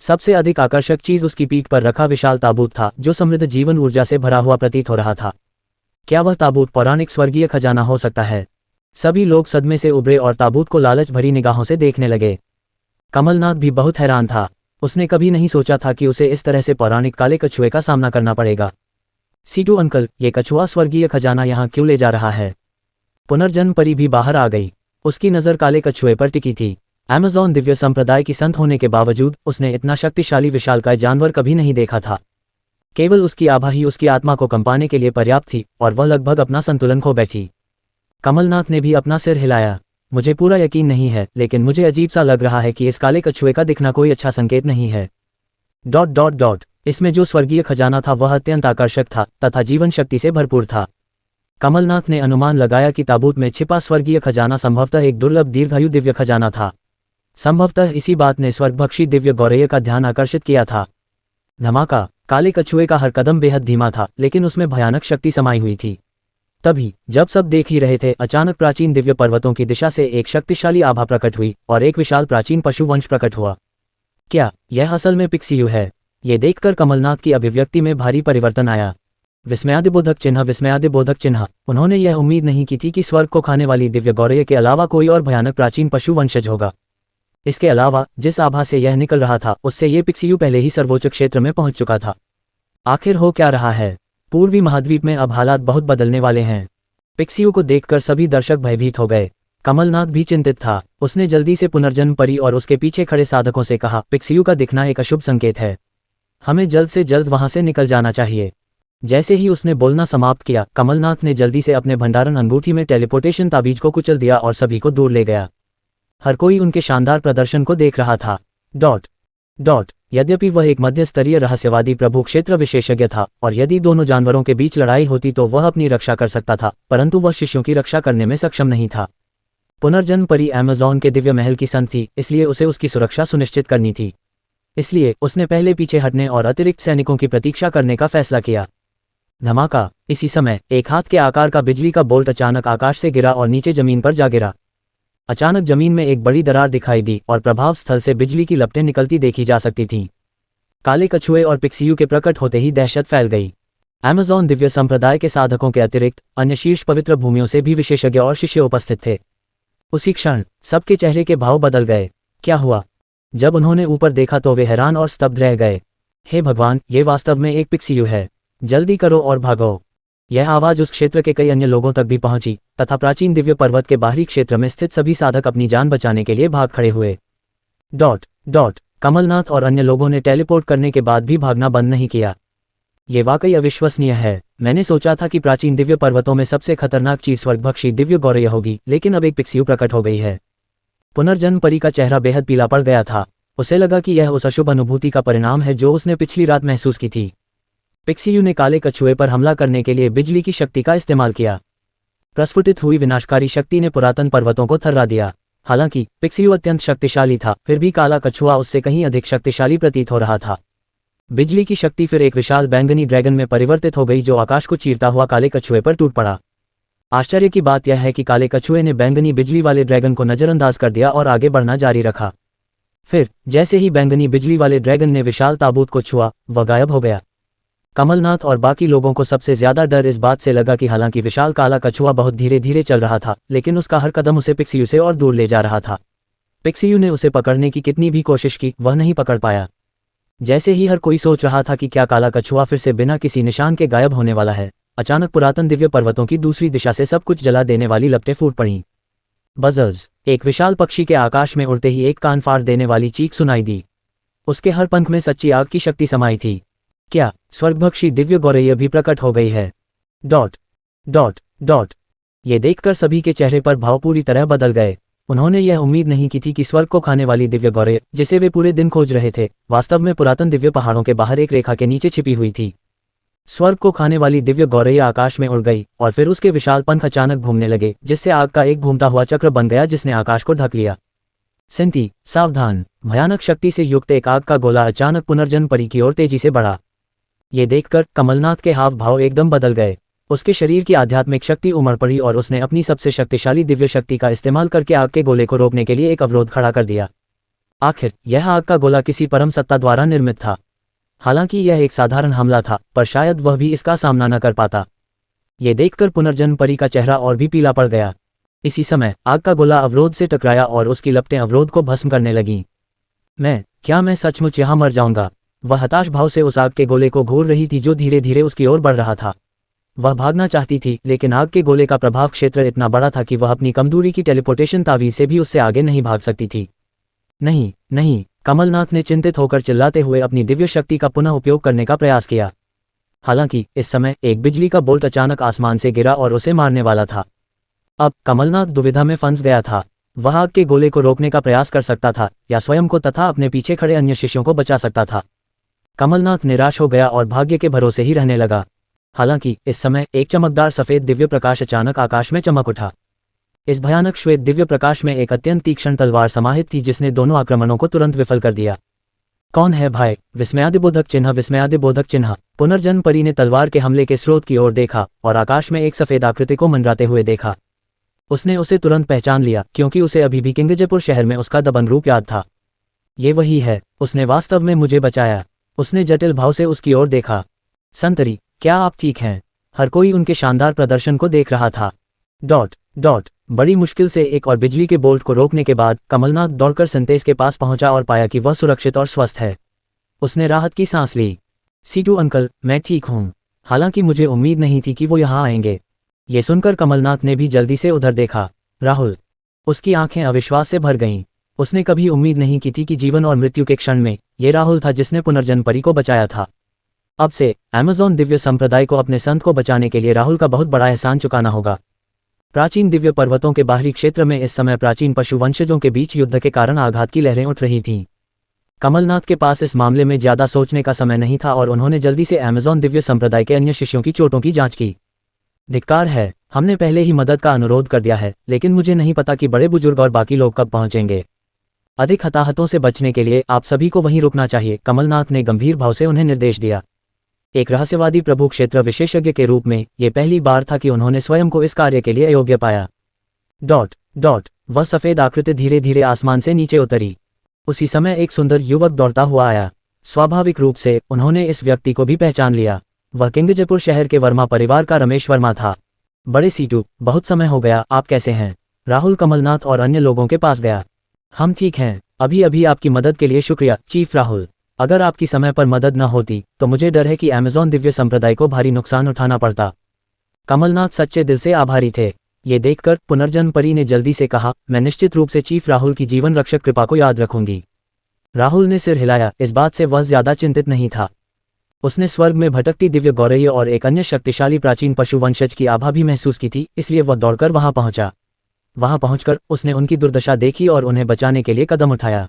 सबसे अधिक आकर्षक चीज उसकी पीठ पर रखा विशाल ताबूत था, जो समृद्ध जीवन ऊर्जा से भरा हुआ प्रतीत हो रहा था। क्या वह ताबूत पौराणिक स्वर्गीय खजाना हो सकता है? सभी लोग सदमे से उभरे और ताबूत को लालच भरी निगाहों से देखने लगे। कमलनाथ भी बहुत हैरान था। उसने कभी नहीं सोचा था कि उसे इस तरह से पौराणिक काले कछुए का सामना करना पड़ेगा। सीटू अंकल, ये कछुआ स्वर्गीय खजाना यहाँ क्यों ले जा रहा है? पुनर्जन्म परी भी बाहर आ गई। उसकी नज़र काले कछुए पर टिकी थी। अमेज़न दिव्य संप्रदाय की संत होने के बावजूद उसने इतना शक्तिशाली विशालकाय जानवर कभी नहीं देखा था। केवल उसकी आभा ही उसकी आत्मा को कंपाने के लिए पर्याप्त थी और वह लगभग अपना संतुलन खो बैठी। कमलनाथ ने भी अपना सिर हिलाया। मुझे पूरा यकीन नहीं है, लेकिन मुझे अजीब सा लग रहा है कि इस काले कछुए का दिखना कोई अच्छा संकेत नहीं है। डॉट डॉट डॉट इसमें जो स्वर्गीय खजाना था वह अत्यंत आकर्षक था तथा जीवन शक्ति से भरपूर था। कमलनाथ ने अनुमान लगाया कि ताबूत में छिपा स्वर्गीय खजाना संभवतः एक दुर्लभ दीर्घायु दिव्य खजाना था। संभवतः इसी बात ने स्वर्गभक्षी दिव्य गौरैया का ध्यान आकर्षित किया था। धमाका! काले कछुए का हर कदम बेहद धीमा था, लेकिन उसमें भयानक शक्ति समाई हुई थी। तभी जब सब देख ही रहे थे, अचानक प्राचीन दिव्य पर्वतों की दिशा से एक शक्तिशाली आभा प्रकट हुई और एक विशाल प्राचीन पशु वंश प्रकट हुआ। क्या यह असल में पिक्सियू है? ये देखकर कमलनाथ की अभिव्यक्ति में भारी परिवर्तन आया। विस्मयादिबोधक चिन्ह, विस्मयादिबोधक चिन्ह। उन्होंने यह उम्मीद नहीं की थी कि स्वर्ग को खाने वाली दिव्य गौरैया के अलावा कोई और भयानक प्राचीन पशु वंशज होगा। इसके अलावा जिस आभा से यह निकल रहा था, उससे ये पिक्सियू पहले ही सर्वोच्च क्षेत्र में पहुंच चुका था। आखिर हो क्या रहा है? पूर्वी महाद्वीप में अब हालात बहुत बदलने वाले हैं। पिक्सियू को देखकर सभी दर्शक भयभीत हो गए। कमलनाथ भी चिंतित था। उसने जल्दी से पुनर्जन्म परी और उसके पीछे खड़े साधकों से कहा, पिक्सियू का दिखना एक अशुभ संकेत है। हमें जल्द से जल्द वहां से निकल जाना चाहिए। जैसे ही उसने बोलना समाप्त किया, कमलनाथ ने जल्दी से अपने भंडारण अंगूठी में टेलीपोर्टेशन ताबीज को कुचल दिया और सभी को दूर ले गया। हर कोई उनके शानदार प्रदर्शन को देख रहा था। डॉट डॉट यद्यपि वह एक मध्य स्तरीय रहस्यवादी प्रभु क्षेत्र विशेषज्ञ था और यदि दोनों जानवरों के बीच लड़ाई होती तो वह अपनी रक्षा कर सकता था, परंतु वह शिष्यों की रक्षा करने में सक्षम नहीं था। पुनर्जन्म परी अमेज़न के दिव्य महल की संत थी, इसलिए उसे उसकी सुरक्षा सुनिश्चित करनी थी। इसलिए उसने पहले पीछे हटने और अतिरिक्त सैनिकों की प्रतीक्षा करने का फैसला किया। धमाका! इसी समय एक हाथ के आकार का बिजली का बोल्ट अचानक आकाश से गिरा और नीचे जमीन पर जा गिरा। अचानक जमीन में एक बड़ी दरार दिखाई दी और प्रभाव स्थल से बिजली की लपटें निकलती देखी जा सकती थीं। काले कछुए और पिक्सियू के प्रकट होते ही दहशत फैल गई। अमेज़न दिव्य संप्रदाय के साधकों के अतिरिक्त अन्य शीर्ष पवित्र भूमियों से भी विशेषज्ञ और शिष्य उपस्थित थे। उसी क्षण सबके चेहरे के भाव बदल गए। क्या हुआ? जब उन्होंने ऊपर देखा तो वे हैरान और स्तब्ध रह गए। हे भगवान, ये वास्तव में एक पिक्सियू है। जल्दी करो और भागो। यह आवाज़ उस क्षेत्र के कई अन्य लोगों तक भी पहुंची तथा प्राचीन दिव्य पर्वत के बाहरी क्षेत्र में स्थित सभी साधक अपनी जान बचाने के लिए भाग खड़े हुए। कमलनाथ और अन्य लोगों ने टेलीपोर्ट करने के बाद भी भागना बंद नहीं किया। ये वाकई अविश्वसनीय है। मैंने सोचा था कि प्राचीन दिव्य पर्वतों में सबसे खतरनाक चीज स्वर्गभक्षी दिव्य गौरय होगी, लेकिन अब एक पिक्सियू प्रकट हो गई है। पुनर्जन्म परी का चेहरा बेहद पीला पड़ गया था। उसे लगा कि यह उस अशुभ अनुभूति का परिणाम है जो उसने पिछली रात महसूस की थी। पिक्सियू ने काले कछुए पर हमला करने के लिए बिजली की शक्ति का इस्तेमाल किया। प्रस्फुटित हुई विनाशकारी शक्ति ने पुरातन पर्वतों को थर्रा दिया। हालांकि पिक्सियू अत्यंत शक्तिशाली था, फिर भी काला कछुआ उससे कहीं अधिक शक्तिशाली प्रतीत हो रहा था। बिजली की शक्ति फिर एक विशाल बैंगनी ड्रैगन में परिवर्तित हो गई जो आकाश को चीरता हुआ काले कछुए पर टूट पड़ा। आश्चर्य की बात यह है कि काले कछुए ने बैंगनी बिजली वाले ड्रैगन को नजरअंदाज कर दिया और आगे बढ़ना जारी रखा। फिर जैसे ही बैंगनी बिजली वाले ड्रैगन ने विशाल ताबूत को छुआ, वह गायब हो गया। कमलनाथ और बाकी लोगों को सबसे ज्यादा डर इस बात से लगा कि हालांकि विशाल काला कछुआ बहुत धीरे धीरे चल रहा था, लेकिन उसका हर कदम उसे पिक्सियू से और दूर ले जा रहा था। पिक्सियू ने उसे पकड़ने की कितनी भी कोशिश की, वह नहीं पकड़ पाया। जैसे ही हर कोई सोच रहा था कि क्या काला कछुआ फिर से बिना किसी निशान के गायब होने वाला है, अचानक पुरातन दिव्य पर्वतों की दूसरी दिशा से सब कुछ जला देने वाली लपटें फूट पड़ीं। बजर्स, एक विशाल पक्षी के आकाश में उड़ते ही एक कान फाड़ देने वाली चीख सुनाई दी। उसके हर पंख में सच्ची आग की शक्ति समाई थी। क्या स्वर्गभक्षी दिव्य गौरैया भी प्रकट हो गई है? ये देखकर सभी के चेहरे पर भाव पूरी तरह बदल गए। उन्होंने यह उम्मीद नहीं की थी कि स्वर्ग को खाने वाली दिव्य गौरैया, जिसे वे पूरे दिन खोज रहे थे, वास्तव में पुरातन दिव्य पहाड़ों के बाहर एक रेखा के नीचे छिपी हुई थी। स्वर्ग को खाने वाली दिव्य गौरैया आकाश में उड़ गई और फिर उसके विशाल पंख अचानक घूमने लगे, जिससे आग का एक घूमता हुआ चक्र बन गया जिसने आकाश को ढक लिया। सिंती, सावधान! भयानक शक्ति से युक्त एक आग का गोला अचानक पुनर्जन्म परी की ओर तेजी से बढ़ा। ये देखकर कमलनाथ के हाव भाव एकदम बदल गए। उसके शरीर की आध्यात्मिक शक्ति उमड़ पड़ी और उसने अपनी सबसे शक्तिशाली दिव्य शक्ति का इस्तेमाल करके आग के गोले को रोकने के लिए एक अवरोध खड़ा कर दिया। आखिर यह आग का गोला किसी परम सत्ता द्वारा निर्मित था। हालांकि यह एक साधारण हमला था, पर शायद वह भी इसका सामना न कर पाता। ये देखकर पुनर्जन्म परी का चेहरा और भी पीला पड़ गया। इसी समय आग का गोला अवरोध से टकराया और उसकी लपटें अवरोध को भस्म करने लगीं। मैं सचमुच यहाँ मर जाऊंगा? वह हताश भाव से उस आग के गोले को घूर रही थी जो धीरे धीरे उसकी ओर बढ़ रहा था। वह भागना चाहती थी, लेकिन आग के गोले का प्रभाव क्षेत्र इतना बड़ा था कि वह अपनी कम दूरी की टेलीपोर्टेशन तावीज से भी उससे आगे नहीं भाग सकती थी। नहीं, कमलनाथ ने चिंतित होकर चिल्लाते हुए अपनी दिव्य शक्ति का पुनः उपयोग करने का प्रयास किया। हालांकि इस समय एक बिजली का बोल्ट अचानक आसमान से गिरा और उसे मारने वाला था। अब कमलनाथ दुविधा में फंस गया था। वह आग के गोले को रोकने का प्रयास कर सकता था या स्वयं को तथा अपने पीछे खड़े अन्य शिष्यों को बचा सकता था। कमलनाथ निराश हो गया और भाग्य के भरोसे ही रहने लगा। हालांकि इस समय एक चमकदार सफेद दिव्य प्रकाश अचानक आकाश में चमक उठा। इस भयानक श्वेत दिव्य प्रकाश में एक अत्यंत तीक्ष्ण तलवार समाहित थी जिसने दोनों आक्रमणों को तुरंत विफल कर दिया। कौन है भाई? विस्मयादिबोधक चिन्ह। पुनर्जन्म परी ने तलवार के हमले के स्रोत की ओर देखा और आकाश में एक सफेद आकृति को मंडराते हुए देखा। उसने उसे तुरंत पहचान लिया क्योंकि उसे अभी भी किंगजयपुर शहर में उसका दबंग रूप याद था। ये वही है, उसने वास्तव में मुझे बचाया। उसने जटिल भाव से उसकी ओर देखा। संतरी, क्या आप ठीक हैं? हर कोई उनके शानदार प्रदर्शन को देख रहा था। बड़ी मुश्किल से एक और बिजली के बोल्ट को रोकने के बाद कमलनाथ दौड़कर संतेश के पास पहुंचा और पाया कि वह सुरक्षित और स्वस्थ है। उसने राहत की सांस ली। सीटू अंकल, मैं ठीक हूँ। हालांकि मुझे उम्मीद नहीं थी कि वो यहाँ आएंगे। ये सुनकर कमलनाथ ने भी जल्दी से उधर देखा। राहुल! उसकी आंखें अविश्वास से भर गईं। उसने कभी उम्मीद नहीं की थी कि जीवन और मृत्यु के क्षण में ये राहुल था जिसने पुनर्जन्म परी को बचाया था। अब से अमेज़न दिव्य संप्रदाय को अपने संत को बचाने के लिए राहुल का बहुत बड़ा एहसान चुकाना होगा। प्राचीन दिव्य पर्वतों के बाहरी क्षेत्र में इस समय प्राचीन पशु वंशजों के बीच युद्ध के कारण आघात की लहरें उठ रही थीं। कमलनाथ के पास इस मामले में ज्यादा सोचने का समय नहीं था और उन्होंने जल्दी से अमेज़न दिव्य संप्रदाय के अन्य शिष्यों की चोटों की जांच की। धिक्कार है, हमने पहले ही मदद का अनुरोध कर दिया है, लेकिन मुझे नहीं पता कि बड़े बुजुर्ग और बाकी लोग कब पहुंचेंगे। अधिक हताहतों से बचने के लिए आप सभी को वहीं रुकना चाहिए, कमलनाथ ने गंभीर भाव से उन्हें निर्देश दिया। एक रहस्यवादी प्रभु क्षेत्र विशेषज्ञ के रूप में यह पहली बार था कि उन्होंने स्वयं को इस कार्य के लिए अयोग्य पाया। वह सफेद आकृति धीरे धीरे आसमान से नीचे उतरी। उसी समय एक सुंदर युवक दौड़ता हुआ आया। स्वाभाविक रूप से उन्होंने इस व्यक्ति को भी पहचान लिया। वह किंग जयपुर शहर के वर्मा परिवार का रमेश वर्मा था। बड़े सीटू, बहुत समय हो गया, आप कैसे हैं? राहुल कमलनाथ और अन्य लोगों के पास गया। हम ठीक हैं, अभी अभी आपकी मदद के लिए शुक्रिया चीफ राहुल। अगर आपकी समय पर मदद न होती तो मुझे डर है कि अमेज़न दिव्य संप्रदाय को भारी नुकसान उठाना पड़ता। कमलनाथ सच्चे दिल से आभारी थे। ये देखकर पुनर्जन्म परी ने जल्दी से कहा, मैं निश्चित रूप से चीफ राहुल की जीवन रक्षक कृपा को याद रखूंगी। राहुल ने सिर हिलाया, इस बात से वह ज्यादा चिंतित नहीं था। उसने स्वर्ग में भटकती दिव्य गौरैया और एक अन्य शक्तिशाली प्राचीन पशु वंशज की आभा भी महसूस की थी, इसलिए वह दौड़कर वहां पहुंचा। वहां पहुंचकर उसने उनकी दुर्दशा देखी और उन्हें बचाने के लिए कदम उठाया।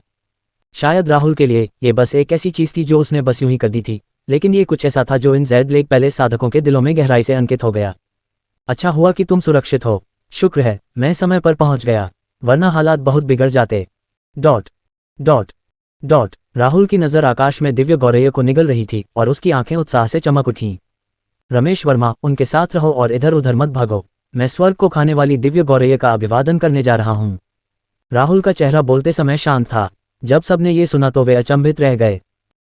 शायद राहुल के लिए ये बस एक ऐसी चीज थी जो उसने बस यूं ही कर दी थी, लेकिन ये कुछ ऐसा था जो इन जैड लेक पैलेस साधकों के दिलों में गहराई से अंकित हो गया। अच्छा हुआ कि तुम सुरक्षित हो, शुक्र है मैं समय पर पहुंच गया, वरना हालात बहुत बिगड़ जाते। डॉट डॉट डॉट राहुल की नज़र आकाश में दिव्य गौरैया को निगल रही थी और उसकी आंखें उत्साह से चमक उठीं। रमेश वर्मा, उनके साथ रहो और इधर उधर मत भागो, मैं स्वर्ग को खाने वाली दिव्य गौरैया का अभिवादन करने जा रहा हूं। राहुल का चेहरा बोलते समय शांत था। जब सबने ये सुना तो वे अचंभित रह गए।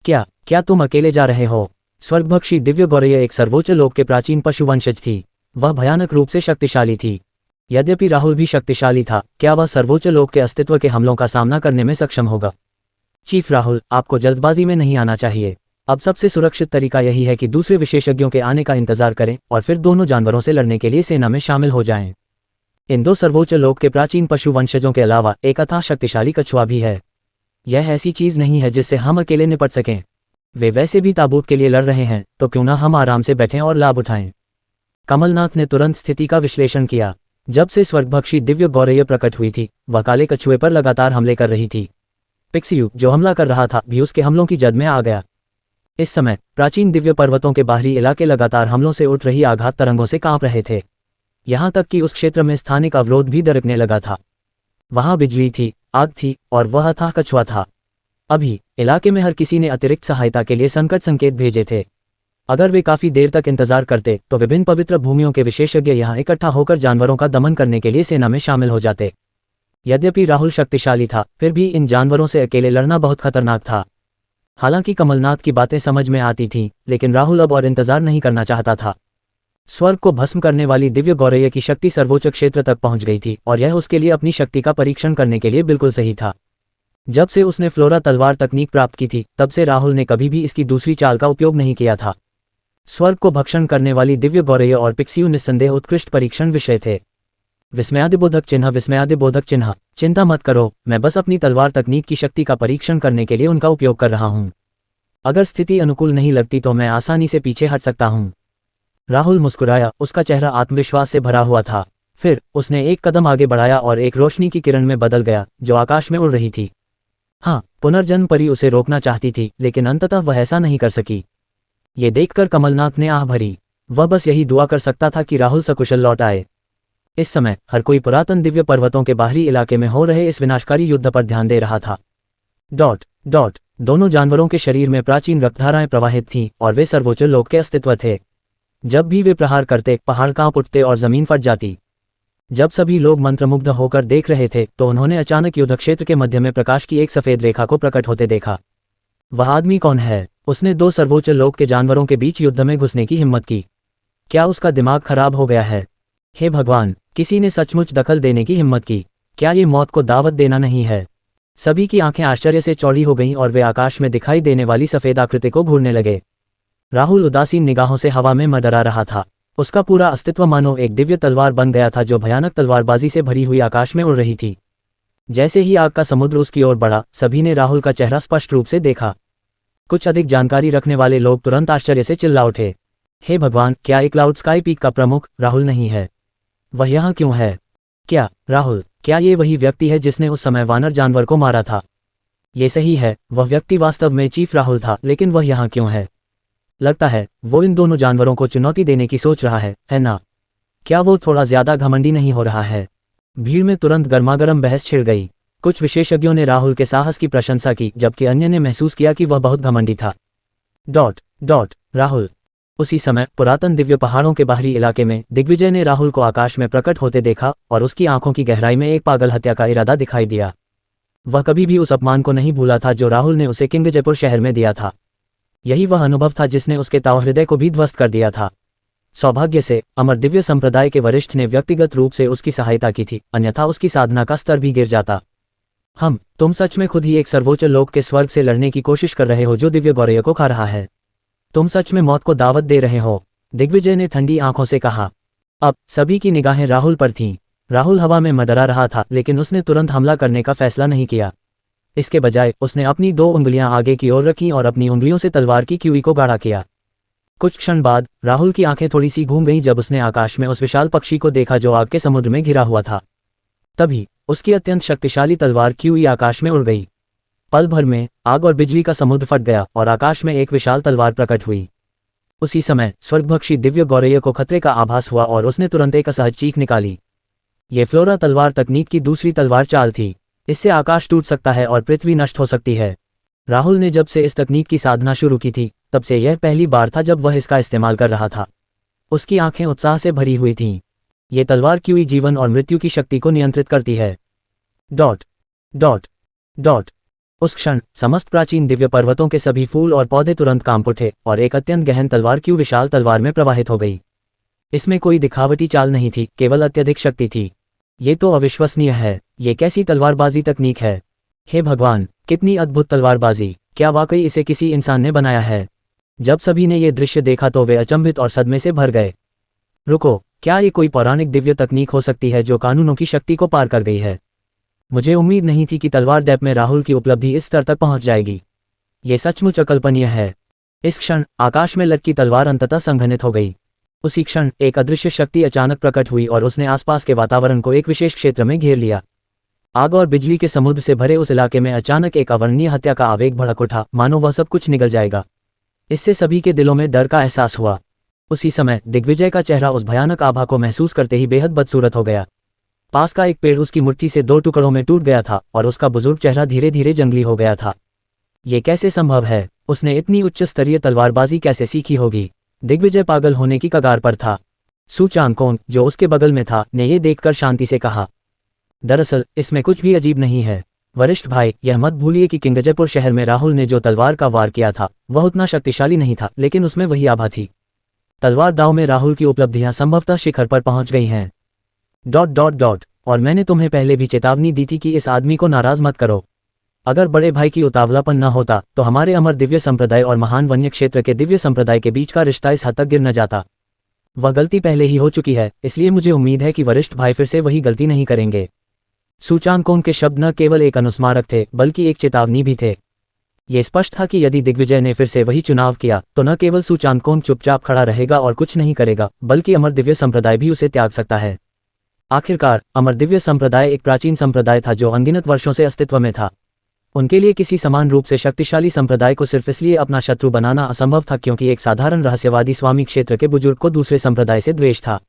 क्या तुम अकेले जा रहे हो? स्वर्गभक्षी दिव्य गौरैया एक सर्वोच्च लोक के प्राचीन पशु वंशज थी। वह भयानक रूप से शक्तिशाली थी। यद्यपि राहुल भी शक्तिशाली था, क्या वह सर्वोच्च लोक के अस्तित्व के हमलों का सामना करने में सक्षम होगा? चीफ राहुल, आपको जल्दबाजी में नहीं आना चाहिए। अब सबसे सुरक्षित तरीका यही है कि दूसरे विशेषज्ञों के आने का इंतजार करें और फिर दोनों जानवरों से लड़ने के लिए सेना में शामिल हो जाएं। इन दो सर्वोच्च लोक के प्राचीन पशु वंशजों के अलावा एक अथाह शक्तिशाली कछुआ भी है। यह ऐसी चीज नहीं है जिससे हम अकेले निपट सकें। वे वैसे भी ताबूत के लिए लड़ रहे हैं, तो क्यों ना हम आराम से बैठें और लाभ उठाएं। कमलनाथ ने तुरंत स्थिति का विश्लेषण किया। जब से स्वर्गभक्षी दिव्य गौरैया प्रकट हुई थी, वह काले कछुए पर लगातार हमले कर रही थी। पिक्सियू, जो हमला कर रहा था, भी उसके हमलों की जद में आ गया। इस समय प्राचीन दिव्य पर्वतों के बाहरी इलाके लगातार हमलों से उठ रही आघात तरंगों से कांप रहे थे। यहां तक कि उस क्षेत्र में स्थानिक अवरोध भी दरकने लगा था। वहां बिजली थी, आग थी और वह अथाह कछुआ था। अभी इलाके में हर किसी ने अतिरिक्त सहायता के लिए संकट संकेत भेजे थे। अगर वे काफी देर तक इंतजार करते तो विभिन्न पवित्र भूमियों के विशेषज्ञ यहां इकट्ठा होकर जानवरों का दमन करने के लिए सेना में शामिल हो जाते। यद्यपि राहुल शक्तिशाली था, फिर भी इन जानवरों से अकेले लड़ना बहुत खतरनाक था। हालांकि कमलनाथ की बातें समझ में आती थीं, लेकिन राहुल अब और इंतजार नहीं करना चाहता था। स्वर्ग को भस्म करने वाली दिव्य गौरैया की शक्ति सर्वोच्च क्षेत्र तक पहुंच गई थी और यह उसके लिए अपनी शक्ति का परीक्षण करने के लिए बिल्कुल सही था। जब से उसने फ्लोरा तलवार तकनीक प्राप्त की थी, तब से राहुल ने कभी भी इसकी दूसरी चाल का उपयोग नहीं किया था। स्वर्ग को भक्षण करने वाली दिव्य गौरैया और पिक्सियू निस्संदेह उत्कृष्ट परीक्षण विषय थे। विस्मयादिबोधक चिन्ह, विस्मयादिबोधक चिन्ह। चिंता मत करो, मैं बस अपनी तलवार तकनीक की शक्ति का परीक्षण करने के लिए उनका उपयोग कर रहा हूं। अगर स्थिति अनुकूल नहीं लगती तो मैं आसानी से पीछे हट सकता हूं। राहुल मुस्कुराया, उसका चेहरा आत्मविश्वास से भरा हुआ था। फिर उसने एक कदम आगे बढ़ाया और एक रोशनी की किरण में बदल गया जो आकाश में उड़ रही थी। हाँ, पुनर्जन्म परी उसे रोकना चाहती थी, लेकिन अंततः वह ऐसा नहीं कर सकी। ये देखकर कमलनाथ ने आह भरी। वह बस यही दुआ कर सकता था कि राहुल सकुशल लौट आए। इस समय हर कोई पुरातन दिव्य पर्वतों के बाहरी इलाके में हो रहे इस विनाशकारी युद्ध पर ध्यान दे रहा था। डॉट डॉट दोनों जानवरों के शरीर में प्राचीन रक्तधाराएं प्रवाहित थीं और वे सर्वोच्च लोक के अस्तित्व थे। जब भी वे प्रहार करते, पहाड़ कांप उठते और जमीन फट जाती। जब सभी लोग मंत्रमुग्ध होकर देख रहे थे तो उन्होंने अचानक युद्ध क्षेत्र के मध्य में प्रकाश की एक सफेद रेखा को प्रकट होते देखा। वह आदमी कौन है? उसने दो सर्वोच्च लोक के जानवरों के बीच युद्ध में घुसने की हिम्मत की। क्या उसका दिमाग खराब हो गया है? हे भगवान, किसी ने सचमुच दखल देने की हिम्मत की। क्या ये मौत को दावत देना नहीं है? सभी की आंखें आश्चर्य से चौड़ी हो गईं और वे आकाश में दिखाई देने वाली सफेद आकृति को घूरने लगे। राहुल उदासीन निगाहों से हवा में मंडरा रहा था। उसका पूरा अस्तित्व मानो एक दिव्य तलवार बन गया था जो भयानक तलवारबाजी से भरी हुई आकाश में उड़ रही थी। जैसे ही आग का समुद्र उसकी ओर बढ़ा, सभी ने राहुल का चेहरा स्पष्ट रूप से देखा। कुछ अधिक जानकारी रखने वाले लोग तुरंत आश्चर्य से चिल्ला उठे, हे भगवान, क्या एक क्लाउड स्काई पीक का प्रमुख राहुल नहीं है? वह यहाँ क्यों है? क्या राहुल, क्या ये वही व्यक्ति है जिसने उस समय वानर जानवर को मारा था? ये सही है, वह व्यक्ति वास्तव में चीफ राहुल था, लेकिन वह यहाँ क्यों है? लगता है वो इन दोनों जानवरों को चुनौती देने की सोच रहा है ना? क्या वो थोड़ा ज्यादा घमंडी नहीं हो रहा है? भीड़ में तुरंत गर्मागर्म बहस छिड़ गई। कुछ विशेषज्ञों ने राहुल के साहस की प्रशंसा की, जबकि अन्य ने महसूस किया कि वह बहुत घमंडी था। Dot dot Rahul. उसी समय पुरातन दिव्य पहाड़ों के बाहरी इलाके में दिग्विजय ने राहुल को आकाश में प्रकट होते देखा और उसकी आंखों की गहराई में एक पागल हत्या का इरादा दिखाई दिया। वह कभी भी उस अपमान को नहीं भूला था जो राहुल ने उसे किंग जयपुर शहर में दिया था। यही वह अनुभव था जिसने उसके ताओहृदय को भी ध्वस्त कर दिया था। सौभाग्य से अमर दिव्य संप्रदाय के वरिष्ठ ने व्यक्तिगत रूप से उसकी सहायता की थी, अन्यथा उसकी साधना का स्तर भी गिर जाता। तुम सच में खुद ही एक सर्वोच्च लोक के स्वर्ग से लड़ने की कोशिश कर रहे हो जो दिव्य गौरय को खा रहा है। तुम सच में मौत को दावत दे रहे हो, दिग्विजय ने ठंडी आंखों से कहा। अब सभी की निगाहें राहुल पर थीं। राहुल हवा में मंडरा रहा था, लेकिन उसने तुरंत हमला करने का फैसला नहीं किया। इसके बजाय उसने अपनी 2 उंगलियां आगे की ओर रखीं और अपनी उंगलियों से तलवार की कीवी को गाढ़ा किया। कुछ क्षण बाद राहुल की आंखें थोड़ी सी घूम गईं जब उसने आकाश में उस विशाल पक्षी को देखा जो आग के समुद्र में घिरा हुआ था। तभी उसकी अत्यंत शक्तिशाली तलवार कीवी आकाश में उड़ गई। पल भर में आग और बिजली का समुद्र फट गया और आकाश में एक विशाल तलवार प्रकट हुई। उसी समय स्वर्गभक्षी दिव्य गौरय को खतरे का आभास हुआ और उसने तुरंत एक असहज चीख निकाली। ये फ्लोरा तलवार तकनीक की दूसरी तलवार चाल थी। इससे आकाश टूट सकता है और पृथ्वी नष्ट हो सकती है। राहुल ने जब से इस तकनीक की साधना शुरू की थी, तब से यह पहली बार था जब वह इसका इस्तेमाल कर रहा था। उसकी आंखें उत्साह से भरी हुई थीं। ये तलवार कीवी जीवन और मृत्यु की शक्ति को नियंत्रित करती है। डॉट डॉट डॉट उस क्षण समस्त प्राचीन दिव्य पर्वतों के सभी फूल और पौधे तुरंत कांप उठे और एक अत्यंत गहन तलवार कीवी विशाल तलवार में प्रवाहित हो गई। इसमें कोई दिखावटी चाल नहीं थी, केवल अत्यधिक शक्ति थी। ये तो अविश्वसनीय है। ये कैसी तलवारबाजी तकनीक है? हे भगवान, कितनी अद्भुत तलवारबाजी! क्या वाकई इसे किसी इंसान ने बनाया है? जब सभी ने ये दृश्य देखा तो वे अचंभित और सदमे से भर गए। रुको, क्या ये कोई पौराणिक दिव्य तकनीक हो सकती है जो कानूनों की शक्ति को पार कर गई है? मुझे उम्मीद नहीं थी कि तलवार डेप में राहुल की उपलब्धि इस स्तर तक पहुंच जाएगी। ये सचमुच अकल्पनीय है। इस क्षण आकाश में लटकी तलवार अंततः संघनित हो गई। उसी क्षण एक अदृश्य शक्ति अचानक प्रकट हुई और उसने आसपास के वातावरण को एक विशेष क्षेत्र में घेर लिया। आग और बिजली के समुद्र से भरे उस इलाके में अचानक एक अवर्णनीय हत्या का आवेग भड़क उठा, मानो वह सब कुछ निगल जाएगा। इससे सभी के दिलों में डर का एहसास हुआ। उसी समय दिग्विजय का चेहरा उस भयानक आभा को महसूस करते ही बेहद बदसूरत हो गया। पास का एक पेड़ उसकी मुट्ठी से 2 टुकड़ों में टूट गया था और उसका बुजुर्ग चेहरा धीरे धीरे जंगली हो गया था। ये कैसे संभव है? उसने इतनी उच्च स्तरीय तलवारबाजी कैसे सीखी होगी? दिग्विजय पागल होने की कगार पर था। सु चांगकोन, जो उसके बगल में था, ने ये देखकर शांति से कहा, दरअसल इसमें कुछ भी अजीब नहीं है वरिष्ठ भाई। यह मत भूलिए कि किंग जयपुर शहर में राहुल ने जो तलवार का वार किया था वह उतना शक्तिशाली नहीं था, लेकिन उसमें वही आभा थी। तलवार दाव में राहुल की उपलब्धियां संभवतः शिखर पर पहुंच गई हैं। डॉट डॉट डॉट और मैंने तुम्हें पहले भी चेतावनी दी थी कि इस आदमी को नाराज मत करो। अगर बड़े भाई की उतावलापन न होता तो हमारे अमर दिव्य संप्रदाय और महान वन्य क्षेत्र के दिव्य संप्रदाय के बीच का रिश्ता इस हद तक गिर न जाता। वह गलती पहले ही हो चुकी है, इसलिए मुझे उम्मीद है कि वरिष्ठ भाई फिर से वही गलती नहीं करेंगे। सु चांगकोन के शब्द न केवल एक अनुस्मारक थे बल्कि एक चेतावनी भी थे। ये स्पष्ट था कि यदि दिग्विजय ने फिर से वही चुनाव किया तो न केवल सु चांगकोन चुपचाप खड़ा रहेगा और कुछ नहीं करेगा, बल्कि अमर दिव्य संप्रदाय भी उसे त्याग सकता है। आखिरकार अमर दिव्य संप्रदाय एक प्राचीन संप्रदाय था जो अनगिनत वर्षों से अस्तित्व में था। उनके लिए किसी समान रूप से शक्तिशाली संप्रदाय को सिर्फ इसलिए अपना शत्रु बनाना असंभव था क्योंकि एक साधारण रहस्यवादी स्वामी क्षेत्र के बुजुर्ग को दूसरे संप्रदाय से द्वेष था।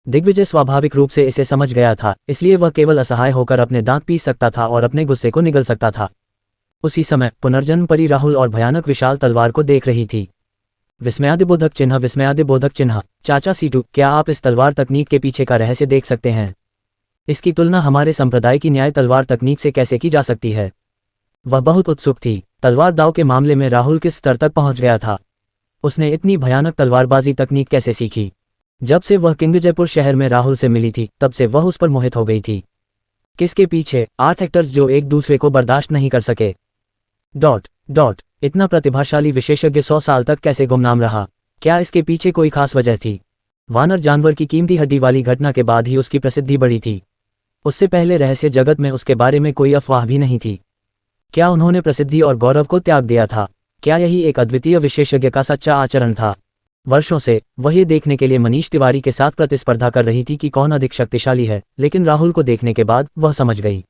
दिग्विजय स्वाभाविक रूप से इसे समझ गया था, इसलिए वह केवल असहाय होकर अपने दांत पीस सकता था और अपने गुस्से को निगल सकता था। उसी समय पुनर्जन्म परी राहुल और भयानक विशाल तलवार को देख रही थी। विस्मयादिबोधक चिन्ह, विस्मयादिबोधक चिन्ह। चाचा सीटू, क्या आप इस तलवार तकनीक के पीछे का रहस्य देख सकते हैं? इसकी तुलना हमारे संप्रदाय की न्याय तलवार तकनीक से कैसे की जा सकती है? वह बहुत उत्सुक थी। तलवार दाव के मामले में राहुल किस स्तर तक पहुंच गया था? उसने इतनी भयानक तलवारबाजी तकनीक कैसे सीखी? जब से वह किंग जयपुर शहर में राहुल से मिली थी तब से वह उस पर मोहित हो गई थी। किसके पीछे? 8 एक्टर्स जो एक दूसरे को बर्दाश्त नहीं कर सके। डॉट डॉट इतना प्रतिभाशाली विशेषज्ञ 100 साल तक कैसे गुमनाम रहा? क्या इसके पीछे कोई खास वजह थी? वानर जानवर की कीमती हड्डी वाली घटना के बाद ही उसकी प्रसिद्धि बढ़ी थी। उससे पहले रहस्य जगत में उसके बारे में कोई अफवाह भी नहीं थी। क्या उन्होंने प्रसिद्धि और गौरव को त्याग दिया था? क्या यही एक अद्वितीय विशेषज्ञ का सच्चा आचरण था? वर्षों से वह ये देखने के लिए मनीष तिवारी के साथ प्रतिस्पर्धा कर रही थी कि कौन अधिक शक्तिशाली है, लेकिन राहुल को देखने के बाद वह समझ गई।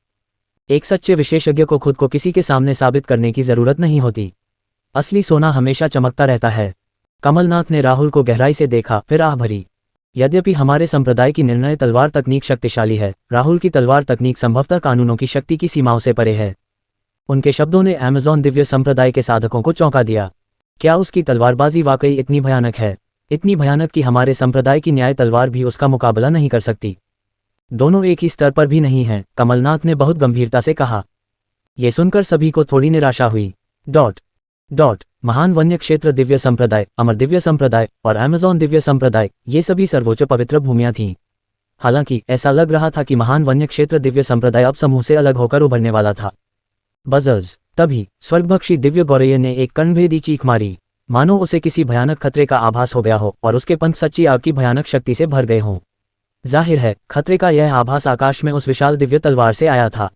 एक सच्चे विशेषज्ञ को खुद को किसी के सामने साबित करने की जरूरत नहीं होती। असली सोना हमेशा चमकता रहता है। कमलनाथ ने राहुल को गहराई से देखा, फिर आह भरी। यद्यपि हमारे संप्रदाय की निर्णय तलवार तकनीक शक्तिशाली है, राहुल की तलवार तकनीक संभवतः कानूनों की शक्ति की सीमाओं से परे है। उनके शब्दों ने अमेज़न दिव्य संप्रदाय के साधकों को चौंका दिया। क्या उसकी तलवारबाजी वाकई इतनी भयानक है? इतनी भयानक कि हमारे संप्रदाय की न्याय तलवार भी उसका मुकाबला नहीं कर सकती। दोनों एक ही स्तर पर भी नहीं हैं, कमलनाथ ने बहुत गंभीरता से कहा। ये सुनकर सभी को थोड़ी निराशा हुई। डॉट डॉट महान वन्य क्षेत्र दिव्य संप्रदाय, अमर दिव्य संप्रदाय और अमेज़न दिव्य संप्रदाय, ये सभी सर्वोच्च पवित्र भूमियां थीं। हालांकि ऐसा लग रहा था कि महान वन्य क्षेत्र दिव्य संप्रदाय अब समूह से अलग होकर उभरने वाला था। बज़र्स। तभी स्वर्गभक्षी दिव्य गौरैया ने एक कर्णभेदी चीख मारी, मानो उसे किसी भयानक खतरे का आभास हो गया हो और उसके पंख सच्ची आग की भयानक शक्ति से भर गए हों। जाहिर है, खतरे का यह आभास आकाश में उस विशाल दिव्य तलवार से आया था।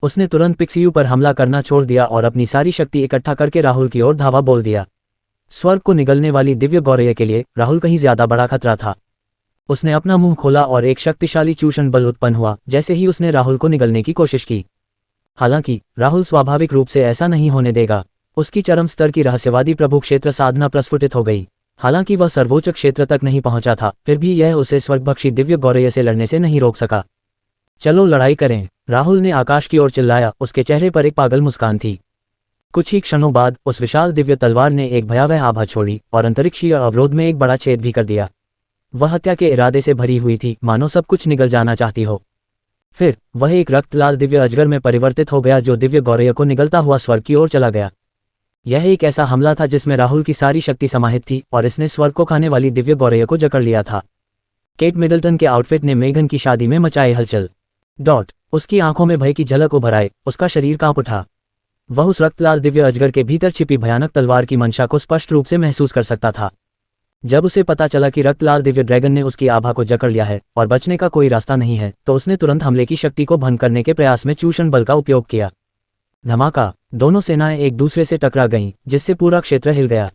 उसने तुरंत पिक्सियू पर हमला करना छोड़ दिया और अपनी सारी शक्ति इकट्ठा करके राहुल की ओर धावा बोल दिया। स्वर्ग को निगलने वाली दिव्य गौरैया के लिए राहुल कहीं ज्यादा बड़ा खतरा था। उसने अपना मुंह खोला और एक शक्तिशाली चूषण बल उत्पन्न हुआ जैसे ही उसने राहुल को निगलने की कोशिश की। हालांकि राहुल स्वाभाविक रूप से ऐसा नहीं होने देगा। उसकी चरम स्तर की रहस्यवादी प्रभु क्षेत्र साधना प्रस्फुटित हो गई। हालांकि वह सर्वोच्च क्षेत्र तक नहीं पहुंचा था, फिर भी यह उसे स्वर्गभक्षी दिव्य गौरैया से लड़ने से नहीं रोक सका। चलो लड़ाई करें, राहुल ने आकाश की ओर चिल्लाया। उसके चेहरे पर एक पागल मुस्कान थी। कुछ ही क्षणों बाद उस विशाल दिव्य तलवार ने एक भयावह आभा छोड़ी और अंतरिक्षीय अवरोध में एक बड़ा छेद भी कर दिया। वह हत्या के इरादे से भरी हुई थी, मानो सब कुछ निगल जाना चाहती हो। फिर वह एक रक्तलाल दिव्य अजगर में परिवर्तित हो गया जो दिव्य गौरैया को निगलता हुआ स्वर्ग की ओर चला गया। यह एक ऐसा हमला था जिसमें राहुल की सारी शक्ति समाहित थी और इसने स्वर्ग को खाने वाली दिव्य गौरैया को जकड़ लिया था। केट मिडल्टन के आउटफिट ने मेघन की शादी में मचाए हलचल। डॉट उसकी आंखों में भय की झलक उभर आए, उसका शरीर कांप उठा। वह उस रक्तलाल दिव्य अजगर के भीतर छिपी भयानक तलवार की मंशा को स्पष्ट रूप से महसूस कर सकता था। जब उसे पता चला कि रक्तलाल दिव्य ड्रैगन ने उसकी आभा को जकड़ लिया है और बचने का कोई रास्ता नहीं है, तो उसने तुरंत हमले की शक्ति को भंग करने के प्रयास में चूषण बल का उपयोग किया। धमाका, दोनों सेनाएं एक दूसरे से टकरा गईं, जिससे पूरा क्षेत्र हिल गया।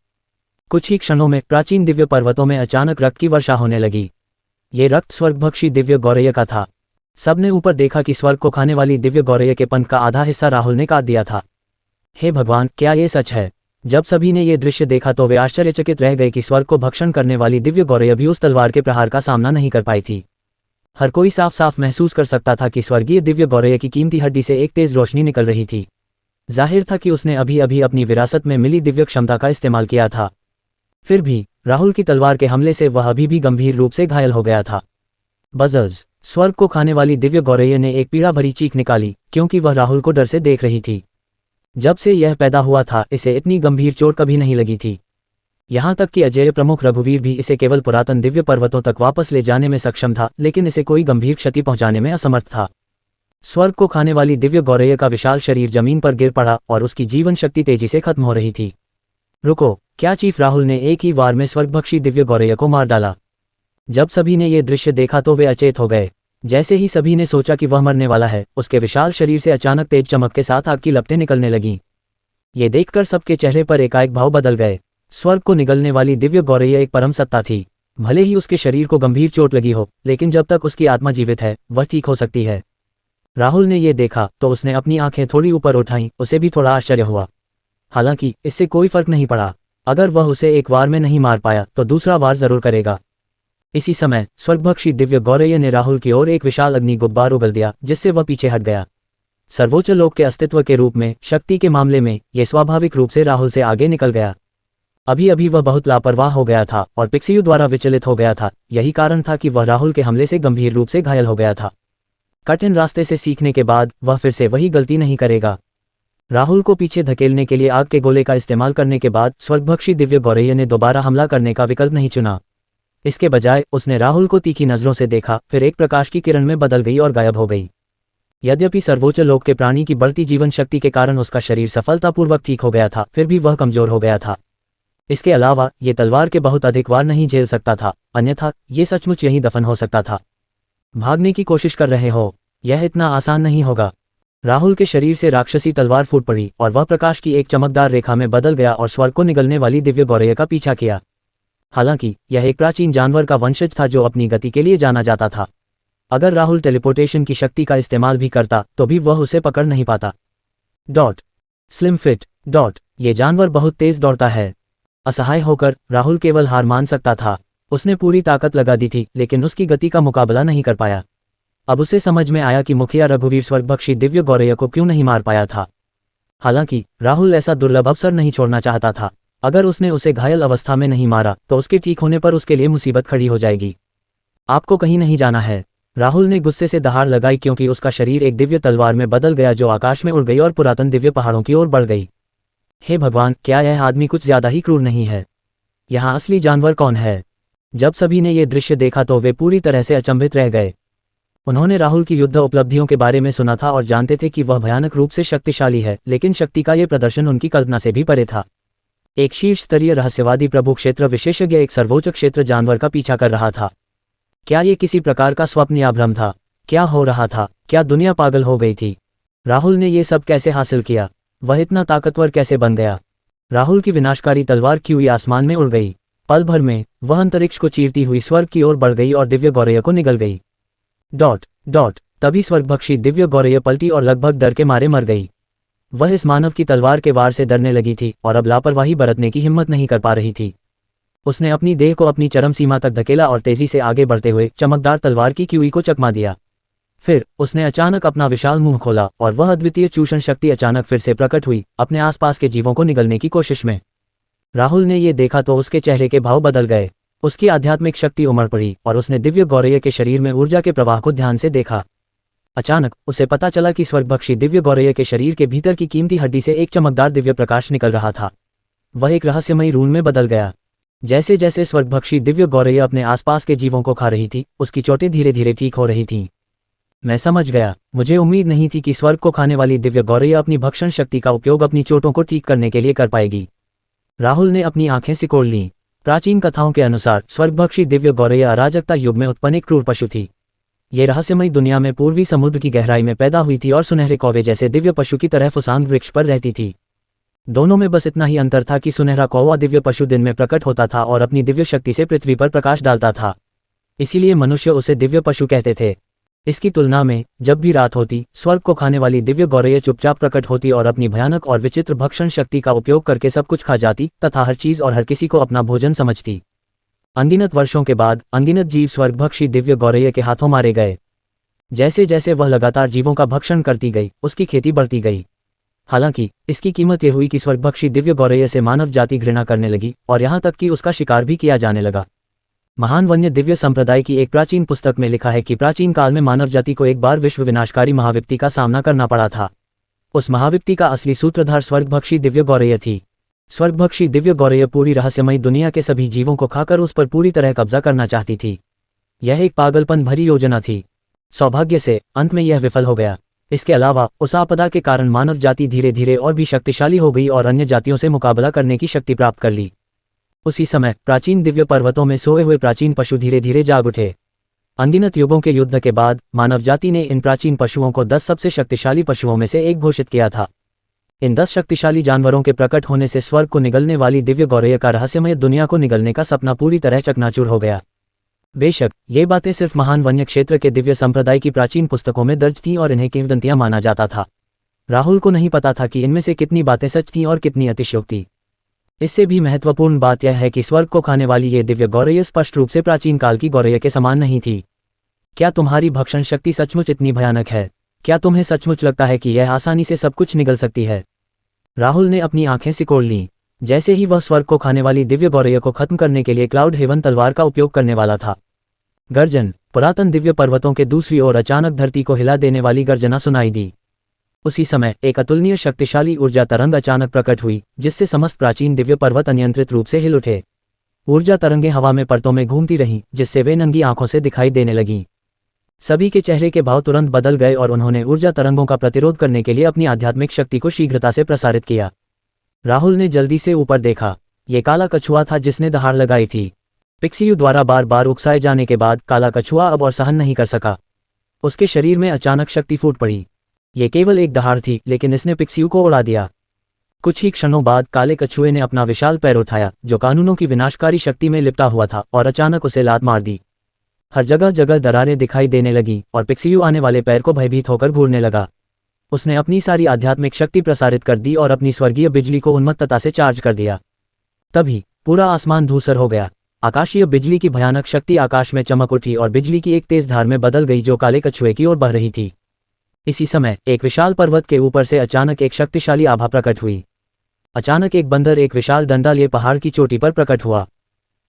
कुछ ही क्षणों में प्राचीन दिव्य पर्वतों में अचानक रक्त की वर्षा होने लगी। ये रक्त स्वर्गभक्षी दिव्य गौरैया का था। सबने ऊपर देखा कि स्वर्ग को खाने वाली दिव्य गौरैया के पंख का आधा हिस्सा राहुल ने काट दिया था। हे भगवान, क्या ये सच है? जब सभी ने ये दृश्य देखा तो वे आश्चर्यचकित रह गए कि स्वर्ग को भक्षण करने वाली दिव्य गौरैया भी उस तलवार के प्रहार का सामना नहीं कर पाई थी। हर कोई साफ साफ महसूस कर सकता था कि स्वर्गीय दिव्य गौरैया की कीमती हड्डी से एक तेज रोशनी निकल रही थी। जाहिर था कि उसने अभी अभी अपनी विरासत में मिली दिव्य क्षमता का इस्तेमाल किया था। फिर भी राहुल की तलवार के हमले से वह अभी भी गंभीर रूप से घायल हो गया था। बज़र्स। स्वर्ग को खाने वाली दिव्य गौरैया ने एक पीड़ा भरी चीख निकाली, क्योंकि वह राहुल को डर से देख रही थी। जब से यह पैदा हुआ था, इसे इतनी गंभीर चोट कभी नहीं लगी थी। यहाँ तक कि अजेय प्रमुख रघुवीर भी इसे केवल पुरातन दिव्य पर्वतों तक वापस ले जाने में सक्षम था, लेकिन इसे कोई गंभीर क्षति पहुंचाने में असमर्थ था। स्वर्ग को खाने वाली दिव्य गौरैया का विशाल शरीर जमीन पर गिर पड़ा और उसकी जीवन शक्ति तेजी से खत्म हो रही थी। रुको, क्या चीफ राहुल ने एक ही वार में स्वर्गभक्षी दिव्य गौरैया को मार डाला? जब सभी ने ये दृश्य देखा तो वे अचेत हो गए। जैसे ही सभी ने सोचा कि वह मरने वाला है, उसके विशाल शरीर से अचानक तेज चमक के साथ आग की लपटें निकलने लगीं। ये देखकर सबके चेहरे पर एकाएक भाव बदल गए। स्वर्ग को निगलने वाली दिव्य गौरैया एक परम सत्ता थी। भले ही उसके शरीर को गंभीर चोट लगी हो, लेकिन जब तक उसकी आत्मा जीवित है, वह ठीक हो सकती है। राहुल ने ये देखा तो उसने अपनी आंखें थोड़ी ऊपर उठाईं। उसे भी थोड़ा आश्चर्य हुआ। हालांकि इससे कोई फर्क नहीं पड़ा। अगर वह उसे एक वार में नहीं मार पाया तो दूसरा वार जरूर करेगा। इसी समय स्वर्गभक्षी दिव्य गौरैया ने राहुल की ओर एक विशाल अग्नि गुब्बार उगल दिया, जिससे वह पीछे हट गया। सर्वोच्च लोक के अस्तित्व के रूप में शक्ति के मामले में यह स्वाभाविक रूप से राहुल से आगे निकल गया। अभी अभी वह बहुत लापरवाह हो गया था और पिक्सियू द्वारा विचलित हो गया था। यही कारण था कि वह राहुल के हमले से गंभीर रूप से घायल हो गया था। कठिन रास्ते से सीखने के बाद वह फिर से वही गलती नहीं करेगा। राहुल को पीछे धकेलने के लिए आग के गोले का इस्तेमाल करने के बाद स्वर्गभक्षी दिव्य गौरैया ने दोबारा हमला करने का विकल्प नहीं चुना। इसके बजाय उसने राहुल को तीखी नजरों से देखा, फिर एक प्रकाश की किरण में बदल गई और गायब हो गई। यद्यपि सर्वोच्च लोक के प्राणी की बढ़ती जीवन शक्ति के कारण उसका शरीर सफलतापूर्वक ठीक हो गया था, फिर भी वह कमजोर हो गया था। इसके अलावा ये तलवार के बहुत अधिक वार नहीं झेल सकता था, अन्यथा ये सचमुच यहीं दफन हो सकता था। भागने की कोशिश कर रहे हो? यह इतना आसान नहीं होगा। राहुल के शरीर से राक्षसी तलवार फूट पड़ी और वह प्रकाश की एक चमकदार रेखा में बदल गया और स्वर्ग को निगलने वाली दिव्य गौरैया का पीछा किया। हालांकि यह एक प्राचीन जानवर का वंशज था जो अपनी गति के लिए जाना जाता था। अगर राहुल टेलीपोर्टेशन की शक्ति का इस्तेमाल भी करता तो भी वह उसे पकड़ नहीं पाता। Dot slim fit. डॉट ये जानवर बहुत तेज दौड़ता है। असहाय होकर राहुल केवल हार मान सकता था। उसने पूरी ताकत लगा दी थी, लेकिन उसकी गति का मुकाबला नहीं कर पाया। अब उसे समझ में आया कि मुखिया रघुवीर स्वर्गभक्षी दिव्य गौरैया को क्यों नहीं मार पाया था। हालांकि राहुल ऐसा दुर्लभ अवसर नहीं छोड़ना चाहता था। अगर उसने उसे घायल अवस्था में नहीं मारा तो उसके ठीक होने पर उसके लिए मुसीबत खड़ी हो जाएगी। आपको कहीं नहीं जाना है। राहुल ने गुस्से से दहाड़ लगाई क्योंकि उसका शरीर एक दिव्य तलवार में बदल गया जो आकाश में उड़ गई और पुरातन दिव्य पहाड़ों की ओर बढ़ गई। हे भगवान, क्या यह आदमी कुछ ज्यादा ही क्रूर नहीं है? यहाँ असली जानवर कौन है? जब सभी ने ये दृश्य देखा तो वे पूरी तरह से अचंभित रह गए। उन्होंने राहुल की युद्ध उपलब्धियों के बारे में सुना था और जानते थे कि वह भयानक रूप से शक्तिशाली है, लेकिन शक्ति का ये प्रदर्शन उनकी कल्पना से भी परे था। एक शीर्ष स्तरीय रहस्यवादी प्रभु क्षेत्र विशेषज्ञ एक सर्वोच्च क्षेत्र जानवर का पीछा कर रहा था। क्या ये किसी प्रकार का स्वप्न या भ्रम था? क्या हो रहा था? क्या दुनिया पागल हो गई थी? राहुल ने ये सब कैसे हासिल किया? वह इतना ताकतवर कैसे बन गया? राहुल की विनाशकारी तलवार क्यों आसमान में उड़ गई? पल भर में वह अंतरिक्ष को चीरती हुई स्वर्ग की ओर बढ़ गई और दिव्य गौरैया को निगल गई। तभी स्वर्गभक्षी दिव्य गौरैया पलटी और लगभग डर के मारे मर गई। वह इस मानव की तलवार के वार से डरने लगी थी और अब लापरवाही बरतने की हिम्मत नहीं कर पा रही थी। उसने अपनी देह को अपनी चरम सीमा तक धकेला और तेजी से आगे बढ़ते हुए चमकदार तलवार की क्यूई को चकमा दिया। फिर उसने अचानक अपना विशाल मुंह खोला और वह अद्वितीय चूषण शक्ति अचानक फिर से प्रकट हुई, अपने आसपास के जीवों को निगलने की कोशिश में। राहुल ने ये देखा तो उसके चेहरे के भाव बदल गए। उसकी आध्यात्मिक शक्ति उमड़ पड़ी और उसने दिव्य गौरैया के शरीर में ऊर्जा के प्रवाह को ध्यान से देखा। अचानक उसे पता चला कि स्वर्गभक्षी दिव्य गौरैया के शरीर के भीतर की कीमती हड्डी से एक चमकदार दिव्य प्रकाश निकल रहा था। वह एक रहस्यमयी रून में बदल गया। जैसे जैसे स्वर्गभक्षी दिव्य गौरैया अपने आसपास के जीवों को खा रही थी, उसकी चोटें धीरे धीरे ठीक हो रही थीं। मैं समझ गया। मुझे उम्मीद नहीं थी कि स्वर्ग को खाने वाली दिव्य गौरैया अपनी भक्षण शक्ति का उपयोग अपनी चोटों को ठीक करने के लिए कर पाएगी। राहुल ने अपनी आंखें सिकोड़ लीं। प्राचीन कथाओं के अनुसार स्वर्गभक्षी दिव्य गौरैया अराजकता युग में उत्पन्न एक क्रूर पशु थी। ये रहस्यमयी दुनिया में पूर्वी समुद्र की गहराई में पैदा हुई थी और सुनहरे कौवे जैसे दिव्य पशु की तरह फुसांग वृक्ष पर रहती थी। दोनों में बस इतना ही अंतर था कि सुनहरा कौवा दिव्य पशु दिन में प्रकट होता था और अपनी दिव्य शक्ति से पृथ्वी पर प्रकाश डालता था। इसीलिए मनुष्य उसे दिव्य पशु कहते थे। इसकी तुलना में जब भी रात होती, स्वर्ग को खाने वाली दिव्य गौरैया चुपचाप प्रकट होती और अपनी भयानक और विचित्र भक्षण शक्ति का उपयोग करके सब कुछ खा जाती तथा हर चीज और हर किसी को अपना भोजन समझती। अनगिनत वर्षों के बाद अनगिनत जीव स्वर्गभक्षी दिव्य गौरैया के हाथों मारे गए। जैसे जैसे वह लगातार जीवों का भक्षण करती गई, उसकी खेती बढ़ती गई। हालांकि इसकी कीमत यह हुई कि स्वर्गभक्षी दिव्य गौरैया से मानव जाति घृणा करने लगी और यहाँ तक कि उसका शिकार भी किया जाने लगा। महान वन्य दिव्य संप्रदाय की एक प्राचीन पुस्तक में लिखा है कि प्राचीन काल में मानव जाति को एक बार विश्व विनाशकारी महाविपत्ति का सामना करना पड़ा था। उस महाविपत्ति का असली सूत्रधार स्वर्गभक्षी दिव्य गौरैया थी। स्वर्गभक्षी दिव्य गौरैया पूरी रहस्यमयी दुनिया के सभी जीवों को खाकर उस पर पूरी तरह कब्जा करना चाहती थी। यह एक पागलपन भरी योजना थी। सौभाग्य से अंत में यह विफल हो गया। इसके अलावा उस आपदा के कारण मानव जाति धीरे धीरे और भी शक्तिशाली हो गई और अन्य जातियों से मुकाबला करने की शक्ति प्राप्त कर ली। उसी समय प्राचीन दिव्य पर्वतों में सोए हुए प्राचीन पशु धीरे धीरे जाग उठे। अनगिनत युगों के युद्ध के बाद मानव जाति ने इन प्राचीन पशुओं को 10 सबसे शक्तिशाली पशुओं में से एक घोषित किया था। इन 10 शक्तिशाली जानवरों के प्रकट होने से स्वर्ग को निगलने वाली दिव्य गौरैया का रहस्यमय दुनिया को निगलने का सपना पूरी तरह चकनाचूर हो गया। बेशक ये बातें सिर्फ महान वन्य क्षेत्र के दिव्य संप्रदाय की प्राचीन पुस्तकों में दर्ज थीं और इन्हें किंवदंतियां माना जाता था। राहुल को नहीं पता था कि इनमें से कितनी बातें सच थीं और कितनी अतिशयोक्ति। इससे भी महत्वपूर्ण बात यह है कि स्वर्ग को खाने वाली ये दिव्य गौरैया स्पष्ट रूप से प्राचीन काल की गौरैया के समान नहीं थी। क्या तुम्हारी भक्षण शक्ति सचमुच इतनी भयानक है? क्या तुम्हें सचमुच लगता है कि यह आसानी से सब कुछ निगल सकती है? राहुल ने अपनी आंखें सिकोड़ लीं। जैसे ही वह स्वर्ग को खाने वाली दिव्य गौरैया को खत्म करने के लिए क्लाउड हेवन तलवार का उपयोग करने वाला था। गर्जन। पुरातन दिव्य पर्वतों के दूसरी ओर अचानक धरती को हिला देने वाली गर्जना सुनाई दी। उसी समय एक अतुलनीय शक्तिशाली ऊर्जा तरंग अचानक प्रकट हुई, जिससे समस्त प्राचीन दिव्य पर्वत अनियंत्रित रूप से हिल उठे। ऊर्जा तरंगें हवा में परतों में घूमती रहीं, जिससे वे नंगी आंखों से दिखाई देने लगीं। सभी के चेहरे के भाव तुरंत बदल गए और उन्होंने ऊर्जा तरंगों का प्रतिरोध करने के लिए अपनी आध्यात्मिक शक्ति को शीघ्रता से प्रसारित किया। राहुल ने जल्दी से ऊपर देखा। ये काला कछुआ था जिसने दहाड़ लगाई थी। पिक्सियू द्वारा बार बार उकसाए जाने के बाद काला कछुआ अब और सहन नहीं कर सका। उसके शरीर में अचानक शक्ति फूट पड़ी। ये केवल एक दहाड़ थी, लेकिन इसने पिक्सियू को उड़ा दिया। कुछ ही क्षणों बाद काले कछुए ने अपना विशाल पैर उठाया, जो कानूनों की विनाशकारी शक्ति में लिपटा हुआ था, और अचानक उसे लात मार दी। हर जगह जगह दरारें दिखाई देने लगीं और पिक्सियू आने वाले पैर को भयभीत होकर घूरने लगा। उसने अपनी सारी आध्यात्मिक शक्ति प्रसारित कर दी और अपनी स्वर्गीय बिजली को उन्मत्तता से चार्ज कर दिया। तभी पूरा आसमान धूसर हो गया। आकाशीय बिजली की भयानक शक्ति आकाश में चमक उठी और बिजली की एक तेज धार में बदल गई, जो काले कछुए की ओर बह रही थी। इसी समय एक विशाल पर्वत के ऊपर से अचानक एक शक्तिशाली आभा प्रकट हुई। अचानक एक बंदर एक विशाल डंडा लिए पहाड़ की चोटी पर प्रकट हुआ।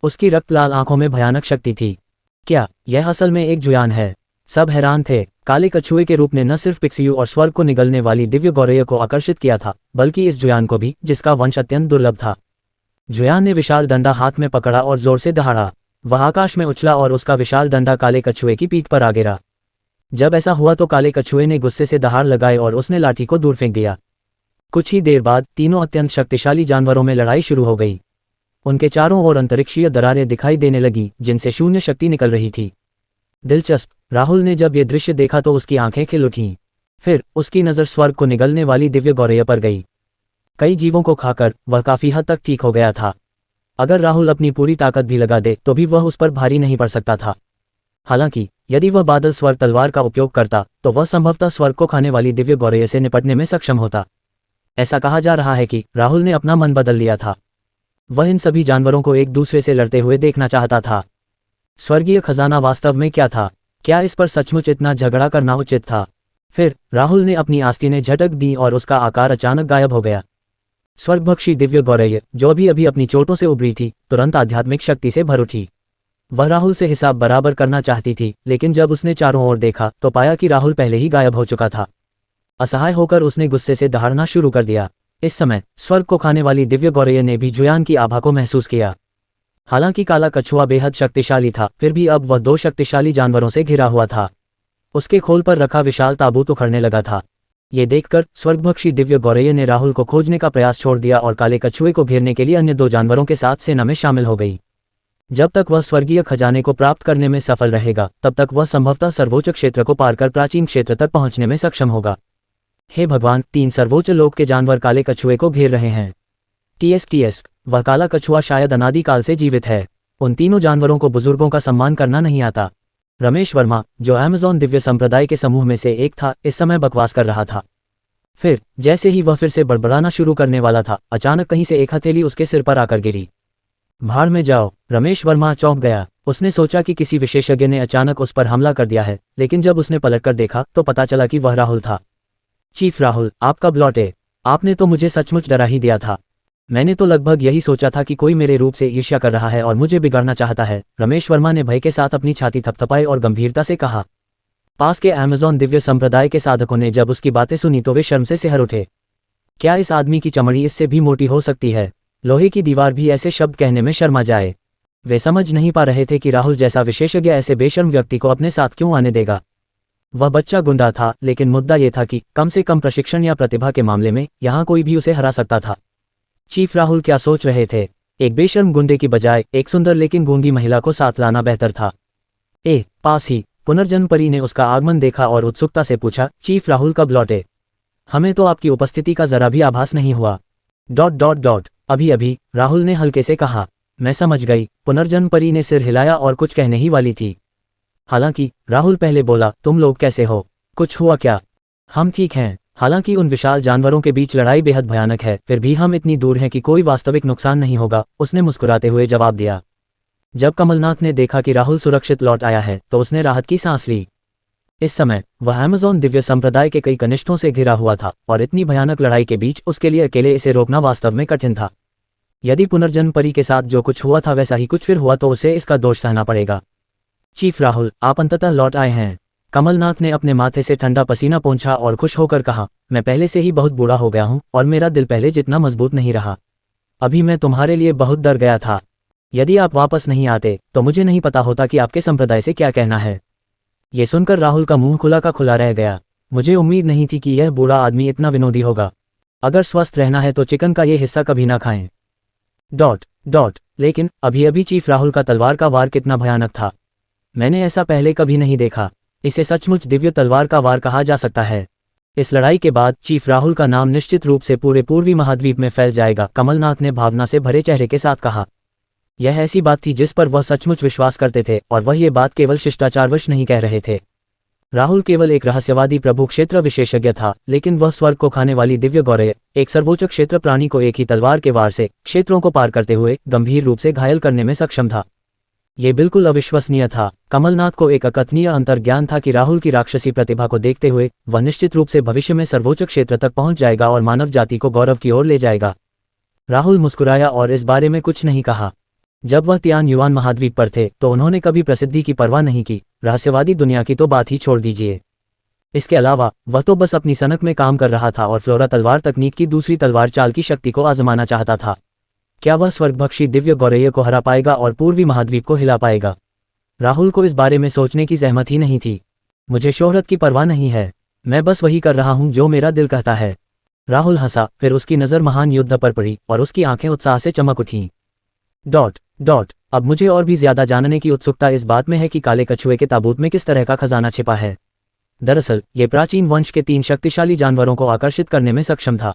उसकी रक्त लाल आंखों में भयानक शक्ति थी। क्या यह असल में एक जुयान है? सब हैरान थे। काले कछुए के रूप ने न सिर्फ पिक्सियू और स्वर्ग को निगलने वाली दिव्य गौरैया को आकर्षित किया था, बल्कि इस जुयान को भी, जिसका वंश अत्यंत दुर्लभ था। जुयान ने विशाल डंडा हाथ में पकड़ा और जोर से दहाड़ा। वह आकाश में उछला और उसका विशाल डंडा काले कछुए की पीठ पर आ गिरा। जब ऐसा हुआ तो काले कछुए ने गुस्से से दहाड़ लगाए और उसने लाठी को दूर फेंक दिया। कुछ ही देर बाद तीनों अत्यंत शक्तिशाली जानवरों में लड़ाई शुरू हो गई। उनके चारों ओर अंतरिक्षीय दरारें दिखाई देने लगी, जिनसे शून्य शक्ति निकल रही थी। दिलचस्प। राहुल ने जब ये दृश्य देखा तो उसकी आंखें खिल उठीं। फिर उसकी नज़र स्वर्ग को निगलने वाली दिव्य गौरैया पर गई। कई जीवों को खाकर वह काफी हद तक ठीक हो गया था। अगर राहुल अपनी पूरी ताकत भी लगा दे तो भी वह उस पर भारी नहीं पड़ सकता था। हालांकि यदि वह बादल स्वर्ग तलवार का उपयोग करता तो वह संभवतः स्वर्ग को खाने वाली दिव्य गौरैया से निपटने में सक्षम होता। ऐसा कहा जा रहा है कि राहुल ने अपना मन बदल लिया था। वह इन सभी जानवरों को एक दूसरे से लड़ते हुए देखना चाहता था। स्वर्गीय खजाना वास्तव में क्या था? क्या इस पर सचमुच इतना झगड़ा करना उचित था? फिर राहुल ने अपनी आस्तीनें झटक दी और उसका आकार अचानक गायब हो गया। स्वर्गभक्षी दिव्य गौरैया, जो अभी अभी अपनी चोटों से उभरी थी, तुरंत आध्यात्मिक शक्ति से भर उठी। वह राहुल से हिसाब बराबर करना चाहती थी, लेकिन जब उसने चारों ओर देखा तो पाया कि राहुल पहले ही गायब हो चुका था। असहाय होकर उसने गुस्से से दहाड़ना शुरू कर दिया। इस समय स्वर्ग को खाने वाली दिव्य गौरैया ने भी जुयान की आभा को महसूस किया। हालांकि काला कछुआ बेहद शक्तिशाली था, फिर भी अब वह दो शक्तिशाली जानवरों से घिरा हुआ था। उसके खोल पर रखा विशाल ताबूत उखड़ने लगा था। ये देखकर स्वर्गभक्षी दिव्य गौरैया ने राहुल को खोजने का प्रयास छोड़ दिया और काले कछुए को घेरने के लिए अन्य दो जानवरों के साथ सेना में शामिल हो गई। जब तक वह स्वर्गीय खजाने को प्राप्त करने में सफल रहेगा, तब तक वह संभवतः सर्वोच्च क्षेत्र को पार कर प्राचीन क्षेत्र तक पहुंचने में सक्षम होगा। हे भगवान, 3 सर्वोच्च लोक के जानवर काले कछुए को घेर रहे हैं। टीएस वह काला कछुआ शायद अनादिकाल से जीवित है। उन तीनों जानवरों को बुजुर्गों का सम्मान करना नहीं आता। रमेश वर्मा, जो अमेज़न दिव्य संप्रदाय के समूह में से एक था, इस समय बकवास कर रहा था। फिर जैसे ही वह फिर से बड़बड़ाना शुरू करने वाला था, अचानक कहीं से एक हथेली उसके सिर पर आकर गिरी। भाड़ में जाओ। रमेश वर्मा चौंक गया। उसने सोचा कि किसी विशेषज्ञ ने अचानक उस पर हमला कर दिया है, लेकिन जब उसने पलटकर देखा तो पता चला कि वह राहुल था। चीफ राहुल, आप कब लौटे? आपने तो मुझे सचमुच डरा ही दिया था। मैंने तो लगभग यही सोचा था कि कोई मेरे रूप से ईर्ष्या कर रहा है और मुझे बिगाड़ना चाहता है। रमेश वर्मा ने भय के साथ अपनी छाती थपथपाई और गंभीरता से कहा। पास के अमेज़न दिव्य संप्रदाय के साधकों ने जब उसकी बातें सुनी तो वे शर्म से सिहर उठे। क्या इस आदमी की चमड़ी इससे भी मोटी हो सकती है? लोहे की दीवार भी ऐसे शब्द कहने में शर्मा जाए। वे समझ नहीं पा रहे थे कि राहुल जैसा विशेषज्ञ ऐसे बेशर्म व्यक्ति को अपने साथ क्यों आने देगा। वह बच्चा गुंडा था, लेकिन मुद्दा यह था कि कम से कम प्रशिक्षण या प्रतिभा के मामले में यहाँ कोई भी उसे हरा सकता था। चीफ राहुल क्या सोच रहे थे? एक बेशर्म गुंडे की बजाय एक सुंदर लेकिन गूंगी महिला को साथ लाना बेहतर था। पास ही पुनर्जन्म परी ने उसका आगमन देखा और उत्सुकता से पूछा, चीफ राहुल कब लौटे? हमें तो आपकी उपस्थिति का जरा भी आभास नहीं हुआ। ... अभी अभी, राहुल ने हल्के से कहा। मैं समझ गई। पुनर्जन्म परी ने सिर हिलाया और कुछ कहने ही वाली थी। हालांकि राहुल पहले बोला, तुम लोग कैसे हो? कुछ हुआ क्या? हम ठीक हैं। हालांकि उन विशाल जानवरों के बीच लड़ाई बेहद भयानक है, फिर भी हम इतनी दूर हैं कि कोई वास्तविक नुकसान नहीं होगा, उसने मुस्कुराते हुए जवाब दिया। जब कमलनाथ ने देखा कि राहुल सुरक्षित लौट आया है तो उसने राहत की सांस ली। इस समय वह अमेज़न दिव्य संप्रदाय के कई कनिष्ठों से घिरा हुआ था और इतनी भयानक लड़ाई के बीच उसके लिए अकेले इसे रोकना वास्तव में कठिन था। यदि पुनर्जन्म परी के साथ जो कुछ हुआ था वैसा ही कुछ फिर हुआ तो उसे इसका दोष सहना पड़ेगा। चीफ राहुल, आप अंततः लौट आए हैं। कमलनाथ ने अपने माथे से ठंडा पसीना पोंछा और खुश होकर कहा, मैं पहले से ही बहुत बूढ़ा हो गया हूं और मेरा दिल पहले जितना मजबूत नहीं रहा। अभी मैं तुम्हारे लिए बहुत डर गया था। यदि आप वापस नहीं आते तो मुझे नहीं पता होता कि आपके संप्रदाय से क्या कहना है। ये सुनकर राहुल का मुंह खुला का खुला रह गया। मुझे उम्मीद नहीं थी कि यह बूढ़ा आदमी इतना विनोदी होगा। अगर स्वस्थ रहना है तो चिकन का ये हिस्सा कभी ना खाएं। ... लेकिन अभी अभी चीफ राहुल का तलवार का वार कितना भयानक था। मैंने ऐसा पहले कभी नहीं देखा। इसे सचमुच दिव्य तलवार का वार कहा जा सकता है। इस लड़ाई के बाद चीफ राहुल का नाम निश्चित रूप से पूरे पूर्वी महाद्वीप में फैल जाएगा, कमलनाथ ने भावना से भरे चेहरे के साथ कहा। यह ऐसी बात थी जिस पर वह सचमुच विश्वास करते थे और वह ये बात केवल शिष्टाचारवश नहीं कह रहे थे। राहुल केवल एक रहस्यवादी प्रभु क्षेत्र विशेषज्ञ था, लेकिन वह स्वर्ग को खाने वाली दिव्य गौरैया, एक सर्वोच्च क्षेत्र प्राणी को एक ही तलवार के वार से क्षेत्रों को पार करते हुए गंभीर रूप से घायल करने में सक्षम था। ये बिल्कुल अविश्वसनीय था। कमलनाथ को एक अकथनीय अंतर्ज्ञान था कि राहुल की राक्षसी प्रतिभा को देखते हुए वह निश्चित रूप से भविष्य में सर्वोच्च क्षेत्र तक पहुंच जाएगा और मानव जाति को गौरव की ओर ले जाएगा। राहुल मुस्कुराया और इस बारे में कुछ नहीं कहा। जब वह तियान युआन महाद्वीप पर थे तो उन्होंने कभी प्रसिद्धि की परवाह नहीं की, रहस्यवादी दुनिया की तो बात ही छोड़ दीजिए। इसके अलावा वह तो बस अपनी सनक में काम कर रहा था और फ्लोरा तलवार तकनीक की दूसरी तलवार चाल की शक्ति को आजमाना चाहता था। क्या वह स्वर्गभक्षी दिव्य गौरैया को हरा पाएगा और पूर्वी महाद्वीप को हिला पाएगा? राहुल को इस बारे में सोचने की ज़हमत ही नहीं थी। मुझे शोहरत की परवाह नहीं है, मैं बस वही कर रहा हूं जो मेरा दिल कहता है। राहुल हंसा, फिर उसकी नज़र महान युद्ध पर पड़ी और उसकी आंखें उत्साह से चमक उठीं। अब मुझे और भी ज्यादा जानने की उत्सुकता इस बात में है कि काले कछुए के ताबूत में किस तरह का खजाना छिपा है। दरअसल ये प्राचीन वंश के 3 शक्तिशाली जानवरों को आकर्षित करने में सक्षम था।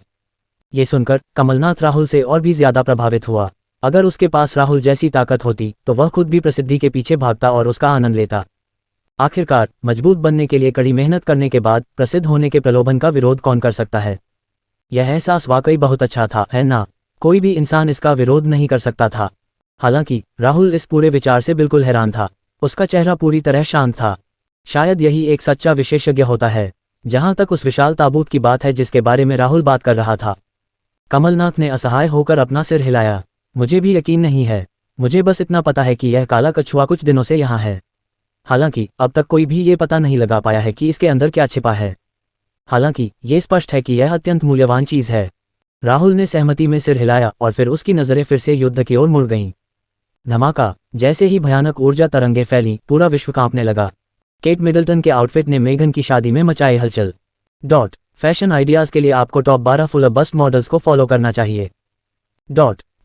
ये सुनकर कमलनाथ राहुल से और भी ज्यादा प्रभावित हुआ। अगर उसके पास राहुल जैसी ताकत होती तो वह खुद भी प्रसिद्धि के पीछे भागता और उसका आनंद लेता। आखिरकार मजबूत बनने के लिए कड़ी मेहनत करने के बाद प्रसिद्ध होने के प्रलोभन का विरोध कौन कर सकता है? यह एहसास वाकई बहुत अच्छा था, है ना? कोई भी इंसान इसका विरोध नहीं कर सकता था। हालांकि राहुल इस पूरे विचार से बिल्कुल हैरान था। उसका चेहरा पूरी तरह शांत था। शायद यही एक सच्चा विशेषज्ञ होता है। जहां तक उस विशाल ताबूत की बात है जिसके बारे में राहुल बात कर रहा था, कमलनाथ ने असहाय होकर अपना सिर हिलाया। मुझे भी यकीन नहीं है। मुझे बस इतना पता है कि यह काला कछुआ कुछ दिनों से यहाँ है। हालांकि अब तक कोई भी ये पता नहीं लगा पाया है कि इसके अंदर क्या छिपा है। हालांकि ये स्पष्ट है कि यह अत्यंत मूल्यवान चीज़ है। राहुल ने सहमति में सिर हिलाया और फिर उसकी नज़रें फिर से युद्ध की ओर मुड़ गईं। धमाका! जैसे ही भयानक ऊर्जा तरंगें फैलीं, पूरा विश्व कांपने लगा। केट मिडल्टन के आउटफिट ने मेघन की शादी में मचाई हलचल। फैशन आइडियाज़ के लिए आपको टॉप 12 फुल बस्ट मॉडल्स को फॉलो करना चाहिए।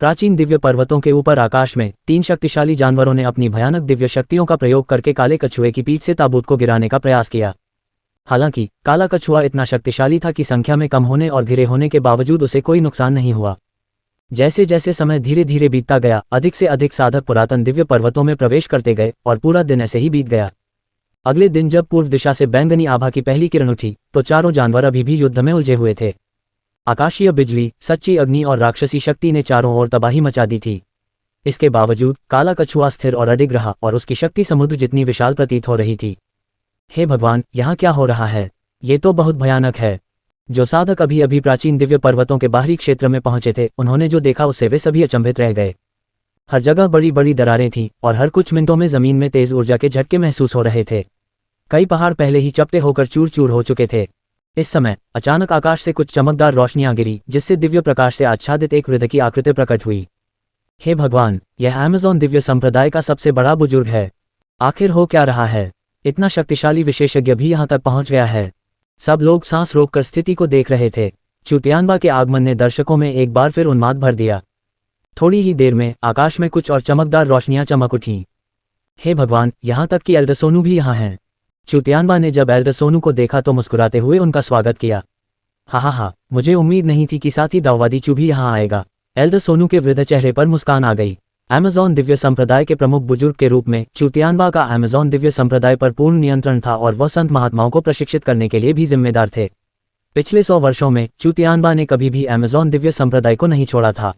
प्राचीन दिव्य पर्वतों के ऊपर आकाश में 3 शक्तिशाली जानवरों ने अपनी भयानक दिव्य शक्तियों का प्रयोग करके काले कछुए की पीठ से ताबूत को गिराने का प्रयास किया। हालांकि काला कछुआ इतना शक्तिशाली था कि संख्या में कम होने और घिरे होने के बावजूद उसे कोई नुकसान नहीं हुआ। जैसे जैसे समय धीरे धीरे बीतता गया, अधिक से अधिक साधक पुरातन दिव्य पर्वतों में प्रवेश करते गए और पूरा दिन ऐसे ही बीत गया। अगले दिन जब पूर्व दिशा से बैंगनी आभा की पहली किरण उठी तो चारों जानवर अभी भी युद्ध में उलझे हुए थे। आकाशीय बिजली, सच्ची अग्नि और राक्षसी शक्ति ने चारों ओर तबाही मचा दी थी। इसके बावजूद काला कछुआ स्थिर और अडिग रहा और उसकी शक्ति समुद्र जितनी विशाल प्रतीत हो रही थी। हे भगवान, यहाँ क्या हो रहा है? ये तो बहुत भयानक है। जो साधक अभी अभी प्राचीन दिव्य पर्वतों के बाहरी क्षेत्र में पहुंचे थे, उन्होंने जो देखा उससे वे सभी अचंभित रह गए। हर जगह बड़ी बड़ी दरारें थीं और हर कुछ मिनटों में जमीन में तेज ऊर्जा के झटके महसूस हो रहे थे। कई पहाड़ पहले ही चपटे होकर चूर चूर हो चुके थे। इस समय अचानक आकाश से कुछ चमकदार रोशनियां गिरी, जिससे दिव्य प्रकाश से आच्छादित एक वृद्ध की आकृति प्रकट हुई। हे भगवान, यह अमेज़न दिव्य संप्रदाय का सबसे बड़ा बुजुर्ग है। आखिर हो क्या रहा है? इतना शक्तिशाली विशेषज्ञ भी यहाँ तक पहुँच गया है। सब लोग सांस रोककर स्थिति को देख रहे थे। चुतियानबा के आगमन ने दर्शकों में एक बार फिर उन्माद भर दिया। थोड़ी ही देर में आकाश में कुछ और चमकदार रोशनियां चमक उठीं। हे भगवान, यहाँ तक कि एल्डर सोनू भी यहाँ हैं। चुतियानबा ने जब एल्डर सोनू को देखा तो मुस्कुराते हुए उनका स्वागत किया। हा, मुझे उम्मीद नहीं थी कि साथी दाऊवादी चू भी यहाँ आएगा। एल्डर सोनू के वृद्ध चेहरे पर मुस्कान आ गई। अमेज़न दिव्य संप्रदाय के प्रमुख बुजुर्ग के रूप में चुतियानबा का अमेज़न दिव्य संप्रदाय पर पूर्ण नियंत्रण था और वह संत महात्माओं को प्रशिक्षित करने के लिए भी जिम्मेदार थे। पिछले 100 वर्षों में चुतियानबा ने कभी भी अमेज़न दिव्य संप्रदाय को नहीं छोड़ा था।